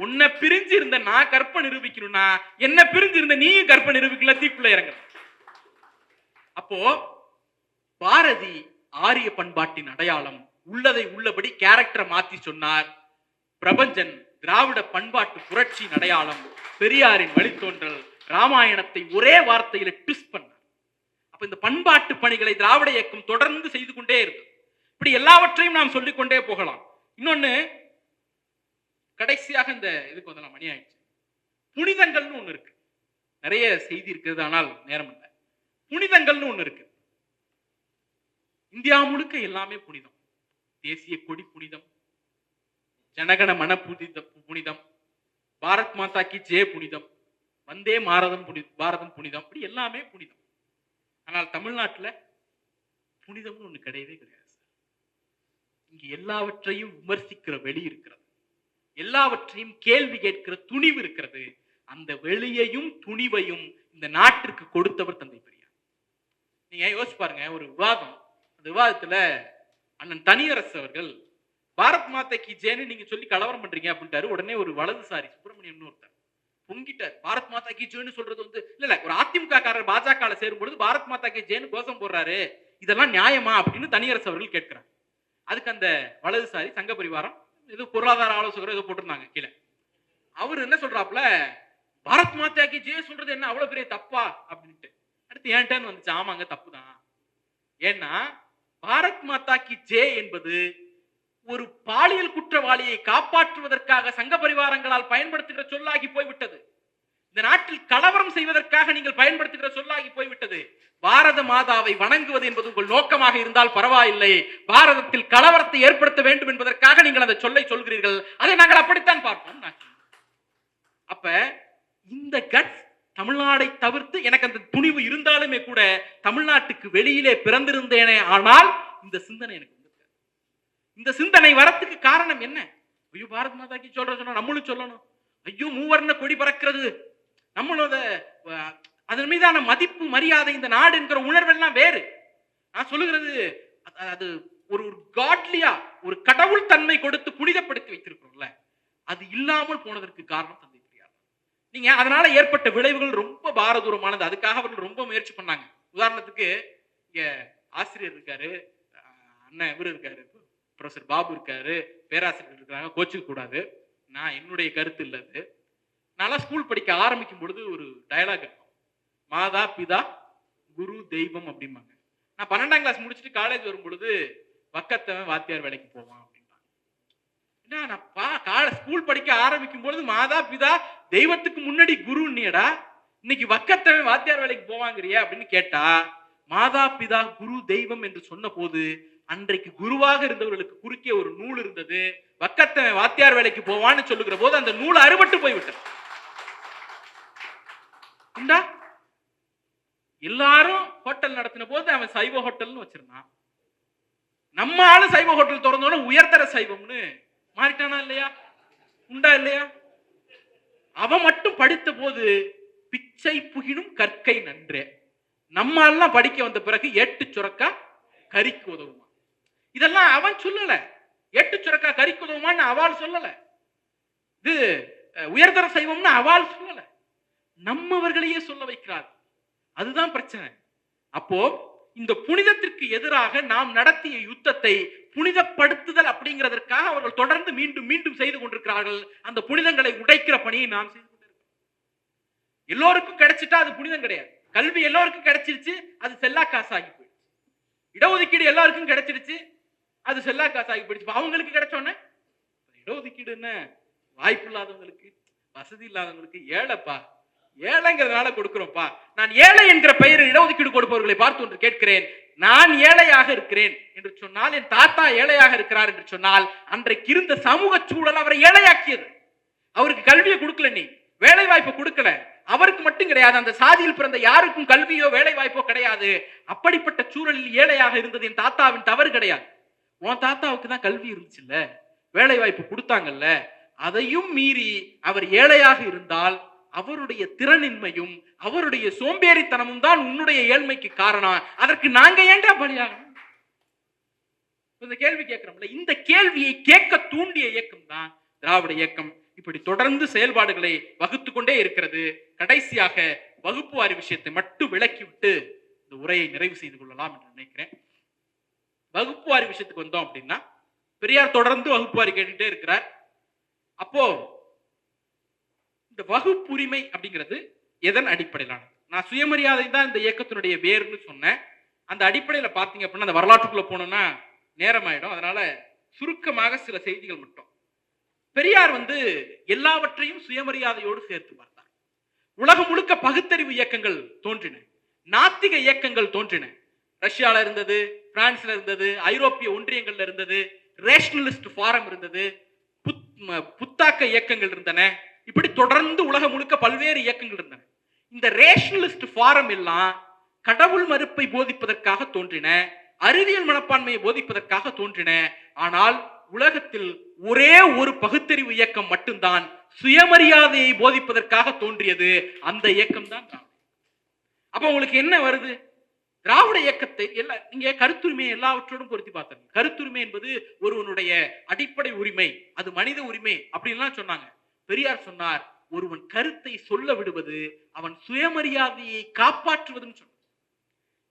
Speaker 1: உன்னை பிரிஞ்சு இருந்த நான் கற்ப நிரூபிக்கணும்னா என்ன பிரிஞ்சு இருந்த நீயும் கற்ப நிரூபிக்கல, தீக்குள்ள இறங்க. அப்போ பாரதி ஆரிய பண்பாட்டின் அடையாளம், உள்ளதை உள்ளபடி கேரக்டரை மாத்தி சொன்னார். பிரபஞ்சன் திராவிட பண்பாட்டு புரட்சியின் அடையாளம், பெரியாரின் வழித்தோன்றல், ராமாயணத்தை ஒரே வார்த்தையில ட்விஸ்ட் பண்ணார். அப்ப இந்த பண்பாட்டு பணிகளை திராவிட இயக்கம் தொடர்ந்து செய்து கொண்டே இருந்தது. இப்படி எல்லாவற்றையும் நாம் சொல்லிக்கொண்டே போகலாம். இன்னொன்னு, கடைசியாக இந்த இதுக்கு மணி ஆயிடுச்சு. புனிதங்கள்னு ஒண்ணு இருக்கு, நிறைய செய்தி இருக்கிறது, ஆனால் நேரம் இல்லை. புனிதங்கள்னு ஒண்ணு இருக்கு. இந்தியா முழுக்க எல்லாமே புனிதம். தேசிய கொடி புனிதம், ஜனகண மன புனிதம், பாரத் மாதா கி ஜெய் புனிதம், வந்தே பாரதம் புனிதம், அப்படி எல்லாமே புனிதம். ஆனால் தமிழ்நாட்டில் புனிதம்னு ஒண்ணு கிடையவே கிடையாது. இங்க எல்லாவற்றையும் விமர்சிக்கிற வெளி இருக்கிறது, எல்லாவற்றையும் கேள்வி கேட்கிற துணிவு இருக்கிறது. அந்த வெளியையும் துணிவையும் இந்த நாட்டிற்கு கொடுத்தவர் தந்தை பெரியார். நீங்க யோசிச்சு பாருங்க, ஒரு விவாதம், அந்த விவாதத்துல அண்ணன் தனியரசு அவர்கள் பாரத் மாதைக்கு ஜெயன்னு நீங்க சொல்லி கலவரம் பண்றீங்க அப்படின்ட்டாரு. உடனே ஒரு வலதுசாரி சுப்பிரமணியம் ஒருத்தர் பொங்கிட்டார், பாரத் மாதா கி ஜெயன்னு சொல்றது இல்ல ஒரு அதிமுக காரர் பாஜக சேரும் பொழுது பாரத் மாதா கி ஜெயன்னு கோஷம் போடுறாரு, இதெல்லாம் நியாயமா அப்படின்னு தனியரசு அவர்கள் கேட்கிறார். அதுக்கு அந்த வலதுசாரி சங்க பரிவாரம் ஏதோ பொருளாதார ஆலோசகர் ஏதோ போட்டிருந்தாங்க கீழே. அவர் என்ன சொல்றாப்ல, பாரத் மாதா கி ஜெய் சொல்றது என்ன அவ்வளவு பெரிய தப்பா அப்படின்ட்டு. அடுத்து ஏன்டான்னு வந்துச்சு, ஆமாங்க தப்புதான். ஏன்னா பாரத் மாதா கி ஜெய் என்பது ஒரு பாலியல் குற்றவாளியை காப்பாற்றுவதற்காக சங்க பரிவாரங்களால் பயன்படுத்துகிற சொல்லாகி போய்விட்டது. இந்த நாட்டில் கலவரம் செய்வதற்காக நீங்கள் பயன்படுத்துகிற சொல்லாகி போய்விட்டது. பாரத மாதாவை வணங்குவது என்பது உங்கள் நோக்கமாக இருந்தால் பரவாயில்லை, பாரதத்தில் கலவரத்தை ஏற்படுத்த வேண்டும் என்பதற்காக நீங்கள் அந்த சொல்லை சொல்கிறீர்கள், அதை நாங்கள் அப்படித்தான் பார்ப்போம். அப்ப இந்த கட்ஸ் தமிழ்நாடை தவிர்த்து எனக்கு அந்த துணிவு இருந்தாலுமே கூட தமிழ்நாட்டுக்கு வெளியிலே பிறந்திருந்தேனே, ஆனால் இந்த சிந்தனை எனக்கு இந்த சிந்தனை வரத்துக்கு காரணம் என்ன? ஐயோ பாரத் மாதாக்கு சொன்னா நம்மளும் சொல்லணும், ஐயோ மூவர்ண கொடி பறக்கிறது, நம்மளோட அதன் மீதான மதிப்பு மரியாதை, இந்த நாடு என்கிற உணர்வெல்லாம் வேறு. நான் சொல்லுகிறது அது ஒரு காட்லியா ஒரு கடவுள் தன்மை கொடுத்து புனிதப்படுத்தி வைத்திருக்கிறோம்ல, அது இல்லாமல் போனதற்கு காரணம் தந்தை பெரியார். நீங்க அதனால ஏற்பட்ட விளைவுகள் ரொம்ப பாரதூரமானது. அதுக்காக அவர்கள் ரொம்ப முயற்சி பண்ணாங்க. உதாரணத்துக்கு இங்க ஆசிரியர் இருக்காரு, அண்ணன் இவர் இருக்காரு, ப்ரொஃபசர் பாபு இருக்காரு, பேராசிரியர் இருக்காங்க, கோச்சுக்க கூடாது. நான் என்னுடைய கருத்து இல்லது. நான் ஸ்கூல் படிக்க ஆரம்பிக்கும் பொழுது ஒரு டயலாக் இருக்கும், மாதா பிதா குரு தெய்வம் அப்படிம்பாங்க. நான் 12ஆம் கிளாஸ் முடிச்சுட்டு காலேஜ் வரும் பொழுது பக்கத்தவன் வாத்தியார் வேலைக்கு போவான் அப்படின்பாங்க. நான் ஸ்கூல் படிக்க ஆரம்பிக்கும் பொழுது மாதா பிதா தெய்வத்துக்கு முன்னாடி குருன்னியடா, இன்னைக்கு வக்கத்தவன் வாத்தியார் வேலைக்கு போவாங்கிறியா அப்படின்னு கேட்டா, மாதா பிதா குரு தெய்வம் என்று சொன்ன போது அன்றைக்கு குருவாக இருந்தவர்களுக்கு குறுக்கே ஒரு நூல் இருந்தது. வக்கத்த வாத்தியார் வேலைக்கு போவான்னு சொல்லுகிற போது அந்த நூல் அறுபட்டு போய்விட்டது. எல்லாரும் ஹோட்டல் நடத்தின போது அவன் சைவ ஹோட்டல்னு வச்சிருந்தான். நம்ம ஆளு சைவ ஹோட்டல் திறந்தோட உயர்தர சைவம்னு மாறிட்டானா இல்லையா? உண்டா இல்லையா? அவன் மட்டும் படித்த போது பிச்சை புகினும் கற்கை நன்றே. நம்ம எல்லாம் படிக்க வந்த பிறகு ஏட்டு சுரக்கா கறிக்கு உதவுமா. இதெல்லாம் அவன் சொல்லல. ஏட்டு சுரக்கா கறிக்கு உதவுமான்னு அவள் சொல்லல. இது உயர்தர சைவம்னு அவள் சொல்லல. நம்மவர்களையே சொல்ல வைக்கிறார். அதுதான் பிரச்சனை. அப்போ இந்த புனிதத்திற்கு எதிராக நாம் நடத்திய யுத்தத்தை புனிதப்படுத்துதல் அப்படிங்கிறதற்காக அவர்கள் தொடர்ந்து மீண்டும் மீண்டும் செய்து கொண்டிருக்கிறார்கள். அந்த புனிதங்களை உடைக்கிற பணியை நாம் செய்து கொண்டிருக்கிறோம். எல்லோருக்கும் கிடைச்சிட்டா அது புனிதம் கிடையாது. கல்வி எல்லோருக்கும் கிடைச்சிருச்சு, அது செல்லா காசாகி போயிடுச்சு. இடஒதுக்கீடு எல்லாருக்கும் கிடைச்சிருச்சு, அது செல்லா காசாகி போயிடுச்சு. அவங்களுக்கு கிடைச்சோன்னே இடஒதுக்கீடு என்ன, வாய்ப்பு இல்லாதவங்களுக்கு, வசதி இல்லாதவங்களுக்கு, ஏழைப்பா ஏழைங்கிறதுனால கொடுக்கிறோம்ப்பா. நான் ஏழை என்கிற பெயரில் இடஒதுக்கீடு கொடுப்பவர்களை பார்த்து ஒன்று கேட்கிறேன். நான் ஏழையாக இருக்கிறேன் என்று சொன்னால், என் தாத்தா ஏழையாக இருக்கிறார் என்று சொன்னால், அன்றைக்கு இருந்த சமூக சூழல் அவரை ஏழையாக்கியது. அவருக்கு கல்வியை கொடுக்கல, நீ வேலை வாய்ப்பு கொடுக்கல. அவருக்கு மட்டும் கிடையாது, அந்த சாதியில் பிறந்த யாருக்கும் கல்வியோ வேலை வாய்ப்போ கிடையாது. அப்படிப்பட்ட சூழலில் ஏழையாக இருந்தது என் தாத்தாவின் தவறு கிடையாது. உன் தாத்தாவுக்கு தான் கல்வி இருந்துச்சு இல்ல, வேலை வாய்ப்பு கொடுத்தாங்கல்ல. அதையும் மீறி அவர் ஏழையாக இருந்தால் அவருடைய திறனின்மையும் அவருடைய சோம்பேறித்தனமும் தான் உன்னுடைய ஏழ்மைக்கு காரணம். அதற்கு நாங்க ஏன்டா பலியாகணும்? இந்த கேள்வி கேட்கிறோம்ல, இந்த கேள்வியை கேட்க தூண்டிய இயக்கம் தான் திராவிட இயக்கம். இப்படி தொடர்ந்து செயல்பாடுகளை வகுத்து கொண்டே இருக்கிறது. கடைசியாக வகுப்பு வாரி விஷயத்தை மட்டும் விளக்கிவிட்டு இந்த உரையை நிறைவு செய்து கொள்ளலாம் என்று நினைக்கிறேன். வகுப்பு வாரி விஷயத்துக்கு வந்தோம் அப்படின்னா, பெரியார் தொடர்ந்து வகுப்பு வாரி கேட்டுட்டே இருக்கிறார். அப்போ இந்த வகுப்புரிமை அப்படிங்கிறது எதன் அடிப்படையிலானது? நான் சுயமரியாதை தான் இந்த இயக்கத்தினுடைய வேர்னு சொன்னேன். அந்த அடிப்படையில பாத்தீங்க அப்படின்னா, அந்த வரலாற்றுக்குள்ள போனோம்னா நேரம் ஆயிடும். அதனால சுருக்கமாக சில செய்திகள் மட்டும். பெரியார் எல்லாவற்றையும் சுயமரியாதையோடு சேர்த்து பார்த்தார். உலகம் முழுக்க பகுத்தறிவு இயக்கங்கள் தோன்றின, நாத்திக இயக்கங்கள் தோன்றின. ரஷ்யால இருந்தது, பிரான்ஸ்ல இருந்தது, ஐரோப்பிய ஒன்றியங்கள்ல இருந்தது, ரேஷனலிஸ்ட் ஃபாரம் இருந்தது, புத்தாக்க இயக்கங்கள் இருந்தன. இப்படி தொடர்ந்து உலகம் முழுக்க பல்வேறு இயக்கங்கள் இருந்தன. இந்த ரேஷனலிஸ்ட் ஃபாரம் எல்லாம் கடவுள் மறுப்பை போதிப்பதற்காக தோன்றின, அறிவியல் மனப்பான்மையை போதிப்பதற்காக தோன்றின. ஆனால் உலகத்தில் ஒரே ஒரு பகுத்தறிவு இயக்கம் மட்டும்தான் சுயமரியாதையை போதிப்பதற்காக தோன்றியது. அந்த இயக்கம் தான் திராவிட. அப்ப உங்களுக்கு என்ன வருது? திராவிட இயக்கத்தை நீங்க கருத்துரிமை எல்லாவற்றோடும் பொருத்தி பார்த்தீங்க. கருத்துரிமை என்பது ஒருவனுடைய அடிப்படை உரிமை, அது மனித உரிமை அப்படின்லாம் சொன்னாங்க. பெரியார் சொன்னார், ஒருவன் கருத்தை சொல்ல விடுவது அவன் சுயமரியாதையை காப்பாற்றுவதுன்னு சொன்னார்.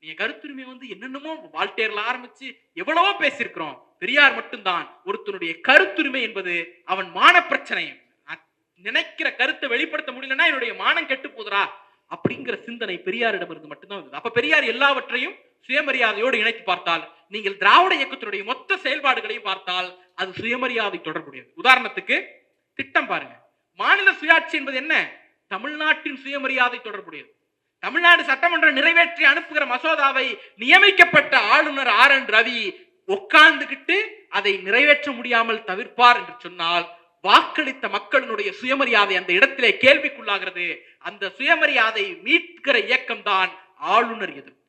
Speaker 1: நீங்க கருத்துரிமை என்னென்னமோ வால்டேர்ல ஆரம்பிச்சு எவ்வளவோ பேசியிருக்கிறோம். பெரியார் மட்டும்தான் ஒருத்தனுடைய கருத்துரிமை என்பது அவன் மான பிரச்சனை, நினைக்கிற கருத்தை வெளிப்படுத்த முடியலன்னா என்னுடைய மானம் கெட்டு போதுரா அப்படிங்கிற சிந்தனை பெரியாரிடம் இருந்து மட்டும்தான் வந்தது. அப்ப பெரியார் எல்லாவற்றையும் சுயமரியாதையோடு இணைத்து பார்த்தால், நீங்கள் திராவிட இயக்கத்தினுடைய மொத்த செயல்பாடுகளையும் பார்த்தால் அது சுயமரியாதை தொடர்புடையது. உதாரணத்துக்கு திட்டம் பாருங்க. மாநில சுயாட்சி என்பது என்ன? தமிழ்நாட்டின் சுயமரியாதை தொடர்புடையது. தமிழ்நாடு சட்டமன்றம் நிறைவேற்றி அனுப்புகிற மசோதாவை நியமிக்கப்பட்ட ஆளுநர் RN ரவி உட்கார்ந்துகிட்டு அதை நிறைவேற்ற முடியாமல் தவிர்ப்பார் என்று சொன்னால், வாக்களித்த மக்களினுடைய சுயமரியாதை அந்த இடத்திலே கேள்விக்குள்ளாகிறது. அந்த சுயமரியாதை மீட்கிற இயக்கம் தான் ஆளுநர் எதிர்ப்பு.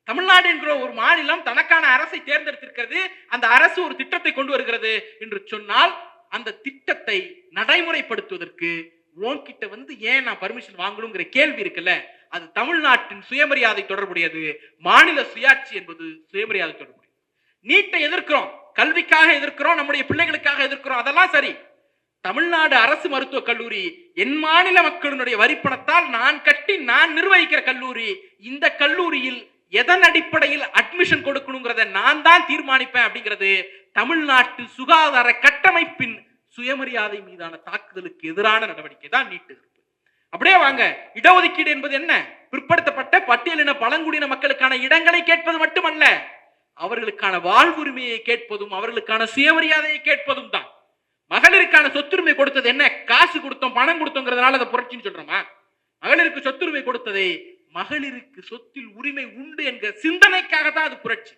Speaker 1: தமிழ்நாடு என்கிற ஒரு மாநிலம் தனக்கான அரசை தேர்ந்தெடுத்திருக்கிறது. அந்த அரசு ஒரு திட்டத்தை கொண்டு வருகிறது என்று சொன்னால், அந்த திட்டத்தை நடைமுறைப்படுத்துவதற்கு உன்கிட்ட ஏன் நான் பர்மிஷன் வாங்கணுங்கிற கேள்வி இருக்குல்ல, அது தமிழ்நாட்டின் சுயமரியாதை தொடர்புடையது. மாநில சுயாட்சி என்பது சுயமரியாதை தொடர்புடையது. நீட்டை எதிர்க்கிறோம், கல்விக்காக எதிர்க்கிறோம், நம்முடைய பிள்ளைகளுக்காக எதிர்க்கிறோம், அதெல்லாம் சரி. தமிழ்நாடு அரசு மருத்துவக் கல்லூரி என் மாநில மக்களுடைய வரிப்பணத்தால் நான் கட்டி நான் நிர்வகிக்கிற கல்லூரி. இந்த கல்லூரியில் எதன் அடிப்படையில் அட்மிஷன் கொடுக்கணுங்கிறத நான் தான் தீர்மானிப்பேன் அப்படிங்கிறது தமிழ்நாட்டு சுகாதார கட்டமைப்பின் சுயமரியாதை மீதான தாக்குதலுக்கு எதிரான நடவடிக்கை தான் நீட்டு எதிர்ப்பு. அப்படியே வாங்க, இடஒதுக்கீடு என்பது என்ன? பிற்படுத்தப்பட்ட பட்டியலின பழங்குடியின மக்களுக்கான இடங்களை கேட்பது மட்டுமல்ல, அவர்களுக்கான வாழ்வுரிமையை கேட்பதும் அவர்களுக்கான சுயமரியாதையை கேட்பதும் தான். மகளிருக்கான சொத்துரிமை கொடுத்தது என்ன? காசு கொடுத்தோம், பணம் கொடுத்தோங்கிறதுனால அதை புரட்சின்னு சொல்றோமா? மகளிருக்கு சொத்துரிமை கொடுத்ததை மகளிருக்கு சொத்தில் உரிமை உண்டு என்கிற சிந்தனைக்காக தான் அது புரட்சி.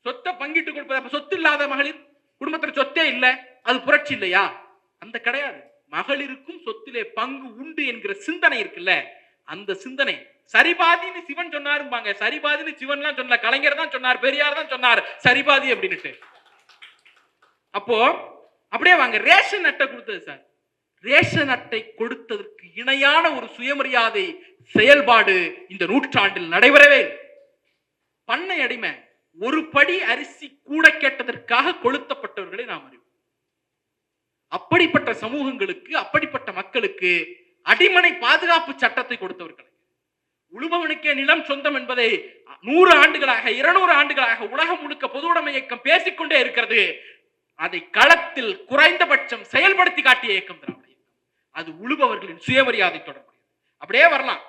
Speaker 1: சொத்தை பங்கிட்டு கொடுப்பது. அப்ப சொத்து இல்லாத மகளிர், குடும்பத்துல சொத்தே இல்ல, அது புரட்சி இல்லையா? அந்த கிடையாது. மகளிருக்கும் சொத்திலே பங்கு உண்டு என்கிற சிந்தனை இருக்குல்ல, அந்த சிந்தனை. சரிபாதின்னு சிவன் சொன்னாரும்பாங்க, சரிபாதின்னு சிவன்லாம் சொன்ன, கலைஞர் தான் சொன்னார், பெரியார் தான் சொன்னார் சரிபாதி அப்படின்னுட்டு. அப்போ அப்படியே வாங்க, ரேஷன் அட்டை கொடுத்தது சார். ரேஷன் அட்டை கொடுத்ததற்கு இணையான ஒரு சுயமரியாதை செயல்பாடு இந்த நூற்றாண்டில் நடைபெறவே. பண்ணை அடிமை ஒரு படி அரிசி கூட கேட்டதற்காக கொளுத்தப்பட்டவர்களை நாம் அறிவோம். அப்படிப்பட்ட சமூகங்களுக்கு, அப்படிப்பட்ட மக்களுக்கு அடிமனை பாதுகாப்பு சட்டத்தை கொடுத்தவர்கள். உழுபவனுக்கே நிலம் சொந்தம் என்பதை 100 ஆண்டுகளாக 200 ஆண்டுகளாக உலகம் முழுக்க பொதுவுடைமை இயக்கம் பேசிக்கொண்டே இருக்கிறது. அதை களத்தில் குறைந்தபட்சம் செயல்படுத்தி காட்டிய இயக்கம் திராவிட இயக்கம். அது உழுபவர்களின் சுயமரியாதை தொடர்புடையது. அப்படியே வரலாம்.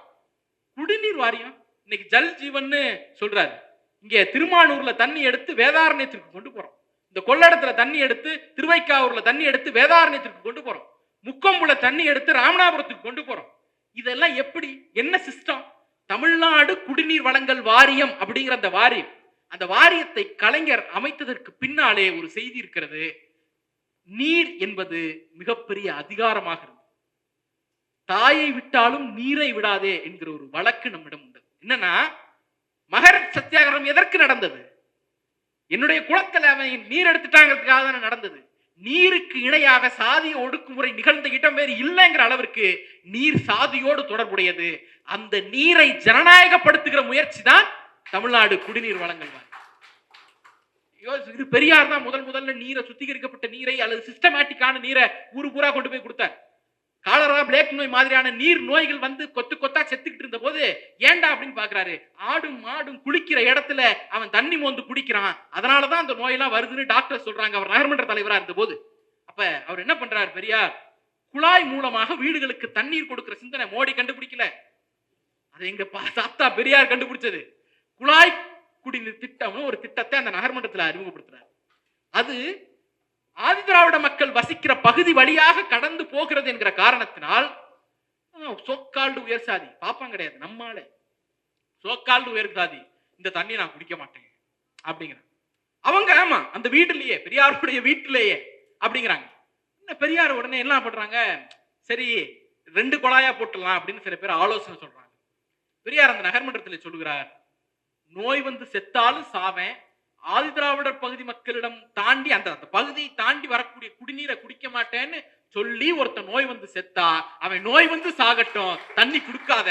Speaker 1: குடிநீர் வாரியம் இன்னைக்கு ஜல் ஜீவன் சொல்றாரு. இங்கே திருமானூர்ல தண்ணி எடுத்து வேதாரண்யத்திற்கு கொண்டு போறோம். இந்த கொள்ளடத்துல தண்ணி எடுத்து திருவைக்காவூர்ல தண்ணி எடுத்து வேதாரண்யத்திற்கு கொண்டு போறோம். முக்கொம்புல தண்ணி எடுத்து ராமநாதபுரத்துக்கு கொண்டு போறோம். இதெல்லாம் எப்படி, என்ன சிஸ்டம்? தமிழ்நாடு குடிநீர் வழங்கல் வாரியம் அப்படிங்கிற அந்த வாரியம், அந்த வாரியத்தை கலைஞர் அமைத்ததற்கு பின்னாலே ஒரு செய்தி இருக்கிறது. நீர் என்பது மிகப்பெரிய அதிகாரமாக இருந்தது. தாயை விட்டாலும் நீரை விடாதே என்கிற ஒரு வழக்கு நம்மிடம் உண்டு. என்னன்னா, மகர சத்தியாகிரகம் எதற்கு நடந்தது? என்னுடைய குளத்தில் அவன் நீர் எடுத்துட்டாங்கிறதுக்காக தானே நடந்தது. நீருக்கு இணையாக சாதிய ஒடுக்குமுறை நிகழ்ந்த இடம் வேறு இல்லைங்கிற அளவிற்கு நீர் சாதியோடு தொடர்புடையது. அந்த நீரை ஜனநாயகப்படுத்துகிற முயற்சி தான் தமிழ்நாடு குடிநீர் வழங்கல் வாரியம். இது பெரியார் தான் முதல்ல நீரை, சுத்திகரிக்கப்பட்ட நீரை அல்லது சிஸ்டமேட்டிக்கான நீரை ஊரு பூரா கொண்டு போய் கொடுத்தார். காலரா, பிளேக் நோய் மாதிரியான நீர் நோய்கள் வந்து கொத்தா செத்துக்கிட்டு இருந்த போது ஏண்டா அப்படின்னு பாக்குறாரு. ஆடும் மாடும் குளிக்கிற இடத்துல அவன் தண்ணி மோந்து குடிக்கிறான், அதனாலதான் அந்த நோயெல்லாம் வருதுன்னு டாக்டர் சொல்றாங்க. அவர் நகர்மன்ற தலைவரா இருந்த போது அப்ப அவர் என்ன பண்றாரு பெரியார்? குழாய் மூலமாக வீடுகளுக்கு தண்ணீர் கொடுக்கிற சிந்தனை மோடி கண்டுபிடிக்கல, அது எங்க தாத்தா பெரியார் கண்டுபிடிச்சது. குழாய் குடிநீர் திட்டம்னு ஒரு திட்டத்தை அந்த நகர்மன்றத்தில் அறிமுகப்படுத்துறாரு. அது ஆதிதிராவிட மக்கள் வசிக்கிற பகுதி வழியாக கடந்து போகிறது என்கிற காரணத்தினால் சோக்கால்டு உயர் சாதி பாப்பாங்க கிடையாது, நம்மால சோக்கால்டு உயர் சாதி இந்த தண்ணி நான் குடிக்க மாட்டேன் அப்படிங்கிறாங்க அவங்க. ஆமா, அந்த வீட்டிலேயே, பெரியாருடைய வீட்டிலேயே அப்படிங்கிறாங்க. பெரியார் உடனே என்ன பண்றாங்க, சரி 2 குழாயா போட்டுடலாம் அப்படின்னு சில பேர் ஆலோசனை சொல்றாங்க. பெரியார் அந்த நகர்மன்றத்தில் சொல்லுகிறார், நோய் வந்து செத்தாலும் சாவேன், ஆதிதிராவிடர் பகுதி மக்களிடம் தாண்டி அந்த பகுதியை தாண்டி வரக்கூடிய குடிநீரை குடிக்க மாட்டேன்னு சொல்லி ஒருத்த நோய் வந்து செத்தா அவன் நோய் வந்து சாகட்டும், தண்ணி குடுக்காத.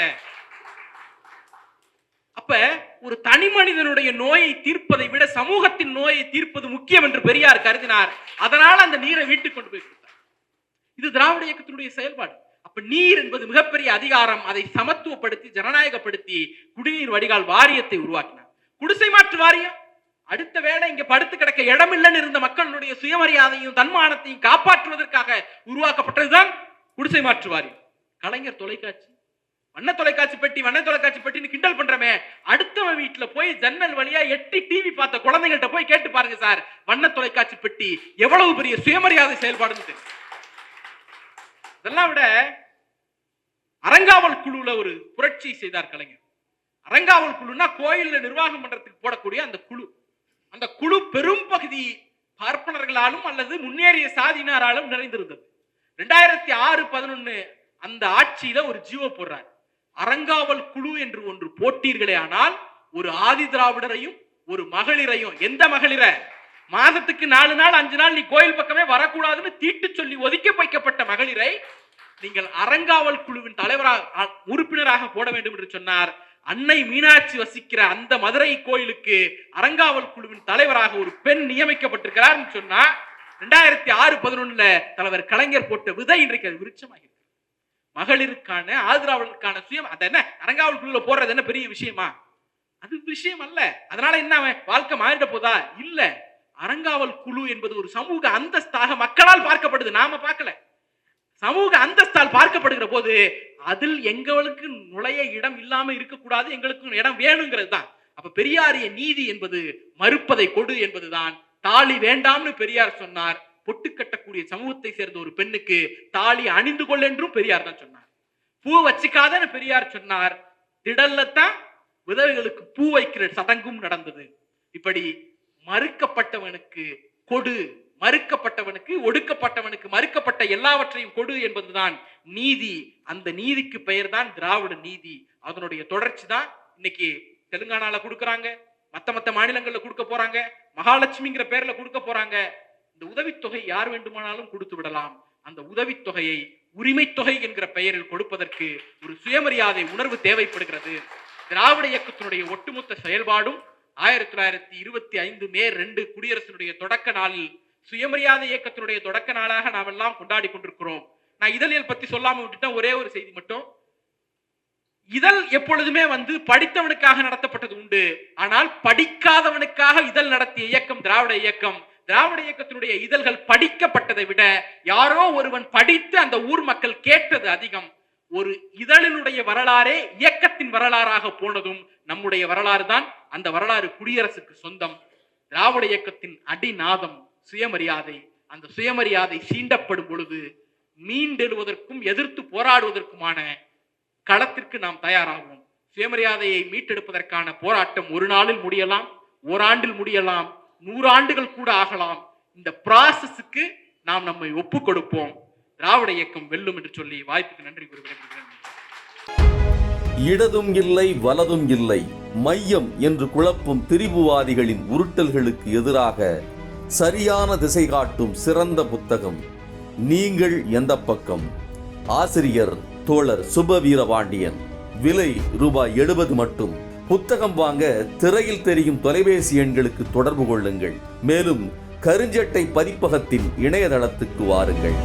Speaker 1: அப்ப ஒரு தனி மனிதனுடைய நோயை தீர்ப்பதை விட சமூகத்தின் நோயை தீர்ப்பது முக்கியம் என்று பெரியார் கருதினார். அதனால அந்த நீரை வீட்டுக்கு கொண்டு போய் கொடுத்தார். இது திராவிட இயக்கத்தினுடைய செயல்பாடு. அப்ப நீர் என்பது மிகப்பெரிய அதிகாரம். அதை சமத்துவப்படுத்தி ஜனநாயகப்படுத்தி குடிநீர் வடிகால் வாரியத்தை உருவாக்கினார். குடிசை மாற்று வாரியம் அடுத்த வேளை இங்க படுத்து கிடக்க இடமில்லைன்னு இருந்த மக்களுடைய சுயமரியாதையும் தன்மானத்தையும் காப்பாற்றுவதற்காக உருவாக்கப்பட்டதுதான் குடிசை மாற்று வாரியம். கலைஞர் தொலைக்காட்சி, வண்ண தொலைக்காட்சி பெட்டின்னு கிண்டல் பண்றமே, அடுத்தவன் வீட்டுல போய் ஜன்னல் வழியா எட்டி டிவி பார்த்த குழந்தைகள்கிட்ட போய் கேட்டு பாருங்க சார், வண்ண தொலைக்காட்சி பெட்டி எவ்வளவு பெரிய சுயமரியாதை செயல்பாடுன்னு தெரியும். இதெல்லாம் விட அறங்காவல் குழுல ஒரு புரட்சி செய்தார் கலைஞர். அறங்காவல் குழுனா கோயில்ல நிர்வாகம் பண்றதுக்கு போடக்கூடிய அந்த குழு. அந்த குழு பெரும் பகுதி பார்ப்பனர்களாலும் அல்லது முன்னேறிய சாதியினராலும் நிறைந்திருந்தது. 2006-11 அந்த ஆட்சியில ஒரு ஜீவோ போடுறார். அறங்காவல் குழு என்று ஒன்று போட்டீர்களே ஆனால் ஒரு ஆதி திராவிடரையும் ஒரு மகளிரையும், எந்த மகளிரை மாதத்துக்கு 4 நாள் 5 நாள் நீ கோயில் பக்கமே வரக்கூடாதுன்னு தீட்டு சொல்லி ஒதுக்கி வைக்கப்பட்ட மகளிரை நீங்கள் அறங்காவல் குழுவின் தலைவராக உறுப்பினராக போட வேண்டும் என்று சொன்னார். அன்னை மீனாட்சி வசிக்கிற அந்த மதுரை கோயிலுக்கு அறங்காவல் குழுவின் தலைவராக ஒரு பெண் நியமிக்கப்பட்டிருக்கிறார் சொன்னா 2006-11 தலைவர் கலைஞர் போட்ட விதை இன்றைக்கு அது விருட்சமாகிறது. மகளிருக்கான ஆதரவாளருக்கான சுயம், அது என்ன அறங்காவல் குழுல போடுறது என்ன பெரிய விஷயமா? அது விஷயம் அல்ல. அதனால என்ன வாழ்க்கை மாறிட போதா? இல்ல. அறங்காவல் குழு என்பது ஒரு சமூக அந்தஸ்தாக மக்களால் பார்க்கப்படுது, நாம பார்க்கல. சமூக அந்தஸ்தால் பார்க்கப்படுகிற போது அதில் எங்களுக்கு நுழைய இடம் இல்லாம இருக்கக்கூடாது, எங்களுக்கு இடம் வேணுங்கிறது தான். அப்ப பெரியாரிய நீதி என்பது மறுப்பதை கொடு என்பதுதான். தாலி வேண்டாம்னு பெரியார் சொன்னார். பொட்டு கட்டக்கூடிய சமூகத்தை சேர்ந்த ஒரு பெண்ணுக்கு தாலி அணிந்து கொள் என்றும் பெரியார் தான் சொன்னார். பூ வச்சுக்காதன்னு பெரியார் சொன்னார். திடல்லத்தான் விதவைகளுக்கு பூ வைக்கிற சடங்கும் நடந்தது. இப்படி மறுக்கப்பட்டவனுக்கு கொடு மறுக்கப்பட்டவனுக்கு, ஒடுக்கப்பட்டவனுக்கு, மறுக்கப்பட்ட எல்லாவற்றையும் கொடு என்பதுதான் நீதி. அந்த நீதிக்கு பெயர் தான் திராவிட நீதி. அதனுடைய தொடர்ச்சி தான் இன்னைக்கு தெலுங்கானால கொடுக்கறாங்க, மத்த மாநிலங்கள்ல கொடுக்க போறாங்க, மகாலட்சுமிங்கிற பேர்ல கொடுக்க போறாங்க. இந்த உதவித்தொகை யார் வேண்டுமானாலும் கொடுத்து விடலாம். அந்த உதவித்தொகையை உரிமை தொகை என்கிற பெயரில் கொடுப்பதற்கு ஒரு சுயமரியாதை உணர்வு தேவைப்படுகிறது. திராவிட இயக்கத்தினுடைய ஒட்டுமொத்த செயல்பாடும் 1925 மே 2 குடியரசினுடைய தொடக்க நாளில் சுயமரியாதை இயக்கத்தினுடைய தொடக்க நாளாக நாம் எல்லாம் கொண்டாடி கொண்டிருக்கிறோம். நான் இதழியல் பத்தி சொல்லாம விட்டுட்டேன். ஒரே ஒரு செய்தி மட்டும். இதழ் எப்பொழுதுமே படித்தவனுக்காக நடத்தப்பட்டது உண்டு. ஆனால் படிக்காதவனுக்காக இதழ் நடத்திய இயக்கம் திராவிட இயக்கம். திராவிட இயக்கத்தினுடைய இதழ்கள் படிக்கப்பட்டதை விட யாரோ ஒருவன் படித்து அந்த ஊர் மக்கள் கேட்டது அதிகம். ஒரு இதழினுடைய வரலாறே இயக்கத்தின் வரலாறாக போனதும் நம்முடைய வரலாறு தான். அந்த வரலாறு குடியரசுக்கு சொந்தம். திராவிட இயக்கத்தின் அடிநாதம் சுயமரியாதை. அந்த சுயமரியாதை சீண்டப்படும் பொழுது மீண்டெழுவதற்கும் எதிர்த்து போராடுவதற்குமான களத்திற்கு நாம் தயாராகும். சுயமரியாதையை மீட்டெடுப்பதற்கான போராட்டம் ஒரு நாளில் முடியலாம், ஓராண்டில் முடியலாம், 100 ஆண்டுகள் கூட ஆகலாம். இந்த ப்ராசஸுக்கு நாம் நம்மை ஒப்பு கொடுப்போம். திராவிட இயக்கம் வெல்லும் என்று சொல்லி வாய்ப்புக்கு நன்றி கூறுகிறேன்.
Speaker 2: இடதும் இல்லை வலதும் இல்லை மையம் என்று குழப்பும் திரிபுவாதிகளின் உருட்டல்களுக்கு எதிராக சரியான திசை காட்டும் சிறந்த புத்தகம் நீங்கள் எந்த பக்கம். ஆசிரியர் தோழர் சுப வீரபாண்டியன். விலை ரூபாய் 70 மட்டும். புத்தகம் வாங்க திரையில் தெரியும் தொலைபேசி எண்களுக்கு தொடர்பு கொள்ளுங்கள். மேலும் கருஞ்சட்டை பதிப்பகத்தின் இணையதளத்துக்கு வாருங்கள்.